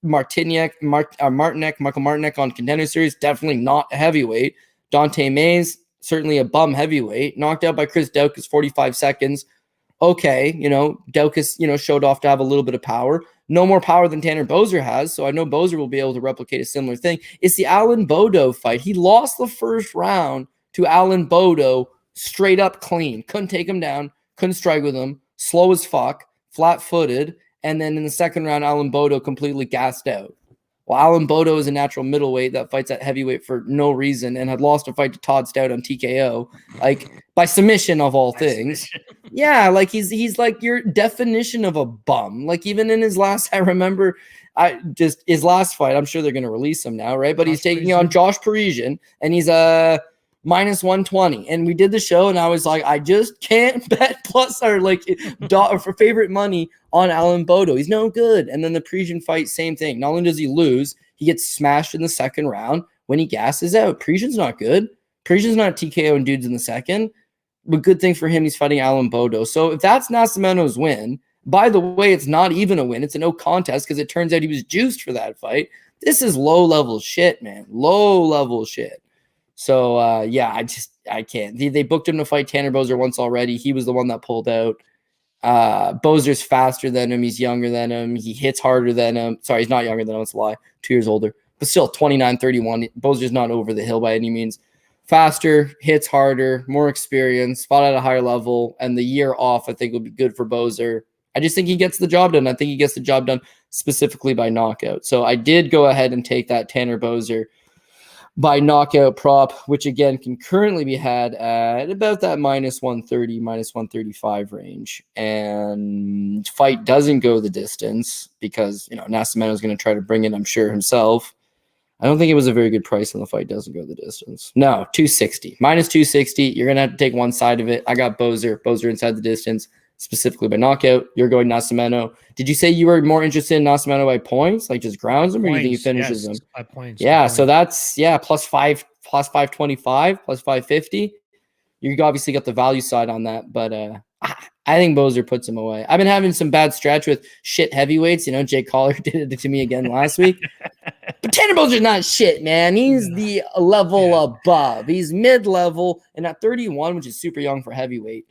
Michael Martinek on Contender Series, definitely not a heavyweight. Dante Mays, certainly a bum heavyweight. Knocked out by Chris Daukaus 45 seconds. Okay, you know, Daukaus, you know, showed off to have a little bit of power. No more power than Tanner Boser has, so I know Boser will be able to replicate a similar thing. It's the Alan Bodo fight. He lost the first round to Alan Bodo straight up clean. Couldn't take him down, couldn't strike with him, slow as fuck, flat-footed, and then in the second round, Alan Bodo completely gassed out. Well, Alan Bodo is a natural middleweight that fights at heavyweight for no reason and had lost a fight to Todd Stout on TKO, like by submission of all things. Yeah, like he's like your definition of a bum. Like even in his last, I remember his last fight, I'm sure they're going to release him now, right? But he's taking on Josh Parisian, and he's a minus 120. And we did the show, and I was like, I just can't bet plus or like for favorite money on Alan Bodo. He's no good. And then the Parisian fight, same thing. Not only does he lose, he gets smashed in the second round when he gasses out. Parisian's not good. Parisian's not TKOing dudes in the second. But good thing for him, he's fighting Alan Bodo. So if that's Nascimento's win, by the way, it's not even a win. It's a no contest because it turns out he was juiced for that fight. This is low-level shit, man. Low-level shit. So, yeah, I can't. They booked him to fight Tanner Boser once already. He was the one that pulled out. Boser's faster than him. He's younger than him. He hits harder than him. Sorry, he's not younger than him. That's a lie. 2 years older. But still, 29-31. Boser's not over the hill by any means. Faster, hits harder, more experience, fought at a higher level, and the year off, I think, will be good for Boser. I just think he gets the job done. I think he gets the job done specifically by knockout. So I did go ahead and take that Tanner Boser by knockout prop, which again can currently be had at about that minus 130, minus 135 range. And fight doesn't go the distance because, you know, Nascimento is going to try to bring it, I'm sure, himself. I don't think it was a very good price on the fight doesn't go the distance. No, 260. Minus 260. You're going to have to take one side of it. I got Boser. Boser inside the distance, specifically by knockout. You're going Nascimento. Did you say you were more interested in Nascimento by points? Like just grounds him, or you think he finishes him? By points. Yeah, so that's, plus 525, plus 550. You obviously got the value side on that, but I think Boser puts him away. I've been having some bad stretch with shit heavyweights. You know, Jake Collar did it to me again last week. But Tanner Boser's not shit, man. He's the level above. He's mid-level, and at 31, which is super young for heavyweight,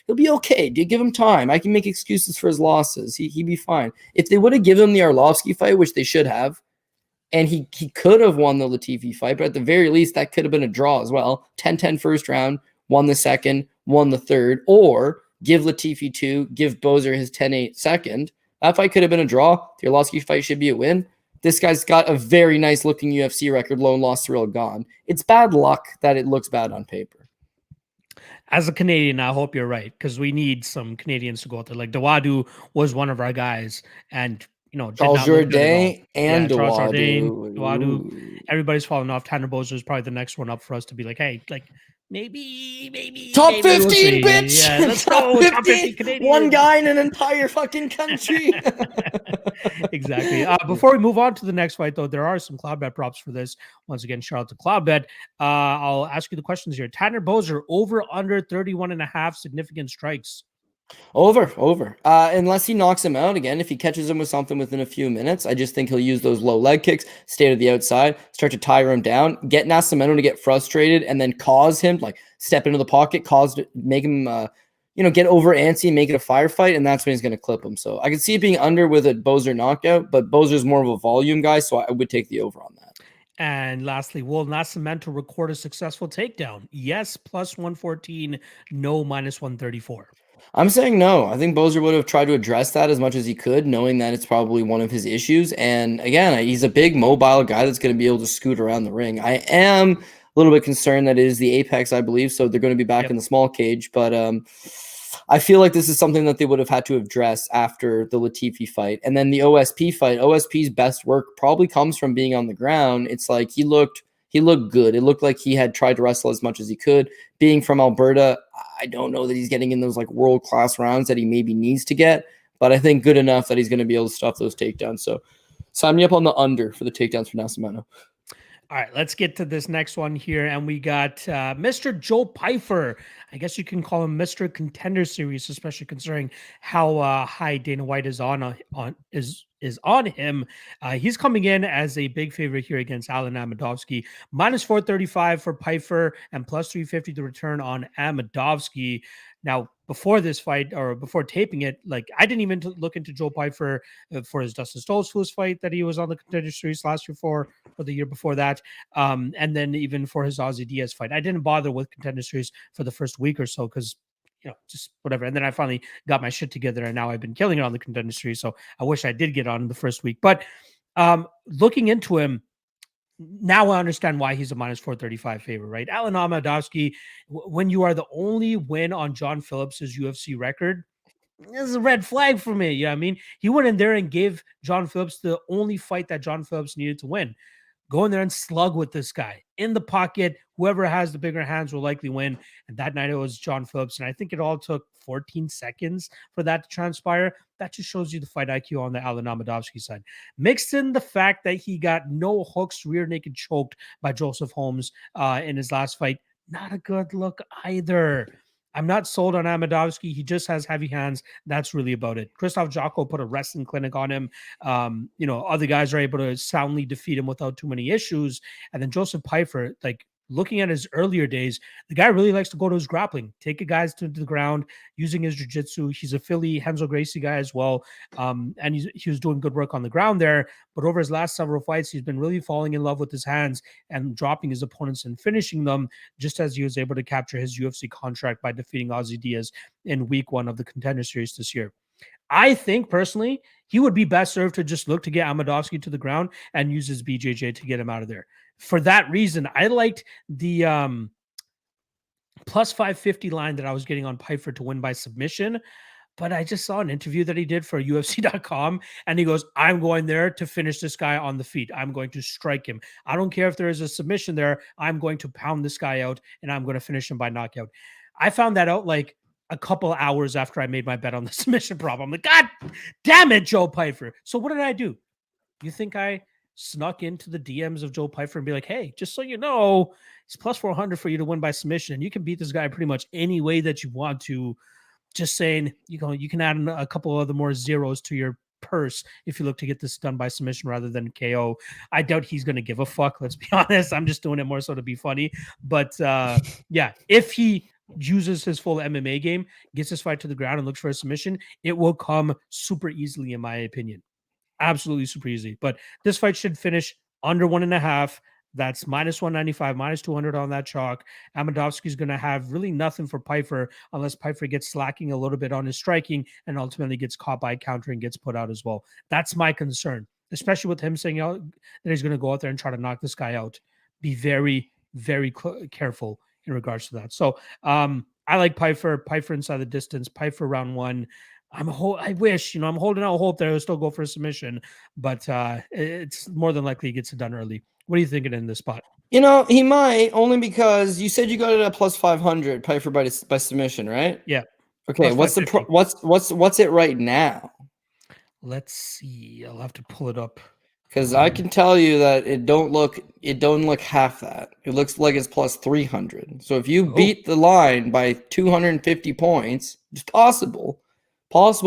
he'll be okay. Dude, give him time. I can make excuses for his losses. He'd be fine. If they would have given him the Arlovsky fight, which they should have, and he could have won the Latifi fight, but at the very least, that could have been a draw as well. 10-10 first round, won the second, won the third, or give Latifi 2, give Boser his 10-8 second. That fight could have been a draw. The Arlovsky fight should be a win. This guy's got a very nice looking UFC record, lone loss thrill gone. It's bad luck that it looks bad on paper. As a Canadian, I hope you're right, because we need some Canadians to go out there. Like Dawodu was one of our guys, and you know, Charles Jourdain and Dawodu. Everybody's falling off. Tanner Boser is probably the next one up for us to be like, hey, like maybe top 15, we'll bitch. Yeah, let's go. Top 15 Canadian. One guy in an entire fucking country. Exactly. Before we move on to the next fight, though, there are some CloudBet props for this. Once again, shout out to CloudBet. I'll ask you the questions here. Tanner Boser, over under 31.5 significant strikes. Over. Unless he knocks him out again. If he catches him with something within a few minutes, I just think he'll use those low leg kicks, stay to the outside, start to tire him down, get Nascimento to get frustrated, and then cause him like step into the pocket, make him get over antsy and make it a firefight, and that's when he's going to clip him. So I can see it being under with a Boser knockout, but Boser's more of a volume guy, so I would take the over on that. And lastly, will Nascimento record a successful takedown? Yes, plus 114, no, minus 134. I'm saying no. I think Boser would have tried to address that as much as he could, knowing that it's probably one of his issues. And again, he's a big mobile guy that's going to be able to scoot around the ring. I am a little bit concerned that it is the Apex, I believe, so they're going to be back in the small cage. But I feel like this is something that they would have had to address after the Latifi fight. And then the OSP fight, OSP's best work probably comes from being on the ground. It's like he looked good. It looked like he had tried to wrestle as much as he could. Being from Alberta, I don't know that he's getting in those like world-class rounds that he maybe needs to get, but I think good enough that he's going to be able to stuff those takedowns. So sign me up on the under for the takedowns for Nascimento. All right, let's get to this next one here. And we got Mr. Joe Pyfer. I guess you can call him Mr. Contender Series, especially considering how high Dana White is on him. He's coming in as a big favorite here against Alan Amedovski. Minus 435 for Pyfer and plus 350 to return on Amedovski. Now, before this fight or before taping it, like I didn't even look into Joe Pyfer for his Dustin Stoltzfus fight that he was on the Contender Series last year for the year before that. And then even for his Ozzy Diaz fight. I didn't bother with Contender Series for the first week or so because, just whatever. And then I finally got my shit together and now I've been killing it on the Contender Series. So I wish I did get on the first week. But looking into him, now I understand why he's a minus 435 favorite, right? Alan Amedovski, when you are the only win on John Phillips's UFC record, this is a red flag for me. You know what I mean? He went in there and gave John Phillips the only fight that John Phillips needed to win. Go in there and slug with this guy in the pocket. Whoever has the bigger hands will likely win. And that night it was John Phillips. And I think it all took 14 seconds for that to transpire. That just shows you the fight IQ on the Alan Amedovski side. Mixed in the fact that he got no hooks, rear naked choked by Joseph Holmes in his last fight. Not a good look either. I'm not sold on Amedovski. He just has heavy hands. That's really about it. Krzysztof Jocko put a wrestling clinic on him. Other guys are able to soundly defeat him without too many issues. And then Joseph Pyfer, like looking at his earlier days, the guy really likes to go to his grappling, take a guys to the ground using his jiu-jitsu. He's a Fili Renzo Gracie guy as well. And he was doing good work on the ground there. But over his last several fights, he's been really falling in love with his hands and dropping his opponents and finishing them, just as he was able to capture his UFC contract by defeating Ozzy Diaz in week 1 of the Contender Series this year. I think personally, he would be best served to just look to get Amedovski to the ground and use his BJJ to get him out of there. For that reason, I liked the plus 550 line that I was getting on Pyfer to win by submission. But I just saw an interview that he did for UFC.com, and he goes, I'm going there to finish this guy on the feet. I'm going to strike him. I don't care if there is a submission there. I'm going to pound this guy out, and I'm going to finish him by knockout. I found that out like a couple hours after I made my bet on the submission problem. I'm like, God damn it, Joe Pyfer. So what did I do? You think I snuck into the DMs of Joe Pyfer and be like, hey, just so you know, it's plus 400 for you to win by submission. And you can beat this guy pretty much any way that you want to. Just saying, you can add a couple other more zeros to your purse if you look to get this done by submission rather than KO. I doubt he's going to give a fuck. Let's be honest. I'm just doing it more so to be funny. But yeah, if he uses his full MMA game, gets his fight to the ground and looks for a submission, it will come super easily, in my opinion. Absolutely super easy. But this fight should finish under 1.5. That's minus 195, minus 200 on that chalk. Amedovski is going to have really nothing for Pyfer unless Pyfer gets slacking a little bit on his striking and ultimately gets caught by a counter and gets put out as well. That's my concern, especially with him saying that he's going to go out there and try to knock this guy out. Be very, very careful in regards to that. So I like Pyfer inside the distance, Pyfer round 1. I wish, I'm holding out hope that he'll still go for a submission, but it's more than likely he gets it done early. What are you thinking in this spot? He might, only because you said you got it at plus 500 Pyfer by submission, right? Yeah. Okay, what's it right now? Let's see. I'll have to pull it up. Because I can tell you that it don't look half that. It looks like it's plus 300. So if you beat the line by 250 points, it's possible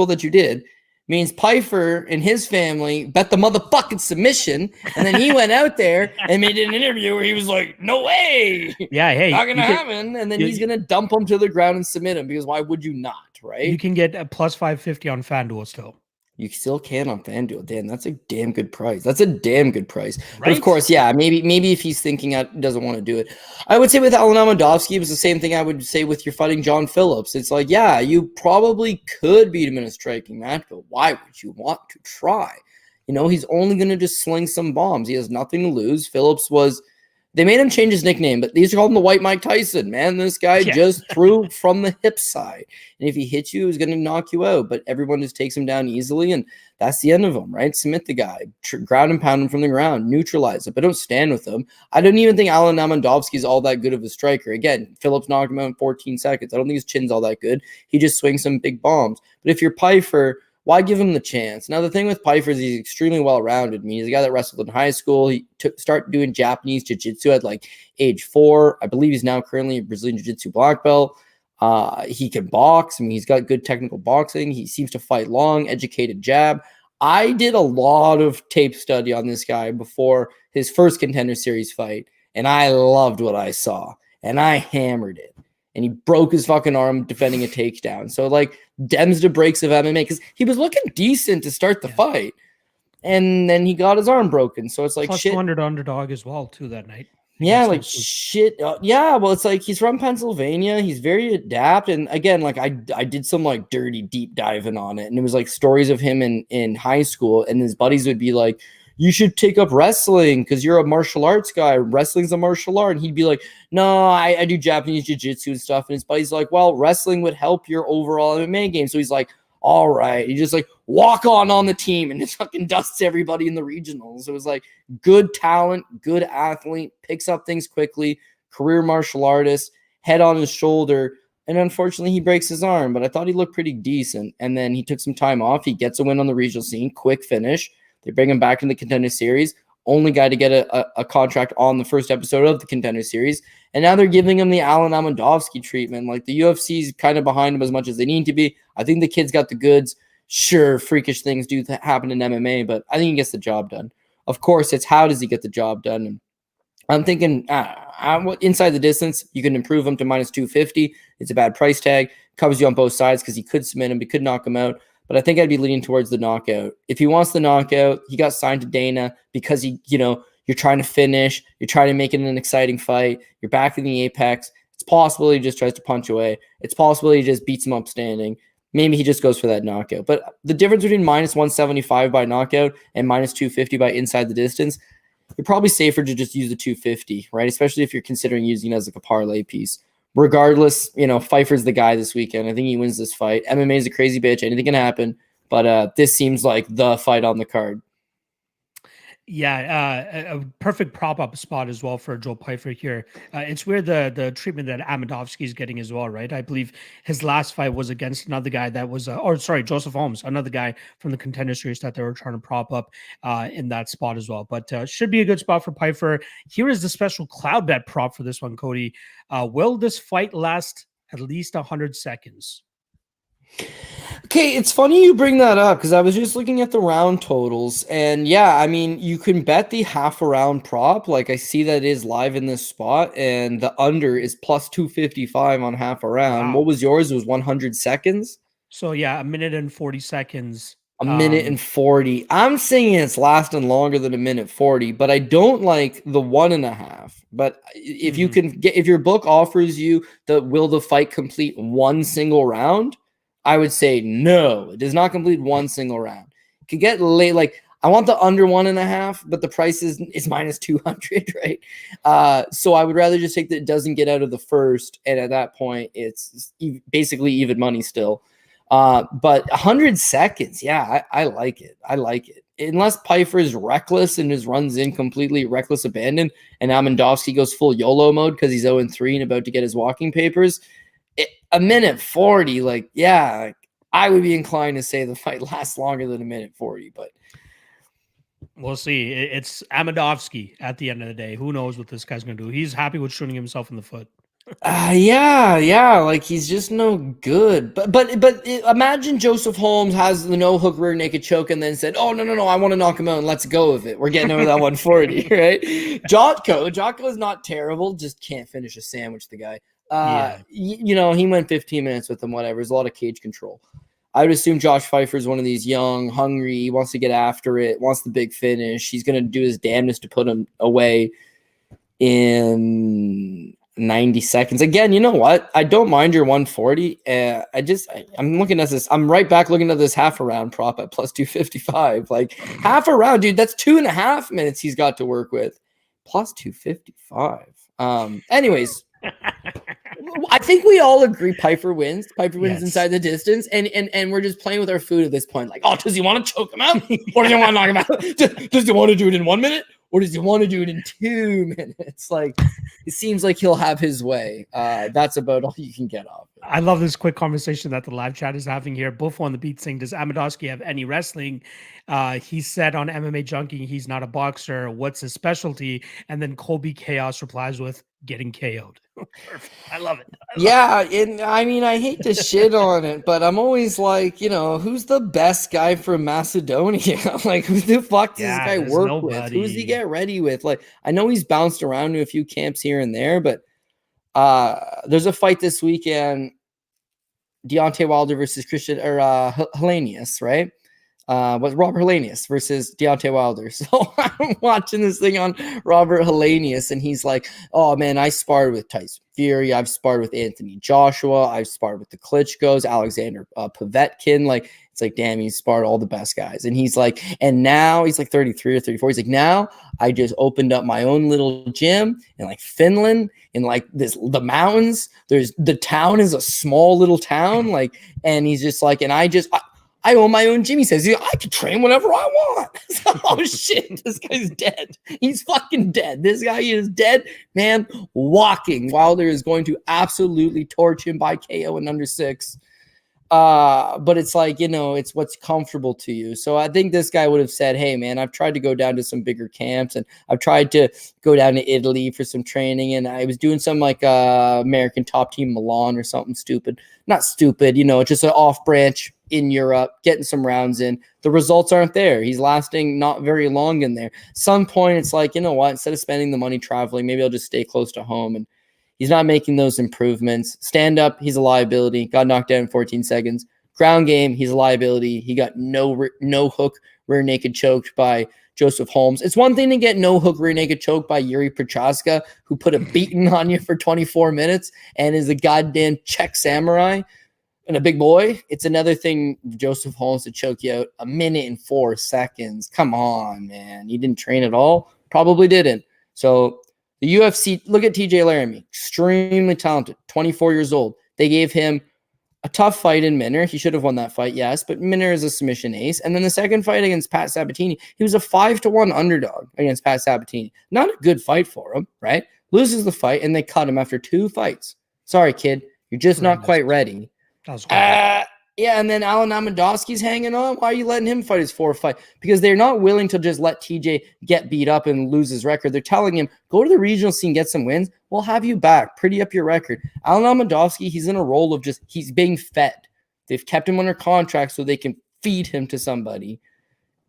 that you did, means Pyfer and his family bet the motherfucking submission, and then he went out there and made an interview where he was like, no way. Yeah, hey. Not going to happen. And then he's going to dump him to the ground and submit him, because why would you not, right? You can get a plus 550 on FanDuel still. You still can on FanDuel. Damn, that's a damn good price. Right? But of course, yeah, maybe if he's thinking doesn't want to do it. I would say with Alan Amedovski, it was the same thing I would say with your fighting John Phillips. It's like, yeah, you probably could beat him in a striking match, but why would you want to try? He's only going to just sling some bombs. He has nothing to lose. Phillips was They made him change his nickname, but they used to call him the White Mike Tyson. Man, this guy just threw from the hip side. And if he hits you, he's going to knock you out. But everyone just takes him down easily, and that's the end of him, right? Submit the guy, ground and pound him from the ground, neutralize it, but don't stand with him. I don't even think Alan Amedovski is all that good of a striker. Again, Phillips knocked him out in 14 seconds. I don't think his chin's all that good. He just swings some big bombs. But if you're Pyfer, why give him the chance? Now, the thing with Pyfer is he's extremely well-rounded. I mean, he's a guy that wrestled in high school. He started doing Japanese jiu-jitsu at like age 4. I believe he's now currently a Brazilian jiu-jitsu black belt. He can box. I mean, he's got good technical boxing. He seems to fight long, educated jab. I did a lot of tape study on this guy before his first Contender Series fight, and I loved what I saw, and I hammered it. And he broke his fucking arm defending a takedown. So, like, dems to breaks of MMA, because he was looking decent to start the fight, and then he got his arm broken. So it's like plus shit. 200 underdog as well too that night. Yeah, like shit. Yeah, well, it's like he's from Pennsylvania. He's very adept. And again, like I did some like dirty deep diving on it, and it was like stories of him in high school, and his buddies would be like, you should take up wrestling because you're a martial arts guy. Wrestling's a martial art. And he'd be like, no, I do Japanese jiu-jitsu and stuff. And his buddy's like, well, wrestling would help your overall MMA game. So he's like, all right. He just like walk on the team and just fucking dusts everybody in the regionals. It was like good talent, good athlete, picks up things quickly, career martial artist, head on his shoulder. And unfortunately, he breaks his arm. But I thought he looked pretty decent. And then he took some time off. He gets a win on the regional scene, quick finish. They bring him back in the Contender Series. Only guy to get a contract on the first episode of the Contender Series. And now they're giving him the Alan Amedovski treatment. Like, the UFC's kind of behind him as much as they need to be. I think the kid's got the goods. Sure, freakish things do happen in MMA, but I think he gets the job done. Of course, it's how does he get the job done? And I'm thinking inside the distance, you can improve him to minus 250. It's a bad price tag. Covers you on both sides because he could submit him. He could knock him out. But I think I'd be leaning towards the knockout. If he wants the knockout, he got signed to Dana because you're trying to finish. You're trying to make it an exciting fight. You're back in the apex. It's possible he just tries to punch away. It's possible he just beats him up standing. Maybe he just goes for that knockout. But the difference between minus 175 by knockout and minus 250 by inside the distance, you're probably safer to just use the 250, right? Especially if you're considering using it as like a parlay piece. Regardless, Pyfer's the guy this weekend. I think he wins this fight. MMA is a crazy bitch. Anything can happen. But this seems like the fight on the card. Yeah, a perfect prop-up spot as well for Joe Pyfer here. It's weird the treatment that Amedovski is getting as well, right? I believe his last fight was against another guy that was, Joseph Holmes, another guy from the Contender Series that they were trying to prop up in that spot as well. But should be a good spot for Pyfer. Here is the special cloud bet prop for this one, Cody. Will this fight last at least 100 seconds? Okay, it's funny you bring that up because I was just looking at the round totals, and yeah, I mean, you can bet the half a round prop. Like, I see that is live in this spot, and the under is plus 255 on half a round. Wow. What was yours? It was 100 seconds? So yeah, a minute and 40 seconds. A minute and 40. I'm saying it's lasting longer than a minute 40, but I don't like the 1.5. But if you can get, if your book offers you will the fight complete one single round, I would say no, it does not complete one single round. It could get late. Like, I want the under 1.5, but the price is minus 200, right? So I would rather just take that it doesn't get out of the first, and at that point, it's basically even money still. But 100 seconds, yeah, I like it. I like it. Unless Pyfer is reckless and just runs in completely reckless abandon, and Amedovski goes full YOLO mode because he's 0-3 and about to get his walking papers. A minute 40, like, yeah, I would be inclined to say the fight lasts longer than a minute 40, but we'll see. It's Amedovski at the end of the day. Who knows what this guy's going to do? He's happy with shooting himself in the foot. Yeah, like, he's just no good. But imagine Joseph Holmes has the no hook rear naked choke and then said, "Oh no, I want to knock him out and let's go with it. We're getting over that 140, right?" Jotko is not terrible, just can't finish a sandwich. The guy, he went 15 minutes with him. Whatever, there's a lot of cage control. I would assume Josh Pyfer is one of these young, hungry. He wants to get after it, wants the big finish. He's going to do his damnedest to put him away in 90 seconds. Again, you know what? I don't mind your 140. I'm looking at this. I'm right back looking at this half a round prop at plus 255. Like, half a round, dude, that's 2.5 minutes he's got to work with. plus 255. Anyways, I think we all agree Pyfer wins. Pyfer wins inside the distance, and we're just playing with our food at this point. Like, oh, does he want to choke him out, or does he want to knock him out? Does he want to do it in 1 minute, or does he want to do it in 2 minutes? Like, it seems like he'll have his way. That's about all you can get off it. I love this quick conversation that the live chat is having here. Buffo on the beat saying, does Amedovski have any wrestling? He said on MMA Junkie, he's not a boxer. What's his specialty? And then Colby Chaos replies with getting KO'd. Perfect. I love it. And I mean, I hate to shit on it, but I'm always like, who's the best guy from Macedonia? Like, who the fuck does this guy work with? Who does he get ready with? Like, I know he's bounced around to a few camps here and there, but there's a fight this weekend, Deontay Wilder versus Hellenius, right? Robert Hellenius versus Deontay Wilder. So I'm watching this thing on Robert Hellenius, and he's like, oh man, I sparred with Tyson Fury, I've sparred with Anthony Joshua, I've sparred with the Klitschko's, Alexander Povetkin. Like, it's like, damn, he's sparred all the best guys. And he's like, and now he's like 33 or 34. He's like, now I just opened up my own little gym in like Finland, in like the mountains. The town is a small little town. Like, and he's just like, and I own my own gym. He says, I can train whenever I want. Oh, shit. This guy's dead. He's fucking dead. This guy is dead, man, walking. Wilder is going to absolutely torch him by KO in under 6. But it's like, it's what's comfortable to you. So I think this guy would have said, hey, man, I've tried to go down to some bigger camps, and I've tried to go down to Italy for some training, and I was doing some like American top team Milan or something stupid. Not stupid, just an off branch in Europe, getting some rounds in. The results aren't there. He's lasting not very long in there. Some point, it's like, what? Instead of spending the money traveling, maybe I'll just stay close to home. And he's not making those improvements. Stand up, he's a liability. Got knocked down in 14 seconds. Ground game, he's a liability. He got no hook rear naked choked by Joseph Holmes. It's one thing to get no hook rear naked choked by Yuri Prochaska, who put a beating on you for 24 minutes and is a goddamn Czech samurai and a big boy. It's another thing, Joseph Holmes, to choke you out 1 minute and 4 seconds. Come on, man. You didn't train at all? Probably didn't. So the UFC, look at TJ Laramie, extremely talented, 24 years old. They gave him a tough fight in Minner. He should have won that fight, yes, but Minner is a submission ace. And then the second fight against Pat Sabatini, he was a 5-1 underdog against Pat Sabatini. Not a good fight for him, right? Loses the fight, and they cut him after 2 fights. Sorry, kid. You're just not quite ready. That was yeah, and then Alan Amedovski's hanging on. Why are you letting him fight his 4th fight? Because they're not willing to just let TJ get beat up and lose his record. They're telling him, go to the regional scene, get some wins. We'll have you back. Pretty up your record. Alan Amedovski, he's in a role of he's being fed. They've kept him under contract so they can feed him to somebody.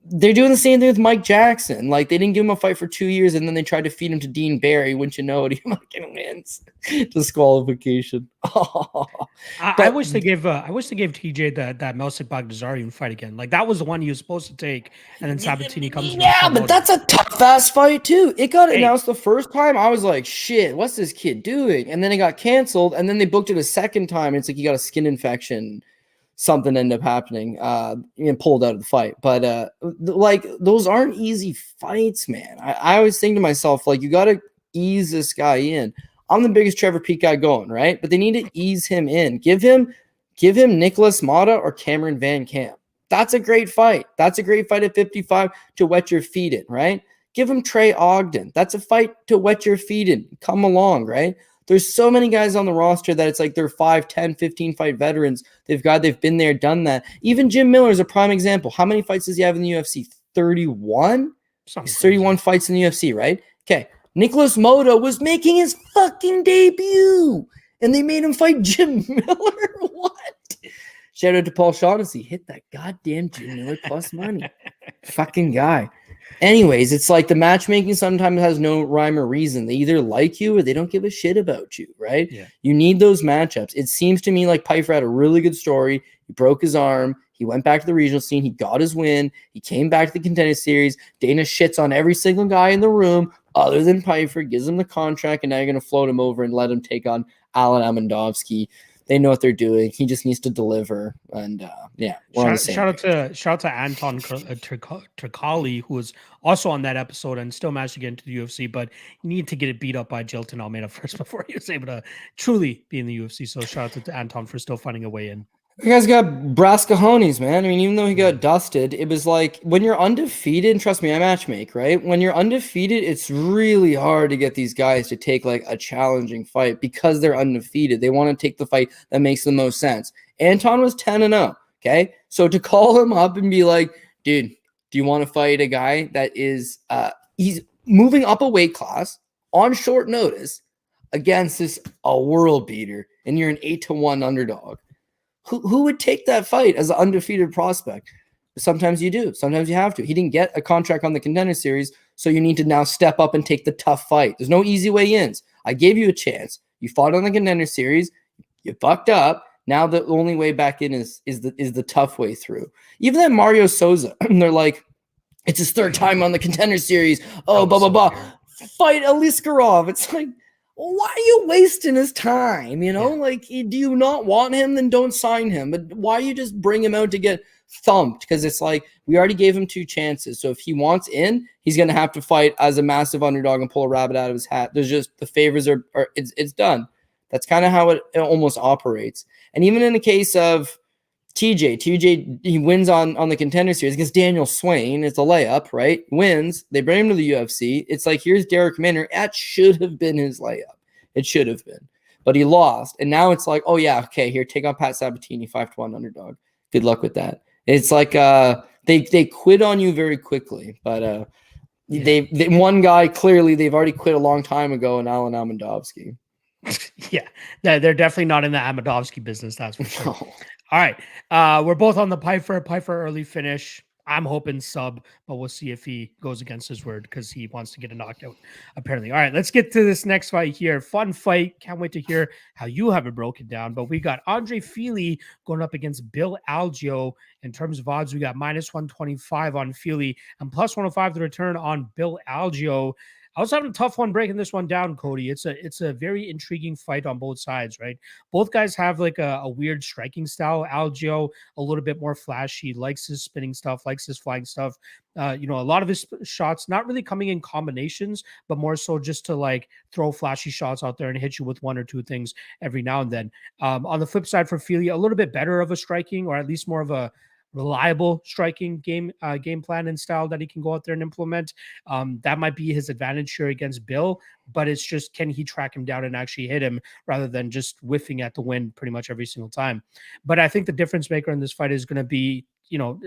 They're doing the same thing with Mike Jackson. Like, they didn't give him a fight for 2 years, and then they tried to feed him to Dean Barry. Wouldn't you know it? He fucking wins. Disqualification. I wish they gave TJ that Melsik Baghdasaryan fight again. Like, that was the one he was supposed to take, and then Sabatini comes. Yeah, but that's a tough ass fight too. It got announced the first time. I was like, shit, what's this kid doing? And then it got canceled, and then they booked it a second time. It's like he got a skin infection. Something ended up happening and pulled out of the fight. But like, those aren't easy fights, man. I always think to myself, like, you got to ease this guy in. I'm the biggest Trevor Peake guy going, right? But they need to ease him in. Give him Nicholas Mota or Cameron Van Camp. That's a great fight. That's a great fight at 55 to wet your feet in, right? Give him Trey Ogden. That's a fight to wet your feet in. Come along, right? There's so many guys on the roster that it's like they're 5, 10, 15 fight veterans. They've been there, done that. Even Jim Miller is a prime example. How many fights does he have in the UFC? 31? He's 31 fights in the UFC, right? Okay. Nicholas Mota was making his fucking debut, and they made him fight Jim Miller? What? Shout out to Paul Shaughnessy. Hit that goddamn Jim Miller plus money. Fucking guy. Anyways, it's like the matchmaking sometimes has no rhyme or reason. They either like you or they don't give a shit about you, right? Yeah. You need those matchups. It seems to me like Pyfer had a really good story. He broke his arm. He went back to the regional scene. He got his win. He came back to the contender series. Dana shits on every single guy in the room other than Pyfer, gives him the contract, and now you're going to float him over and let him take on Alan Amedovski. They know what they're doing. He just needs to deliver. And yeah, we're on the same page. Shout out to Anton Turkali, who was also on that episode and still managed to get into the UFC, but he needed to get it beat up by Jilton Almeida first before he was able to truly be in the UFC. So shout out to Anton for still finding a way in. You guys got brass cojones, man. I mean, even though he got dusted, it was like when you're undefeated, and trust me, I matchmake, right? When you're undefeated, it's really hard to get these guys to take like a challenging fight because they're undefeated. They want to take the fight that makes the most sense. Anton was 10-0, okay? So to call him up and be like, dude, do you want to fight a guy that is he's moving up a weight class on short notice against a world beater, and you're an 8-1 underdog? Who would take that fight as an undefeated prospect? Sometimes you do. Sometimes you have to. He didn't get a contract on the Contender Series, so you need to now step up and take the tough fight. There's no easy way ins. I gave you a chance. You fought on the Contender Series. You fucked up. Now the only way back in is the tough way through. Even that Mario Souza, they're like, it's his third time on the Contender Series. Oh, blah, blah, blah. Fight Aliskarov. It's like, why are you wasting his time? You know, like, do you not want him? Then don't sign him. But why you just bring him out to get thumped? Because it's like, we already gave him 2 chances. So if he wants in, he's going to have to fight as a massive underdog and pull a rabbit out of his hat. There's just, the favors are it's done. That's kind of how it almost operates. And even in the case of TJ, he wins on the Contender Series against Daniel Swain. It's a layup, right? Wins. They bring him to the UFC. It's like, here's Derek Minner. That should have been his layup. It should have been. But he lost. And now it's like, oh, yeah, okay, here, take on Pat Sabatini, 5-1 underdog. Good luck with that. It's like they quit on you very quickly. But they one guy, clearly, they've already quit a long time ago, and Alan Amedovski. Yeah, they're definitely not in the Amedovski business, that's for sure. No. All right. We're both on the Pyfer early finish. I'm hoping sub, but we'll see if he goes against his word because he wants to get a knockout, apparently. All right, let's get to this next fight here. Fun fight. Can't wait to hear how you have it broken down. But we got Andre Fili going up against Bill Algeo. In terms of odds, we got -125 on Fili and +105 to return on Bill Algeo. I was having a tough one breaking this one down, Cody. It's a very intriguing fight on both sides, right? Both guys have like a weird striking style. Algeo, a little bit more flashy, likes his spinning stuff, likes his flying stuff. A lot of his shots not really coming in combinations, but more so just to like throw flashy shots out there and hit you with 1 or 2 things every now and then. On the flip side for Fili, a little bit better of a striking, or at least more of a reliable striking game plan and style that he can go out there and implement. That might be his advantage here against Bill, but it's just, can he track him down and actually hit him rather than just whiffing at the wind pretty much every single time. But I think the difference maker in this fight is going to be,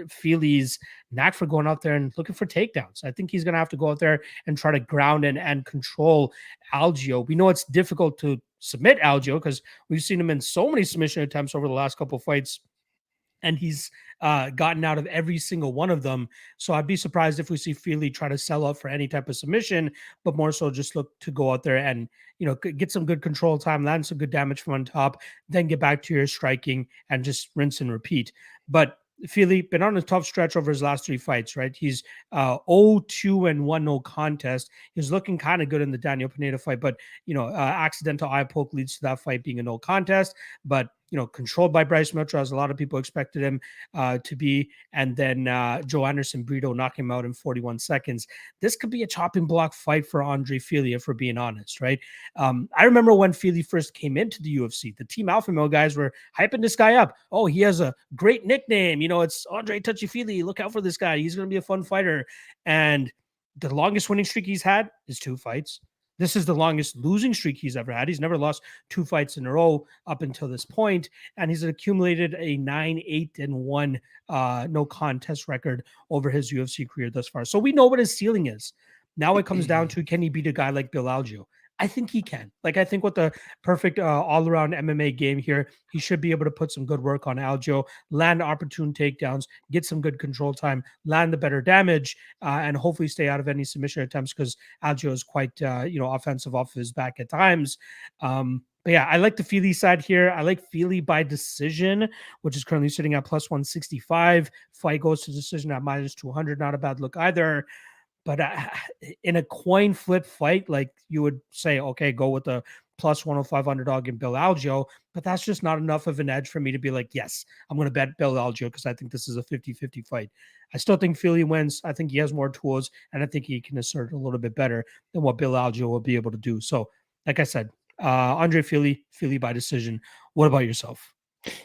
Fili's knack for going out there and looking for takedowns. I think he's going to have to go out there and try to ground and control Algeo. We know it's difficult to submit Algeo because we've seen him in so many submission attempts over the last couple of fights, and he's gotten out of every single one of them. So I'd be surprised if we see Fili try to sell out for any type of submission, but more so just look to go out there and, get some good control time, land some good damage from on top, then get back to your striking and just rinse and repeat. But Fili been on a tough stretch over his last 3 fights, right? He's 0-2-1 no contest. He was looking kind of good in the Daniel Pineda fight, but accidental eye poke leads to that fight being a no contest. But controlled by Bryce Mitchell, as a lot of people expected him to be, and then Joe Anderson Brito knocking him out in 41 seconds. This could be a chopping block fight for Andre Fili, if we're being honest, right? I remember when Fili first came into the UFC, the Team Alpha Male guys were hyping this guy up. Oh, he has a great nickname. It's Andre Touchy Fili. Look out for this guy. He's going to be a fun fighter. And the longest winning streak he's had is 2 fights. This is the longest losing streak he's ever had. He's never lost 2 fights in a row up until this point, and he's accumulated a 9-8-1 no contest record over his UFC career thus far. So we know what his ceiling is. Now it comes down to, can he beat a guy like Bill Algeo? I think he can. I think with the perfect all-around MMA game here, he should be able to put some good work on Algeo, land opportune takedowns, get some good control time, land the better damage, and hopefully stay out of any submission attempts because Algeo is quite, offensive off his back at times. But yeah, I like the Fili side here. I like Fili by decision, which is currently sitting at +165. Fight goes to decision at -200. Not a bad look either. But in a coin flip fight, like you would say, okay, go with the plus 105 underdog in Bill Algeo, but that's just not enough of an edge for me to be like, yes, I'm going to bet Bill Algeo because I think this is a 50-50 fight. I still think Fili wins. I think he has more tools, and I think he can assert a little bit better than what Bill Algeo will be able to do. So, like I said, Andre Fili by decision. What about yourself?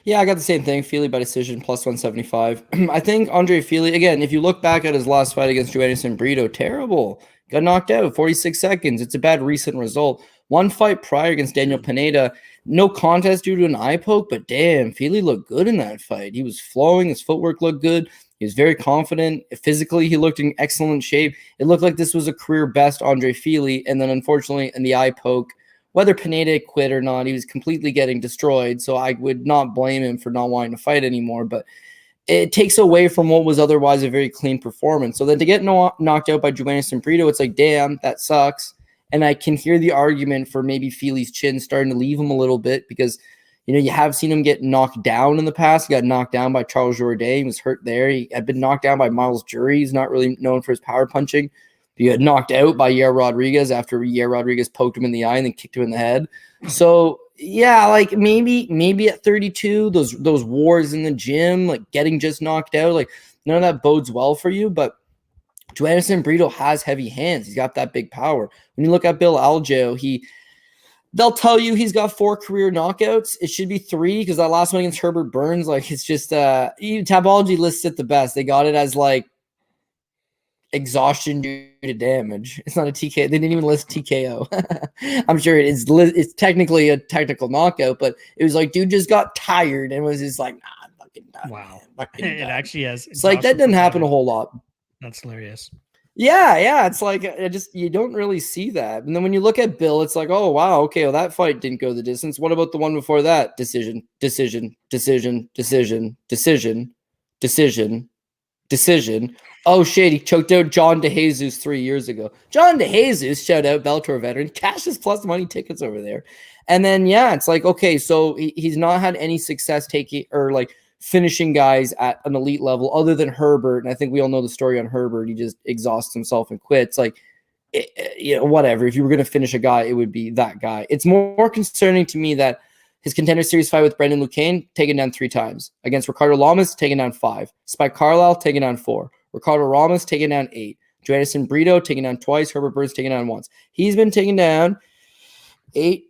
Yeah, I got the same thing. Fili by decision, plus 175. I think Andre Fili, again, if you look back at his last fight against Joanderson Brito, terrible. Got knocked out, 46 seconds. It's a bad recent result. One fight prior against Daniel Pineda, no contest due to an eye poke, but damn, Fili looked good in that fight. He was flowing. His footwork looked good. He was very confident. Physically, he looked in excellent shape. It looked like this was a career best Andre Fili, and then unfortunately, in the eye poke, whether Pineda quit or not, he was completely getting destroyed. So I would not blame him for not wanting to fight anymore. But it takes away from what was otherwise a very clean performance. So then to get knocked out by Joanderson Brito, it's like, damn, that sucks. And I can hear the argument for maybe Fili's chin starting to leave him a little bit because, you have seen him get knocked down in the past. He got knocked down by Charles Jourdain. He was hurt there. He had been knocked down by Miles Jury. He's not really known for his power punching. He got knocked out by Yair Rodriguez after Yair Rodriguez poked him in the eye and then kicked him in the head. So yeah, like maybe at 32, those wars in the gym, like getting just knocked out, like none of that bodes well for you. But Joanderson Brito has heavy hands. He's got that big power. When you look at Bill Algeo, they'll tell you he's got 4 career knockouts. It should be 3 because that last one against Herbert Burns, like it's just Tabology lists it the best. They got it as like exhaustion due to damage. It's not a TKO. They didn't even list TKO. I'm sure it's technically a technical knockout, but it was like dude just got tired and was just like, nah, I'm fucking done. Wow. It actually has. It's like that doesn't happen a whole lot. That's hilarious. Yeah. It's like you don't really see that. And then when you look at Bill, it's like, oh wow, okay, well that fight didn't go the distance. What about the one before that? Decision. Oh shit, he choked out John DeJesus 3 years ago. John DeJesus, shout out, Bellator veteran, cashes plus money tickets over there. And then yeah, it's like, okay, so he's not had any success taking or like finishing guys at an elite level other than Herbert. And I think we all know the story on Herbert. He just exhausts himself and quits. Like, whatever. If you were going to finish a guy, it would be that guy. It's more concerning to me that his Contender Series fight with Brendan Lupone, taken down 3 times. Against Ricardo Lamas, taken down 5. Spike Carlisle, taken down 4. Ricardo Ramos, taken down 8. Joanderson Brito, taken down twice. Herbert Burns, taken down once. He's been taken down 8,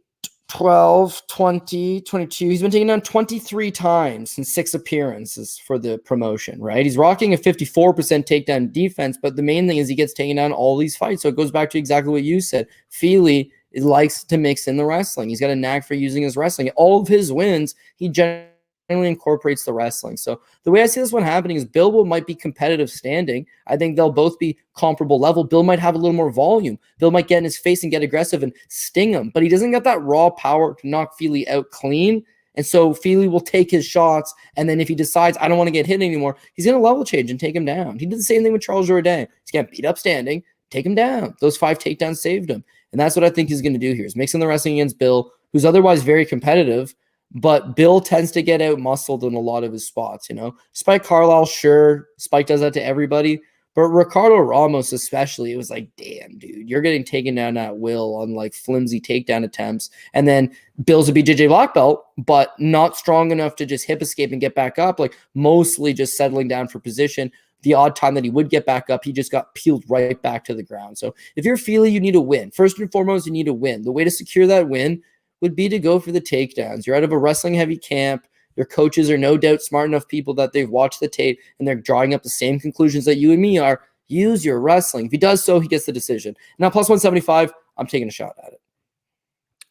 12, 20, 22. He's been taken down 23 times in 6 appearances for the promotion, right? He's rocking a 54% takedown defense, but the main thing is he gets taken down all these fights. So it goes back to exactly what you said. Fili likes to mix in the wrestling. He's got a knack for using his wrestling. All of his wins, he generally incorporates the wrestling. So the way I see this one happening is Bill might be competitive standing. I think they'll both be comparable level. Bill might have a little more volume. Bill might get in his face and get aggressive and sting him, but he doesn't got that raw power to knock Fili out clean. And so Fili will take his shots, and then if he decides, I don't want to get hit anymore, he's going to level change and take him down. He did the same thing with Charles Jourdain. He's going to beat up standing, take him down. Those 5 takedowns saved him. And that's what I think he's going to do here, is mixing the wrestling against Bill, who's otherwise very competitive, but Bill tends to get out muscled in a lot of his spots, Spike Carlisle, sure, Spike does that to everybody, but Ricardo Ramos especially, it was like, damn, dude, you're getting taken down at will on like flimsy takedown attempts. And then Bill's a BJJ black belt, but not strong enough to just hip escape and get back up, like mostly just settling down for position. The odd time that he would get back up, he just got peeled right back to the ground. So if you're Fili, you need to win. First and foremost, you need to win. The way to secure that win would be to go for the takedowns. You're out of a wrestling heavy camp. Your coaches are no doubt smart enough people that they've watched the tape and they're drawing up the same conclusions that you and me are. Use your wrestling. If he does so, he gets the decision. Now, plus 175, I'm taking a shot at it.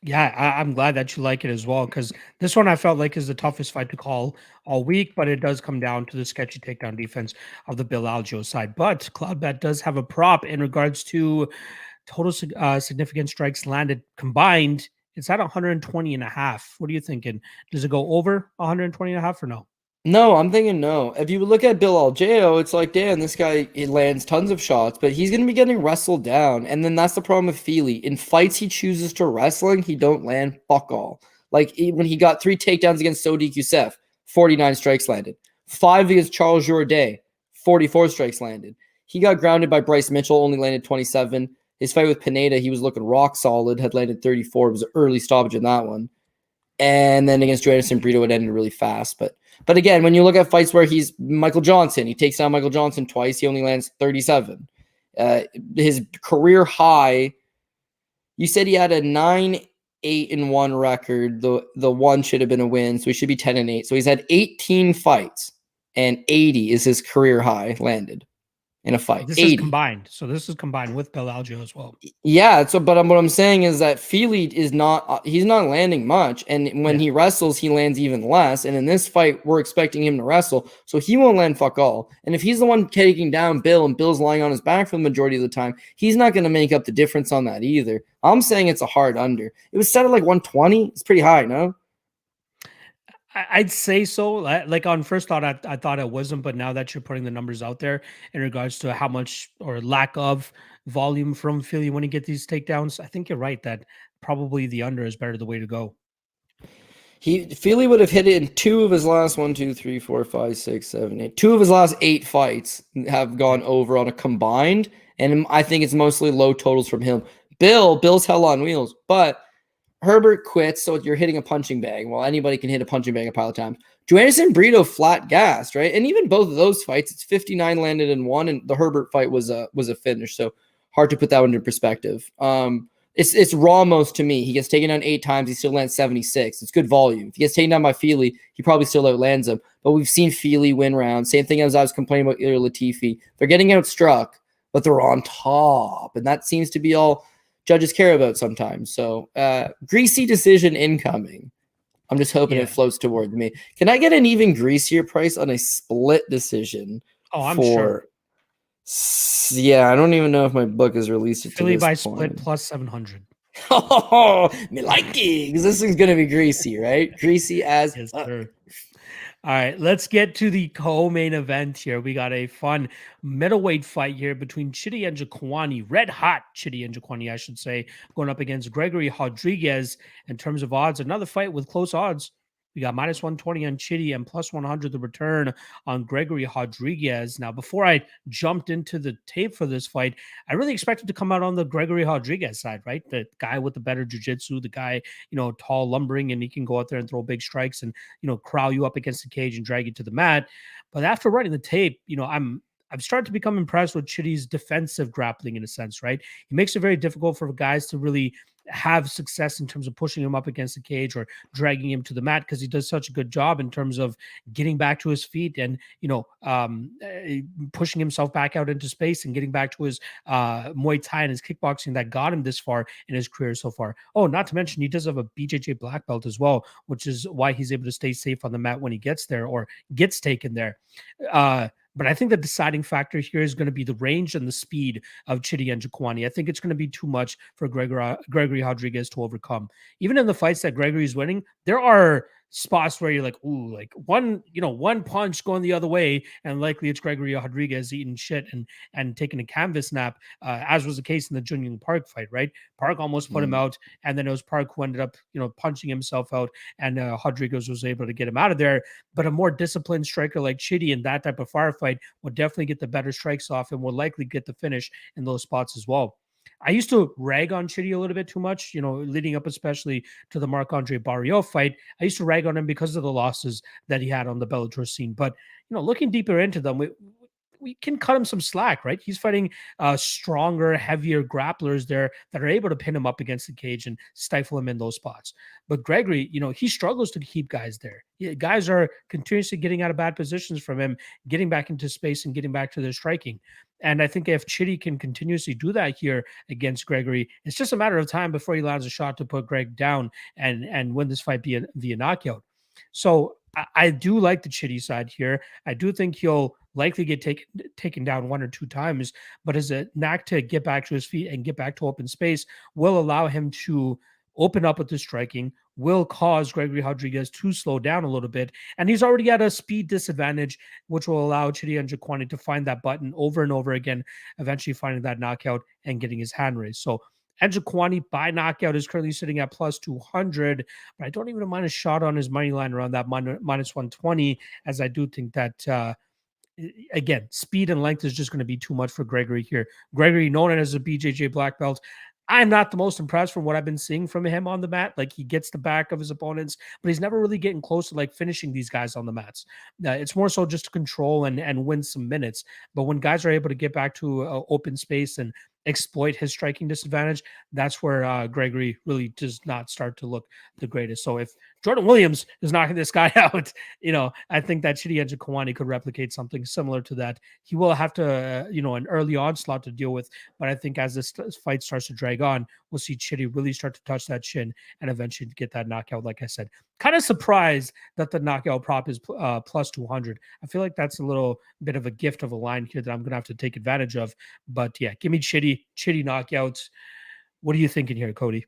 Yeah, I'm glad that you like it as well, because this one I felt like is the toughest fight to call all week, but it does come down to the sketchy takedown defense of the Bill Algeo side. But CloudBet does have a prop in regards to total significant strikes landed combined. It's at 120 and a half. What are you thinking? Does it go over 120 and a half or no? No, I'm thinking no. If you look at Bill Algeo, it's like, damn, this guy, he lands tons of shots, but he's going to be getting wrestled down. And then that's the problem with Fili. In fights he chooses to wrestling, he don't land fuck all. Like when he got 3 takedowns against Sodiq Youssef, 49 strikes landed. 5 against Charles Jourdain, 44 strikes landed. He got grounded by Bryce Mitchell, only landed 27. His fight with Pineda, he was looking rock solid, had landed 34. It was an early stoppage in that one. And then against Joanderson Brito, it ended really fast. But again, when you look at fights where he's Michael Johnson, he takes down Michael Johnson twice. He only lands 37. His career high, you said he had a 9-8-1 record. The one should have been a win, so he should be 10-8. So he's had 18 fights, and 80 is his career high landed in a fight. This 80. is combined. So this is combined with Algeo as well. Yeah. So, but what I'm saying is that Fili is not, he's not landing much. And when he wrestles, he lands even less. And in this fight, we're expecting him to wrestle. So he won't land fuck all. And if he's the one taking down Bill and Bill's lying on his back for the majority of the time, he's not going to make up the difference on that either. I'm saying it's a hard under. It was set at like 120. It's pretty high, no? I'd say so. Like on first thought, I thought it wasn't, but now that you're putting the numbers out there in regards to how much or lack of volume from Philly when you get these takedowns, I think you're right that probably the under is better the way to go. Fili would have hit it in 2 of his last 1, 2, 3, 4, 5, 6, 7, 8. 2 of his last 8 fights have gone over on a combined, and I think it's mostly low totals from him. Bill's hell on wheels, but Herbert quits, so you're hitting a punching bag. Well, anybody can hit a punching bag a pile of times. Joanderson Brito flat gassed, right? And even both of those fights, it's 59 landed in 1, and the Herbert fight was a finish. So hard to put that one into perspective. It's Ramos to me. He gets taken down 8 times, he still lands 76. It's good volume. If he gets taken down by Fili, he probably still outlands him. But we've seen Fili win rounds. Same thing as I was complaining about Ilir Latifi. They're getting outstruck, but they're on top, and that seems to be all judges care about sometimes. So greasy decision incoming. I'm just hoping it floats toward me. Can I get an even greasier price on a split decision? Oh, I'm sure. Yeah, I don't even know if my book is released. Philly by split plus 700. Oh, me like it, because this thing's gonna be greasy, right? Greasy as yes, sir. All right, let's get to the co-main event here. We got a fun middleweight fight here between Chidi and Jokani, red hot Chidi and Jokani, I should say, going up against Gregory Rodriguez. In terms of odds, another fight with close odds. We got minus 120 on Chidi and plus 100 the return on Gregory Rodriguez. Now, before I jumped into the tape for this fight, I really expected to come out on the Gregory Rodriguez side, right? The guy with the better jiu-jitsu, the guy, tall, lumbering, and he can go out there and throw big strikes and, crowd you up against the cage and drag you to the mat. But after running the tape, I've started to become impressed with Chidi's defensive grappling in a sense, right? He makes it very difficult for guys to really have success in terms of pushing him up against the cage or dragging him to the mat because he does such a good job in terms of getting back to his feet and, pushing himself back out into space and getting back to his Muay Thai and his kickboxing that got him this far in his career so far. Oh, not to mention he does have a BJJ black belt as well, which is why he's able to stay safe on the mat when he gets there or gets taken there. But I think the deciding factor here is going to be the range and the speed of Chidi and Jokani. I think it's going to be too much for Gregory Rodriguez to overcome. Even in the fights that Gregory's winning, there are spots where you're like, ooh, like one punch going the other way, and likely it's Gregory Rodriguez eating shit and taking a canvas nap, as was the case in the Junyoung Park fight, right? Park almost put him out, and then it was Park who ended up, punching himself out, and Rodriguez was able to get him out of there. But a more disciplined striker like Chidi in that type of firefight will definitely get the better strikes off and will likely get the finish in those spots as well. I used to rag on Chidi a little bit too much, leading up especially to the Marc-Andre Barriault fight. I used to rag on him because of the losses that he had on the Bellator scene. But, looking deeper into them, we can cut him some slack, right? He's fighting stronger, heavier grapplers there that are able to pin him up against the cage and stifle him in those spots. But Gregory, he struggles to keep guys there. Guys are continuously getting out of bad positions from him, getting back into space and getting back to their striking. And I think if Chidi can continuously do that here against Gregory, it's just a matter of time before he lands a shot to put Greg down and win this fight via knockout. So I do like the Chidi side here. I do think he'll likely get taken down 1 or 2 times, but his knack to get back to his feet and get back to open space will allow him to open up with the striking, will cause Gregory Rodriguez to slow down a little bit. And he's already at a speed disadvantage, which will allow Chidi and Jokani to find that button over and over again, eventually finding that knockout and getting his hand raised. So and Jokani by knockout is currently sitting at plus 200, but I don't even mind a shot on his money line around that minus 120, as I do think that again, speed and length is just going to be too much for Gregory here. Gregory, known as a BJJ black belt, I'm not the most impressed from what I've been seeing from him on the mat. Like, he gets the back of his opponents, but he's never really getting close to like finishing these guys on the mats. It's more so just to control and win some minutes. But when guys are able to get back to open space and exploit his striking disadvantage, that's where Gregory really does not start to look the greatest. So if Jordan Williams is knocking this guy out, I think that Chidi Njokuani could replicate something similar to that. He will have to, an early onslaught to deal with, but I think as this fight starts to drag on, we'll see Chidi really start to touch that chin and eventually get that knockout. Like I said, kind of surprised that the knockout prop is plus 200. I feel like that's a little bit of a gift of a line here that I'm going to have to take advantage of. But yeah, give me Chidi knockouts. What are you thinking here, Cody?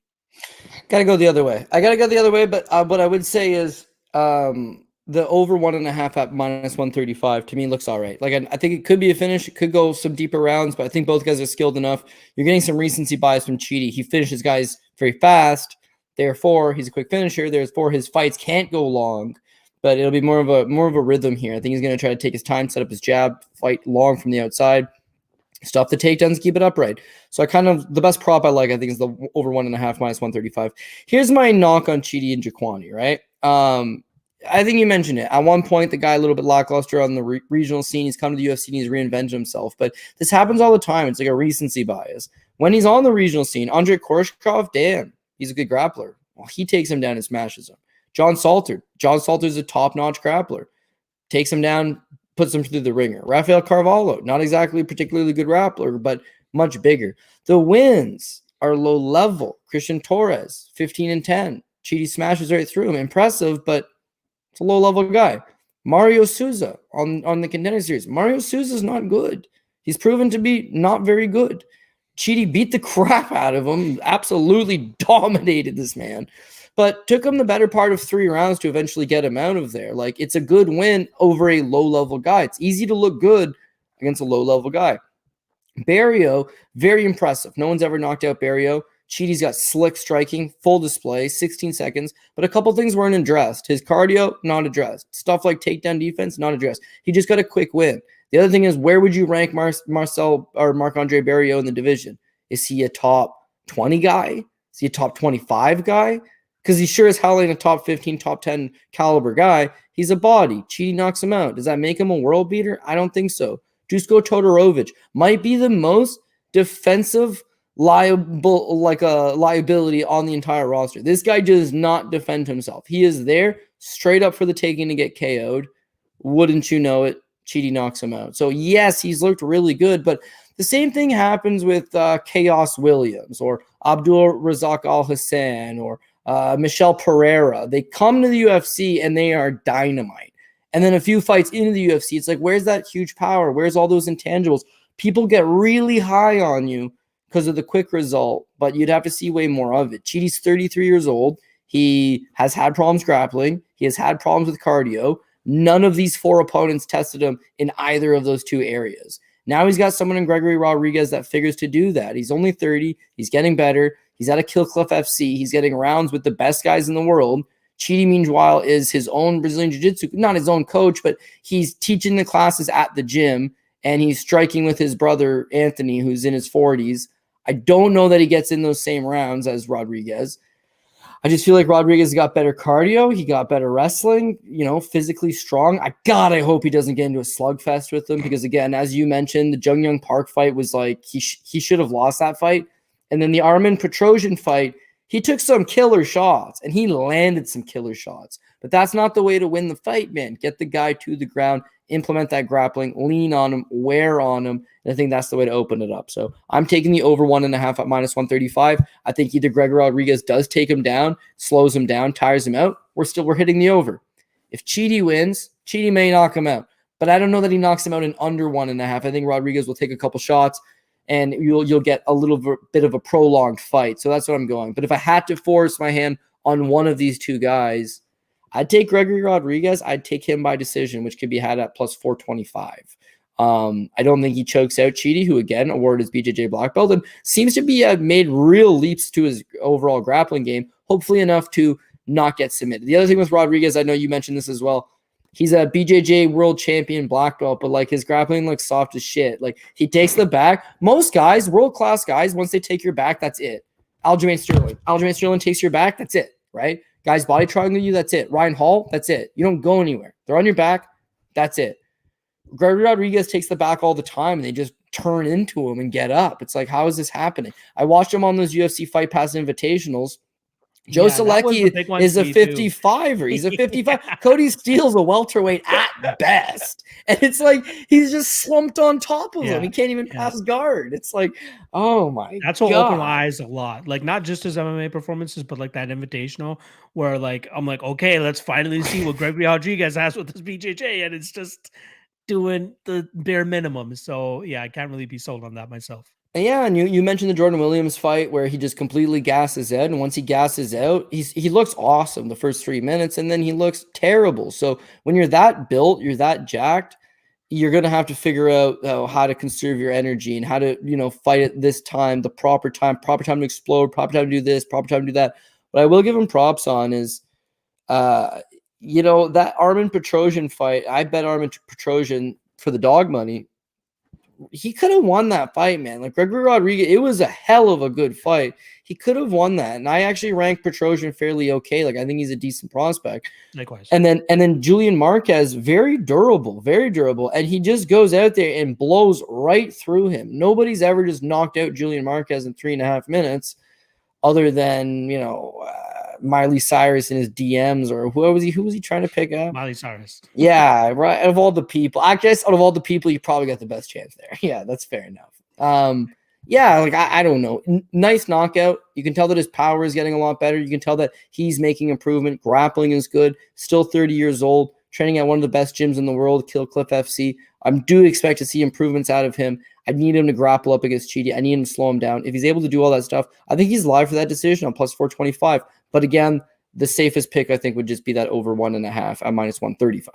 Gotta go the other way. I gotta go the other way, but what I would say is the over 1.5 at minus 135 to me looks all right. Like, I think it could be a finish. It could go some deeper rounds, but I think both guys are skilled enough. You're getting some recency bias from Chidi. He finishes guys very fast. Therefore, he's a quick finisher. Therefore, his fights can't go long, but it'll be more of a rhythm here. I think he's going to try to take his time, set up his jab, fight long from the outside, stop the takedowns, keep it upright. So the best prop I like, I think, is the over 1.5 minus 135. Here's my knock on Chidi Njokuani, right? I think you mentioned it. At one point, the guy a little bit lackluster on the regional scene. He's come to the UFC and he's reinvented himself. But this happens all the time. It's like a recency bias. When he's on the regional scene, Andrei Korshkov, damn, he's a good grappler. Well, he takes him down and smashes him. John Salter's a top-notch grappler. Takes him down, puts him through the ringer. Rafael Carvalho, not exactly a particularly good grappler, but much bigger. The wins are low level. Christian Torres, 15-10. Chidi smashes right through him. Impressive, but it's a low-level guy. Mario Souza on the Contender Series. Mario Souza's not good. He's proven to be not very good. Chidi beat the crap out of him, absolutely dominated this man, but took him the better part of 3 rounds to eventually get him out of there. Like, it's a good win over a low-level guy. It's easy to look good against a low-level guy. Barriault, very impressive. No one's ever knocked out Barriault. Chidi's got slick striking, full display, 16 seconds, but a couple things weren't addressed. His cardio, not addressed. Stuff like takedown defense, not addressed. He just got a quick win. The other thing is, where would you rank Marcel or Marc-Andre Barriault in the division? Is he a top 20 guy? Is he a top 25 guy? Because he sure as hell ain't a top 15, top 10 caliber guy. He's a body. Chidi knocks him out. Does that make him a world beater? I don't think so. Dusko Todorovic might be the most defensive liability on the entire roster. This guy does not defend himself. He is there straight up for the taking to get KO'd. Wouldn't you know it? Chidi knocks him out. So yes, he's looked really good, but the same thing happens with Chaos Williams or Abdul Razak Al Hassan or Michel Pereira. They come to the UFC and they are dynamite. And then a few fights into the UFC, it's like, where's that huge power? Where's all those intangibles? People get really high on you because of the quick result, but you'd have to see way more of it. Chidi's 33 years old. He has had problems grappling. He has had problems with cardio. None of these 4 opponents tested him in either of those 2 areas. Now he's got someone in Gregory Rodriguez that figures to do that. He's only 30. He's getting better. He's at a Kill Cliff FC. He's getting rounds with the best guys in the world. Chidi, meanwhile, is his own Brazilian Jiu-Jitsu, not his own coach, but he's teaching the classes at the gym, and he's striking with his brother, Anthony, who's in his 40s. I don't know that he gets in those same rounds as Rodriguez. I just feel like Rodriguez got better cardio. He got better wrestling, physically strong. I hope he doesn't get into a slugfest with him because, again, as you mentioned, the Jung Young Park fight was like he should have lost that fight. And then the Armin Petrosian fight, he took some killer shots and he landed some killer shots. But that's not the way to win the fight, man. Get the guy to the ground, implement that grappling, lean on him, wear on him. And I think that's the way to open it up. So I'm taking the over 1.5 at minus 135. I think either Gregor Rodriguez does take him down, slows him down, tires him out. We're hitting the over. If Chidi wins, Chidi may knock him out. But I don't know that he knocks him out in under 1.5. I think Rodriguez will take a couple shots and you'll get a little bit of a prolonged fight. So that's what I'm going. But if I had to force my hand on one of these 2 guys, I'd take Gregory Rodriguez. I'd take him by decision, which could be had at plus 425. I don't think he chokes out Chidi, who, again, awarded his BJJ black belt and seems to be made real leaps to his overall grappling game, hopefully enough to not get submitted. The other thing with Rodriguez, I know you mentioned this as well, He's a BJJ world champion black belt, but like his grappling looks soft as shit. Like he takes the back. Most guys, world class guys, once they take your back, that's it. Aljamain Sterling takes your back, that's it, right? Guys body triangle you, that's it. Ryan Hall, that's it. You don't go anywhere. They're on your back, that's it. Gregory Rodriguez takes the back all the time, and they just turn into him and get up. It's like, how is this happening? I watched him on those UFC Fight Pass Invitationals. Joe Selecki is a 55er. He's a 55. Cody Steele's a welterweight at best. And it's like he's just slumped on top of him. He can't even pass guard. It's like, oh my God. That's what opened my eyes a lot. Like not just his MMA performances, but like that invitational where like I'm like, okay, let's finally see what Gregory Rodriguez has with this BJJ. And it's just doing the bare minimum. So yeah, I can't really be sold on that myself. Yeah, and you mentioned the Jordan Williams fight where he just completely gasses out, and once he gasses out, he looks awesome the first 3 minutes, and then he looks terrible. So when you're that built, you're that jacked, you're gonna have to figure out how to conserve your energy and how to fight at this time, the proper time to explode, proper time to do this, proper time to do that. What I will give him props on is, that Armen Petrosian fight. I bet Armen Petrosian for the dog money. He could have won that fight, man. Like Gregory Rodriguez, it was a hell of a good fight. He could have won that. And I actually rank Petrosian fairly okay. Like I think he's a decent prospect. Likewise. And then Julian Marquez, very durable. And he just goes out there and blows right through him. Nobody's ever just knocked out Julian Marquez in 3.5 minutes other than, Miley Cyrus in his DMs, or who was he trying to pick up? Miley Cyrus. Yeah, right. Out of all the people, I guess out of all the people, you probably got the best chance there. Yeah, that's fair enough. Like I don't know. Nice knockout. You can tell that his power is getting a lot better. You can tell that he's making improvement. Grappling is good. Still 30 years old. Training at one of the best gyms in the world, Kill Cliff FC. I do expect to see improvements out of him. I need him to grapple up against Chidi. I need him to slow him down. If he's able to do all that stuff, I think he's live for that decision on plus 425. But again, the safest pick, I think, would just be that over 1.5 at minus 135.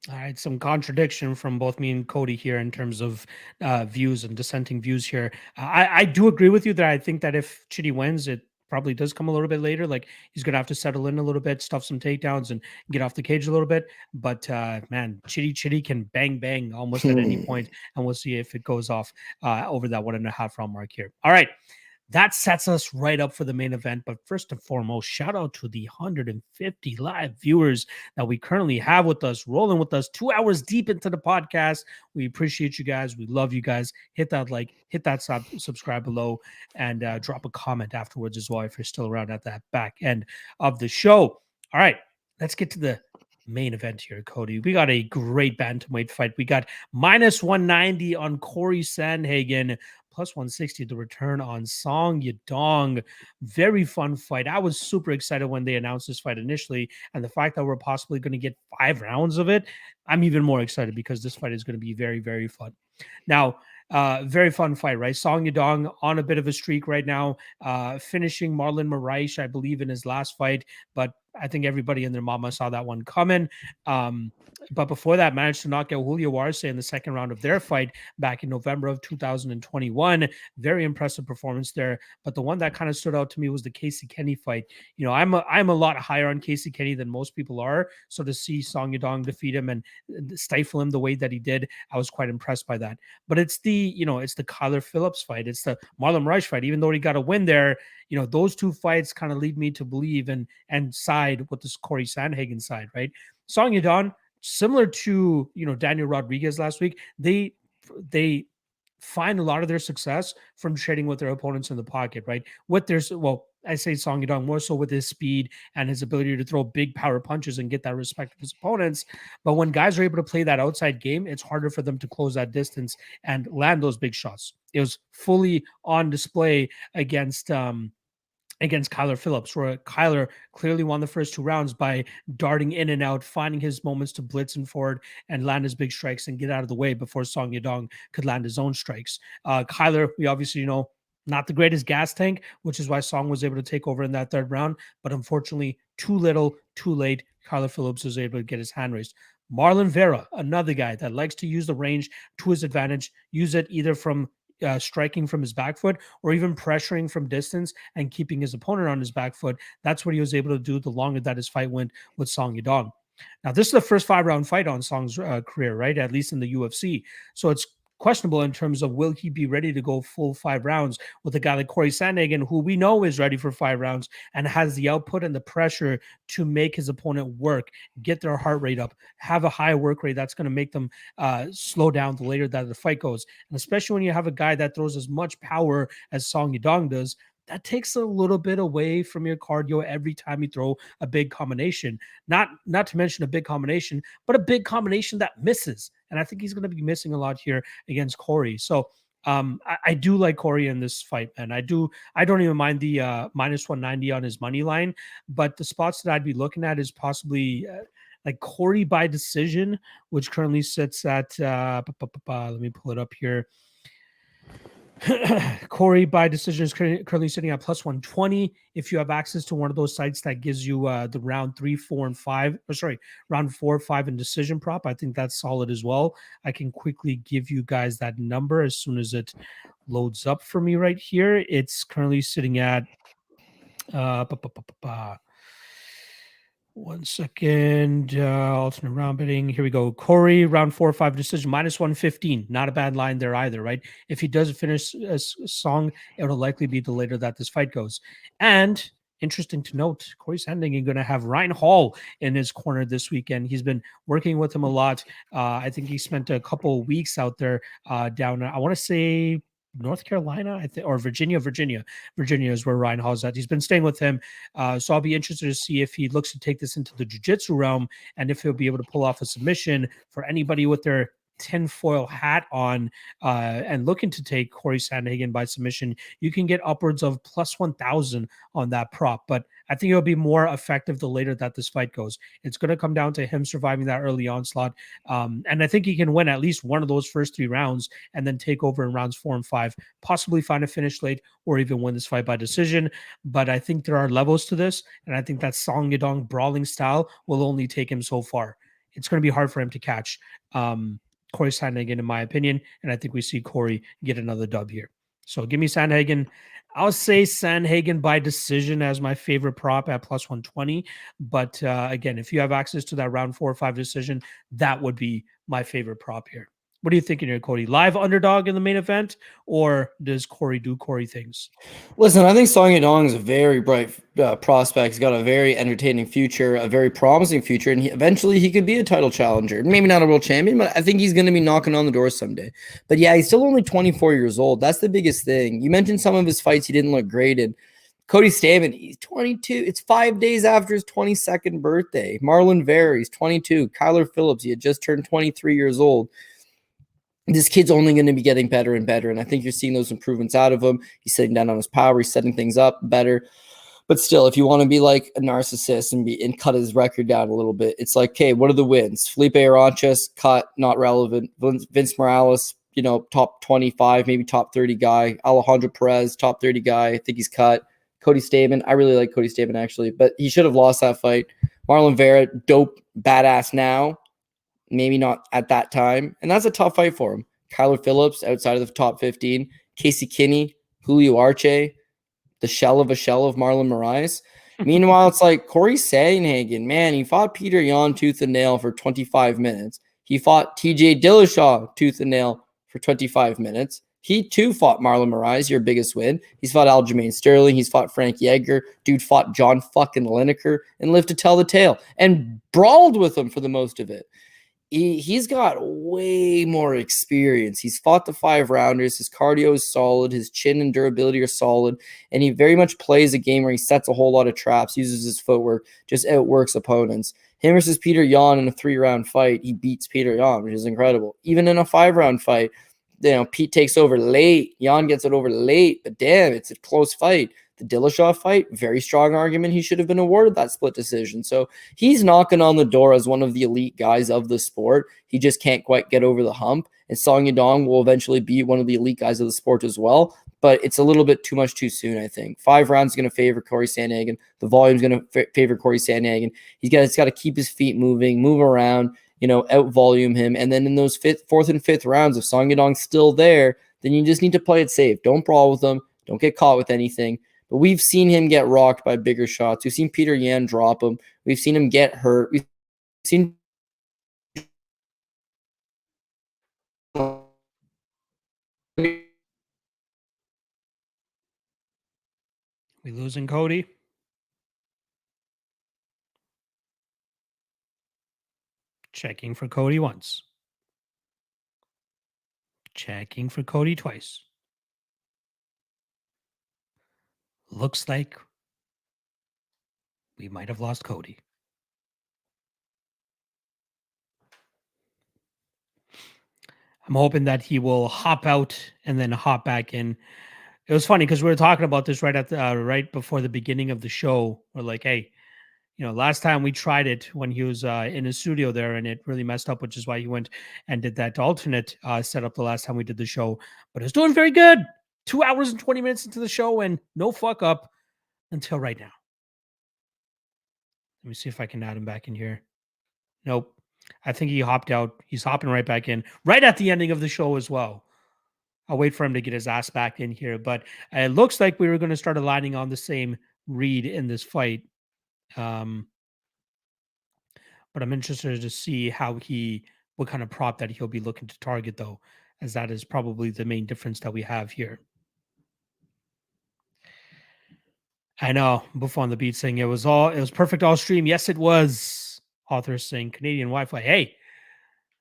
All right, some contradiction from both me and Cody here in terms of views and dissenting views here. I do agree with you that I think that if Chidi wins, it probably does come a little bit later. Like he's going to have to settle in a little bit, stuff some takedowns and get off the cage a little bit. But man, Chidi can bang almost at any point, and we'll see if it goes off over that 1.5 round mark here. All right. That sets us right up for the main event. But first and foremost, shout out to the 150 live viewers that we currently have with us, rolling with us 2 hours deep into the podcast. We appreciate you guys. We love you guys. Hit that like, hit that subscribe below, and drop a comment afterwards as well if you're still around at that back end of the show. All right, let's get to the main event here, Cody. We got a great bantamweight fight. We got minus 190 on Corey Sandhagen, plus 160 to return on Song Yadong. Very fun fight. I was super excited when they announced this fight initially, and the fact that we're possibly going to get 5 rounds of it, I'm even more excited because this fight is going to be very, very fun. Now, very fun fight, right? Song Yadong on a bit of a streak right now, finishing Marlon Moraes, I believe, in his last fight, but I think everybody and their mama saw that one coming. But before that, managed to knock out Julio Arce in the second round of their fight back in November of 2021. Very impressive performance there. But the one that kind of stood out to me was the Casey Kenny fight. I'm a lot higher on Casey Kenny than most people are. So to see Song Yadong defeat him and stifle him the way that he did, I was quite impressed by that. But it's the Kyler Phillips fight. It's the Marlon Moraes fight. Even though he got a win there, those two fights kind of lead me to believe and side with this Corey Sandhagen side, right? Song Yadong, similar to Daniel Rodriguez last week, they find a lot of their success from trading with their opponents in the pocket, right? I say Song Yadong more so with his speed and his ability to throw big power punches and get that respect of his opponents. But when guys are able to play that outside game, it's harder for them to close that distance and land those big shots. It was fully on display against Kyler Phillips, where Kyler clearly won the first 2 rounds by darting in and out, finding his moments to blitz and forward and land his big strikes and get out of the way before Song Yadong could land his own strikes. Kyler, we obviously not the greatest gas tank, which is why Song was able to take over in that 3rd round. But unfortunately, too little, too late. Kyler Phillips was able to get his hand raised. Marlon Vera, another guy that likes to use the range to his advantage, use it either from striking from his back foot or even pressuring from distance and keeping his opponent on his back foot. That's what he was able to do the longer that his fight went with Song Yadong. Now, this is the first 5-round fight on Song's career, right? At least in the UFC. So it's questionable in terms of will he be ready to go full 5 rounds with a guy like Corey Sandhagen, who we know is ready for 5 rounds and has the output and the pressure to make his opponent work, get their heart rate up, have a high work rate that's going to make them slow down the later that the fight goes. And especially when you have a guy that throws as much power as Song Yadong does, that takes a little bit away from your cardio every time you throw a big combination. Not to mention a big combination, but a big combination that misses. And I think he's going to be missing a lot here against Corey. So I do like Corey in this fight, man. I don't even mind the minus 190 on his money line, but the spots that I'd be looking at is possibly like Corey by decision, which currently sits at let me pull it up here. Corey by decision is currently sitting at plus 120. If you have access to one of those sites that gives you the round 3, 4, and 5, round 4, 5 and decision prop, I think that's solid as well. I can quickly give you guys that number as soon as it loads up for me right here. It's currently sitting at 1 second. Alternate round betting. Here we go. Corey, round 4 or 5 decision, minus 115. Not a bad line there either, right? If he does finish a Song, it'll likely be the later that this fight goes. And interesting to note, Corey Sandhagen going to have Ryan Hall in his corner this weekend. He's been working with him a lot. I think he spent a couple of weeks out there down, I want to say, North Carolina, or Virginia. Virginia is where Ryan Hall's at. He's been staying with him. So I'll be interested to see if he looks to take this into the jiu-jitsu realm and if he'll be able to pull off a submission for anybody with their tinfoil hat on and looking to take Corey Sandhagen by submission. You can get upwards of plus 1,000 on that prop, but I think it'll be more effective the later that this fight goes. It's going to come down to him surviving that early onslaught. And I think he can win at least one of those first 3 rounds and then take over in rounds 4 and 5, possibly find a finish late or even win this fight by decision. But I think there are levels to this. And I think that Song Yadong brawling style will only take him so far. It's going to be hard for him to catch Corey Sandhagen, in my opinion. And I think we see Corey get another dub here. So give me Sandhagen. I'll say Sandhagen by decision as my favorite prop at plus 120. But again, if you have access to that round 4 or 5 decision, that would be my favorite prop here. What are you thinking here, Cody? Live underdog in the main event, or does Corey do Corey things? Listen, I think Song Yadong is a very bright prospect. He's got a very entertaining future, a very promising future, and eventually he could be a title challenger. Maybe not a world champion, but I think he's going to be knocking on the door someday. But yeah, he's still only 24 years old. That's the biggest thing. You mentioned some of his fights he didn't look great in. Cody Stamann, he's 22. It's 5 days after his 22nd birthday. Marlon Vera, he's 22. Kyler Phillips, he had just turned 23 years old. This kid's only going to be getting better and better, and I think you're seeing those improvements out of him. He's sitting down on his power. He's setting things up better. But still, if you want to be like a narcissist and cut his record down a little bit, it's like, okay, what are the wins? Felipe Aranches, cut, not relevant. Vince Morales, top 25, maybe top 30 guy. Alejandro Perez, top 30 guy. I think he's cut. Cody Stamann, I really like Cody Stamann, actually, but he should have lost that fight. Marlon Vera, dope, badass now. Maybe not at that time. And that's a tough fight for him. Kyler Phillips outside of the top 15. Casey Kinney, Julio Arce, the shell of Marlon Moraes. Meanwhile, it's like Corey Sandhagen, man, he fought Peter Yan tooth and nail for 25 minutes. He fought TJ Dillashaw tooth and nail for 25 minutes. He too fought Marlon Moraes, your biggest win. He's fought Aljamain Sterling. He's fought Frank Yeager. Dude fought John fucking Lineker and lived to tell the tale and brawled with him for the most of it. He's got way more experience. He's fought the 5-rounders. His cardio is solid. His chin and durability are solid. And he very much plays a game where he sets a whole lot of traps, uses his footwork, just outworks opponents. Him versus Peter Yan in a 3-round fight, he beats Peter Yan, which is incredible. Even in a 5-round fight, Pete takes over late. Yan gets it over late, but damn, it's a close fight. The Dillashaw fight, very strong argument. He should have been awarded that split decision. So he's knocking on the door as one of the elite guys of the sport. He just can't quite get over the hump. And Song Yadong will eventually be one of the elite guys of the sport as well. But it's a little bit too much too soon, I think. 5 rounds is going to favor Corey Sandhagen. The volume is going to favor Corey Sandhagen. He's got to keep his feet moving, move around, out volume him. And then in those 4th and 5th rounds, if Song Yadong's still there, then you just need to play it safe. Don't brawl with him. Don't get caught with anything. But we've seen him get rocked by bigger shots. We've seen Peter Yan drop him. We've seen him get hurt. We've seen We losing Cody? Checking for Cody once. Checking for Cody twice. Looks like we might have lost Cody. I'm hoping that he will hop out and then hop back in. It was funny because we were talking about this right before the beginning of the show. We're like, hey, last time we tried it when he was in his studio there, and it really messed up, which is why he went and did that alternate setup the last time we did the show. But it's doing very good. 2 hours and 20 minutes into the show, and no fuck up until right now. Let me see if I can add him back in here. Nope. I think he hopped out. He's hopping right back in, right at the ending of the show as well. I'll wait for him to get his ass back in here. But it looks like we were going to start aligning on the same read in this fight. But I'm interested to see what kind of prop that he'll be looking to target, though, as that is probably the main difference that we have here. I know. Buff on the beat saying it was perfect all stream. Yes, it was. Author saying Canadian Wi-Fi. Hey,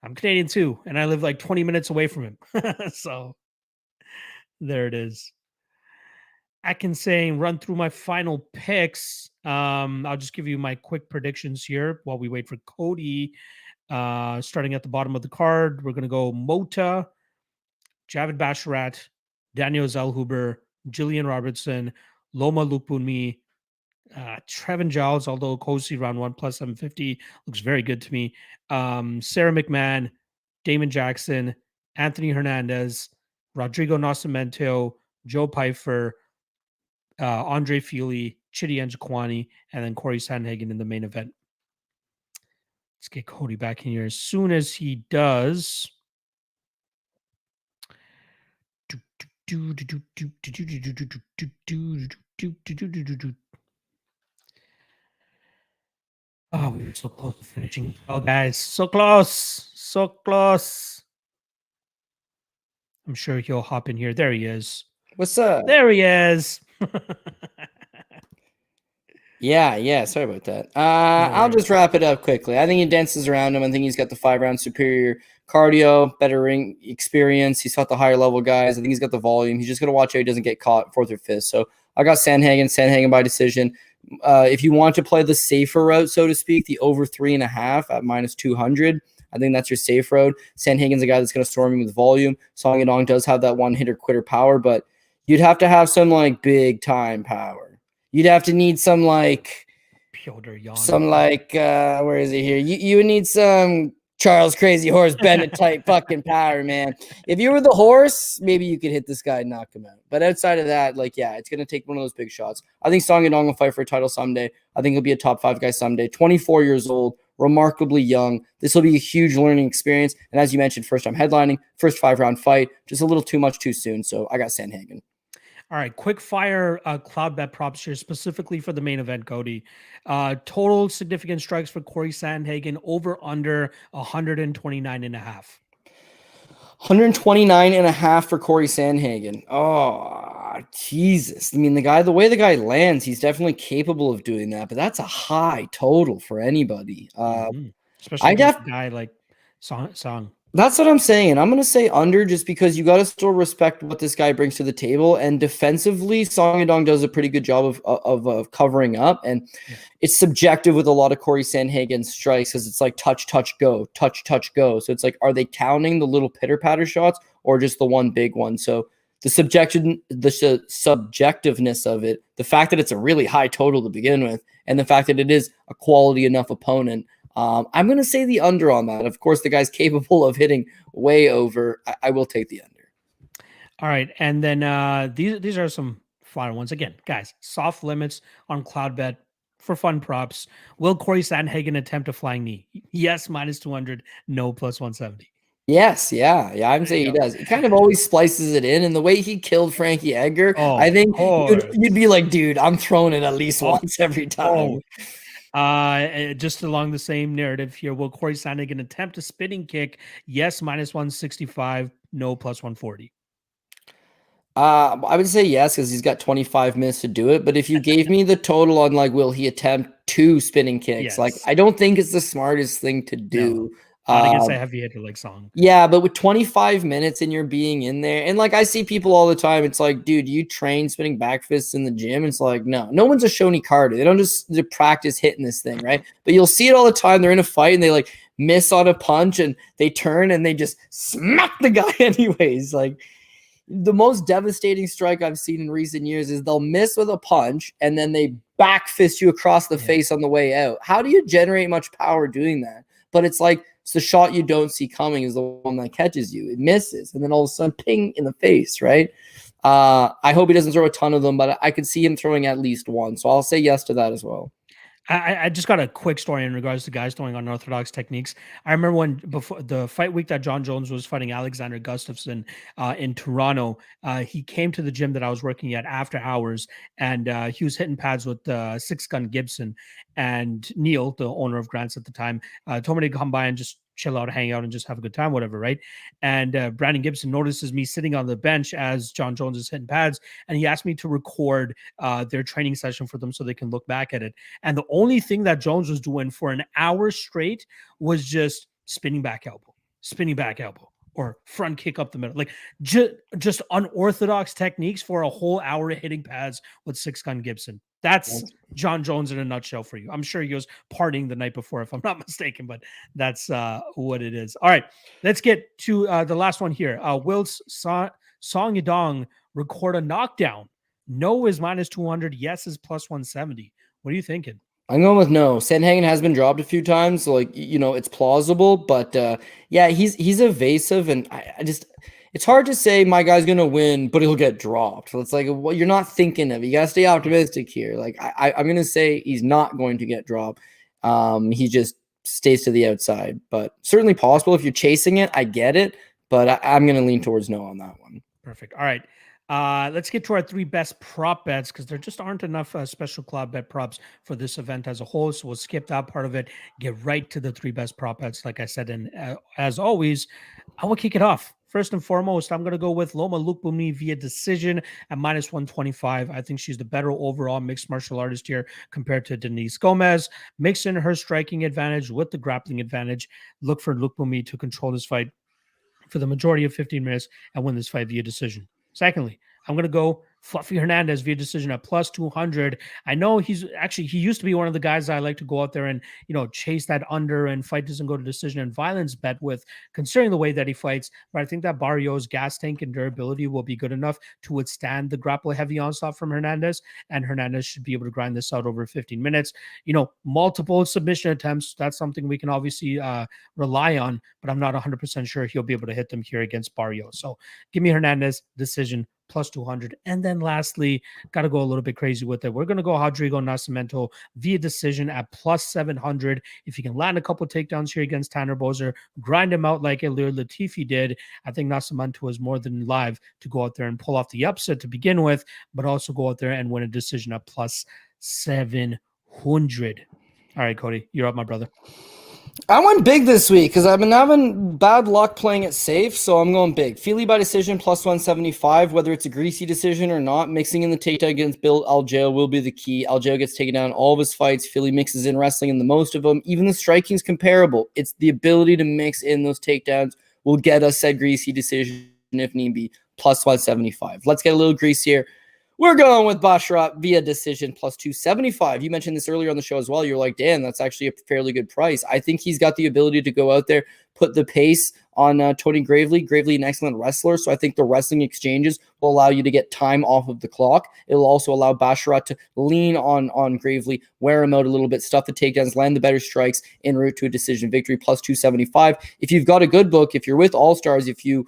I'm Canadian too, and I live like 20 minutes away from him. So there it is. Akin saying run through my final picks. I'll just give you my quick predictions here while we wait for Cody. Starting at the bottom of the card, we're gonna go Mota, Javid Basharat, Daniel Zellhuber, Jillian Robertson, Loma Lupone, Trevin Giles, although Cosce round 1 plus 750 looks very good to me. Sarah McMann, Damon Jackson, Anthony Hernandez, Rodrigo Nascimento, Joe Pyfer, Andre Fili, Chidi and Jokani, and then Corey Sandhagen in the main event. Let's get Cody back in here. As soon as he does, oh, we were so close to finishing. Oh, guys, so close. So close. I'm sure he'll hop in here. There he is. What's up? There he is. Yeah. Sorry about that. I'll just wrap it up quickly. I think he dances around him. I think he's got the 5-round superior cardio, better ring experience. He's fought the higher level guys. I think he's got the volume. He's just got to watch how he doesn't get caught fourth or fifth. So I got Sandhagen by decision. If you want to play the safer route, so to speak, the over 3.5 at minus 200, I think that's your safe road. Sandhagen's a guy that's going to storm you with volume. Song Yadong does have that one-hitter quitter power, but you'd have to have some like big time power. You'd have to need some like where is he here? You would need some Charles Crazy Horse Bennett type fucking power, man. If you were the horse, maybe you could hit this guy and knock him out. But outside of that, like, yeah, it's going to take one of those big shots. I think Song Yadong will fight for a title someday. I think he'll be a top 5 guy someday. 24 years old, remarkably young. This will be a huge learning experience. And as you mentioned, first time headlining, first 5-round fight, just a little too much too soon. So I got Sandhagen. All right, quick fire cloud bet props here, specifically for the main event, Cody. Total significant strikes for Corey Sandhagen, over under 129.5. 129.5 for Corey Sandhagen. Oh, Jesus. I mean, the way the guy lands, he's definitely capable of doing that, but that's a high total for anybody. Especially a guy like Song. That's what I'm saying. I'm going to say under just because you got to still respect what this guy brings to the table. And defensively, Song Yadong does a pretty good job of covering up. And it's subjective with a lot of Corey Sandhagen strikes because it's like touch, go, touch, go. So it's like, are they counting the little pitter-patter shots or just the one big one? So the subjectiveness of it, the fact that it's a really high total to begin with, and the fact that it is a quality enough opponent, I'm going to say the under on that. Of course, the guy's capable of hitting way over. I will take the under. All right. And then these are some final ones. Again, guys, soft limits on CloudBet for fun props. Will Corey Sandhagen attempt a flying knee? Yes, minus 200. No, plus 170. Yes, yeah, I'm saying he does. He kind of always splices it in, and the way he killed Frankie Edgar, I think you'd be like, dude, I'm throwing it at least once every time. Just along the same narrative here, will Corey Sandhagen attempt a spinning kick? Yes, minus 165. No, plus 140. I would say yes, because he's got 25 minutes to do it. But if you gave me the total on like, will he attempt 2 spinning kicks? Like, Yes. I don't think it's the smartest thing to No. do. Not against a heavy hitter like Song. Yeah, but with 25 minutes and you're being in there, and like I see people all the time, it's like, dude, you train spinning back fists in the gym. It's like, no one's a Shoney Carter. They don't just practice hitting this thing, right? But you'll see it all the time. They're in a fight and they like miss on a punch and they turn and they just smack the guy anyways. Like, the most devastating strike I've seen in recent years is they'll miss with a punch and then they back fist you across the face on the way out. How do you generate much power doing that? But it's like, it's the shot you don't see coming is the one that catches you. It misses, and then all of a sudden, ping in the face, right? I hope he doesn't throw a ton of them, but I could see him throwing at least one. So I'll say yes to that as well. I just got a quick story in regards to guys throwing unorthodox techniques. I remember when before the fight week that John Jones was fighting Alexander Gustafsson in Toronto, he came to the gym that I was working at after hours, and he was hitting pads with Six Gun Gibson. And Neil, the owner of Grants at the time, told me to come by and just chill out, hang out, and just have a good time, whatever, right? And Brandon Gibson notices me sitting on the bench as John Jones is hitting pads, and he asked me to record their training session for them so they can look back at it. And the only thing that Jones was doing for an hour straight was just spinning back elbow, or front kick up the middle, like just unorthodox techniques for a whole hour of hitting pads with Six Gun Gibson. That's John Jones in a nutshell for you. I'm sure he was partying the night before, if I'm not mistaken, but that's what it is. All right, let's get to the last one here. Will Song Yadong record a knockdown? No is minus 200. Yes is plus 170. What are you thinking? I'm going with no. Sandhagen has been dropped a few times, so like, it's plausible, but yeah, he's evasive, and I just, it's hard to say my guy's gonna win, but he'll get dropped. So it's like, well, you're not thinking of it. You gotta stay optimistic here. Like, I'm gonna say he's not going to get dropped. He just stays to the outside, but certainly possible if you're chasing it. I get it, but I'm gonna lean towards no on that one. Perfect. All right. Let's get to our 3 best prop bets, because there just aren't enough special club bet props for this event as a whole. So we'll skip that part of it, get right to the 3 best prop bets, like I said. And as always, I will kick it off. First and foremost, I'm going to go with Loma Lupone via decision at minus 125. I think she's the better overall mixed martial artist here compared to Denise Gomez. Mix in her striking advantage with the grappling advantage. Look for Lupone to control this fight for the majority of 15 minutes and win this fight via decision. Secondly, I'm going to go Fluffy Hernandez via decision at plus 200. I know he used to be one of the guys I like to go out there and, chase that under and fight doesn't go to decision and violence bet with, considering the way that he fights. But I think that Barriault's gas tank and durability will be good enough to withstand the grapple heavy onslaught from Hernandez. And Hernandez should be able to grind this out over 15 minutes. Multiple submission attempts. That's something we can obviously rely on, but I'm not 100% sure he'll be able to hit them here against Barriault. So give me Hernandez decision plus 200. And then lastly, got to go a little bit crazy with it. We're going to go Rodrigo Nascimento via decision at plus 700. If he can land a couple takedowns here against Tanner Boser, grind him out like Ilir Latifi did, I think Nascimento is more than live to go out there and pull off the upset to begin with, but also go out there and win a decision at plus 700. All right, Cody, you're up, my brother. I went big this week because I've been having bad luck playing it safe, so I'm going big. Fili by decision plus 175, whether it's a greasy decision or not. Mixing in the takedown against Bill Algeo will be the key. Algeo gets taken down all of his fights. Fili mixes in wrestling in the most of them. Even the striking's comparable. It's the ability to mix in those takedowns will get us said greasy decision if need be, plus 175. Let's get a little greasier. We're going with Basharat via decision plus 275. You mentioned this earlier on the show as well. You're like, damn, that's actually a fairly good price. I think he's got the ability to go out there, put the pace on Tony Gravely. Gravely, an excellent wrestler. So I think the wrestling exchanges will allow you to get time off of the clock. It'll also allow Basharat to lean on Gravely, wear him out a little bit, stuff the takedowns, land the better strikes en route to a decision victory plus 275. If you've got a good book, if you're with All-Stars, if you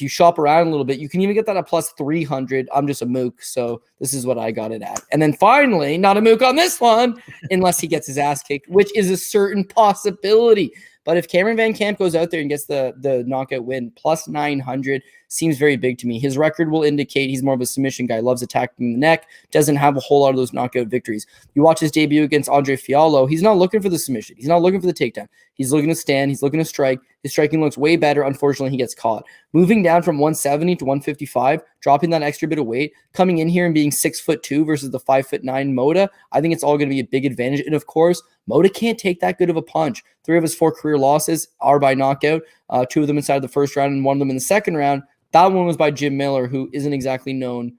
shop around a little bit, you can even get that at plus 300. I'm just a mook, so this is what I got it at. And then finally, not a mook on this one, unless he gets his ass kicked, which is a certain possibility. But if Cameron Van Camp goes out there and gets the knockout win, plus 900 seems very big to me. His record will indicate he's more of a submission guy, loves attacking the neck, doesn't have a whole lot of those knockout victories. You watch his debut against Andre Fiallo, he's not looking for the submission. He's not looking for the takedown. He's looking to stand. He's looking to strike. His striking looks way better. Unfortunately, he gets caught. Moving down from 170 to 155, dropping that extra bit of weight, coming in here and being 6'2" versus the 5'9" Mota, I think it's all going to be a big advantage. And of course, Mota can't take that good of a punch. 3 of his 4 career losses are by knockout. 2 of them inside the first round and 1 of them in the second round. That one was by Jim Miller, who isn't exactly known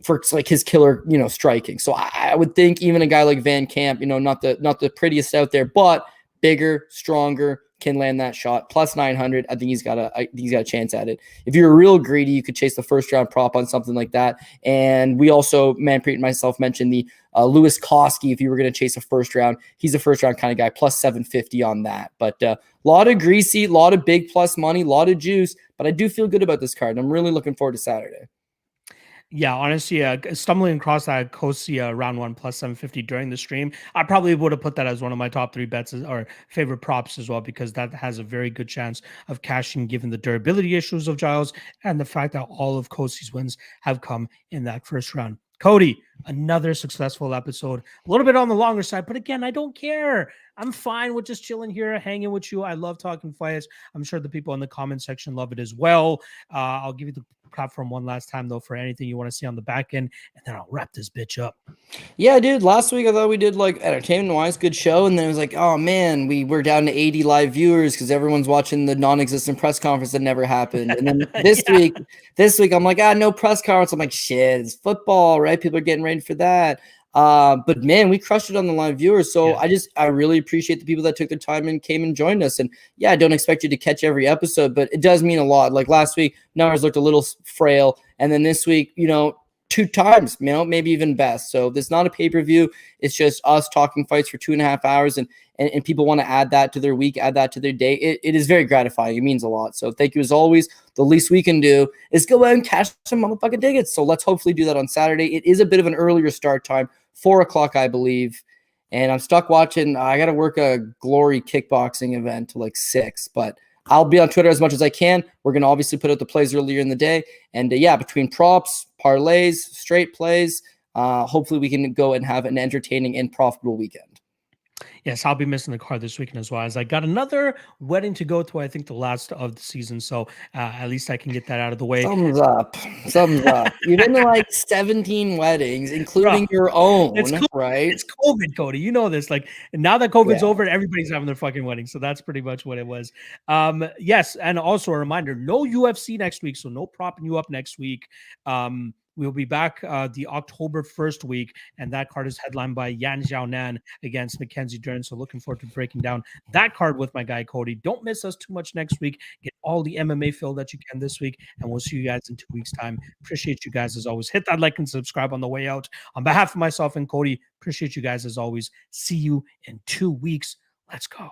for like his killer, striking. So I would think even a guy like Van Camp, not the prettiest out there, but bigger, stronger, can land that shot. Plus 900. I think he's got a chance at it. If you're real greedy, you could chase the first round prop on something like that. And we also, Manpreet and myself mentioned the Louis Cosce. If you were going to chase a first round, he's a first round kind of guy. Plus 750 on that. But a lot of greasy, a lot of big plus money, a lot of juice. But I do feel good about this card. I'm really looking forward to Saturday. Yeah, honestly, stumbling across that Cosce round 1 plus 750 during the stream, I probably would have put that as one of my top 3 bets or favorite props as well, because that has a very good chance of cashing given the durability issues of Giles and the fact that all of Cosce's wins have come in that first round. Cody, another successful episode. A little bit on the longer side, but again, I don't care. I'm fine with just chilling here, hanging with you. I love talking fights. I'm sure the people in the comment section love it as well. I'll give you the platform one last time, though, for anything you want to see on the back end, and then I'll wrap this bitch up. Yeah, dude, last week I thought we did like entertainment-wise, good show, and then it was like, oh man, we're down to 80 live viewers because everyone's watching the non-existent press conference that never happened. And then this week I'm like, no press conference. I'm like, shit, it's football, right? People are getting ready for that. But man, we crushed it on the live viewers. So yeah. I really appreciate the people that took their time and came and joined us. And yeah, I don't expect you to catch every episode, but it does mean a lot. Like last week, numbers looked a little frail. And then this week, 2 times, maybe even best. So there's not a pay-per-view. It's just us talking fights for 2.5 hours and people want to add that to their week, add that to their day. It is very gratifying. It means a lot. So thank you as always. The least we can do is go out and cash some motherfucking tickets. So let's hopefully do that on Saturday. It is a bit of an earlier start time, 4 o'clock, I believe. And I'm stuck watching. I got to work a Glory kickboxing event till like 6, but I'll be on Twitter as much as I can. We're going to obviously put out the plays earlier in the day. And between props, parlays, straight plays, hopefully we can go and have an entertaining and profitable weekend. Yes, I'll be missing the card this weekend as well, as I got another wedding to go to, I think the last of the season. So at least I can get that out of the way. Thumbs up. You've been to like 17 weddings, including your own, right? It's COVID, Cody. You know this. Like now that COVID's over, everybody's having their fucking wedding. So that's pretty much what it was. Yes, and also a reminder, no UFC next week. So no propping you up next week. We'll be back the October 1st week, and that card is headlined by Yan Xiaonan against Mackenzie Dern. So looking forward to breaking down that card with my guy, Cody. Don't miss us too much next week. Get all the MMA fill that you can this week, and we'll see you guys in 2 weeks' time. Appreciate you guys as always. Hit that like and subscribe on the way out. On behalf of myself and Cody, appreciate you guys as always. See you in 2 weeks. Let's go.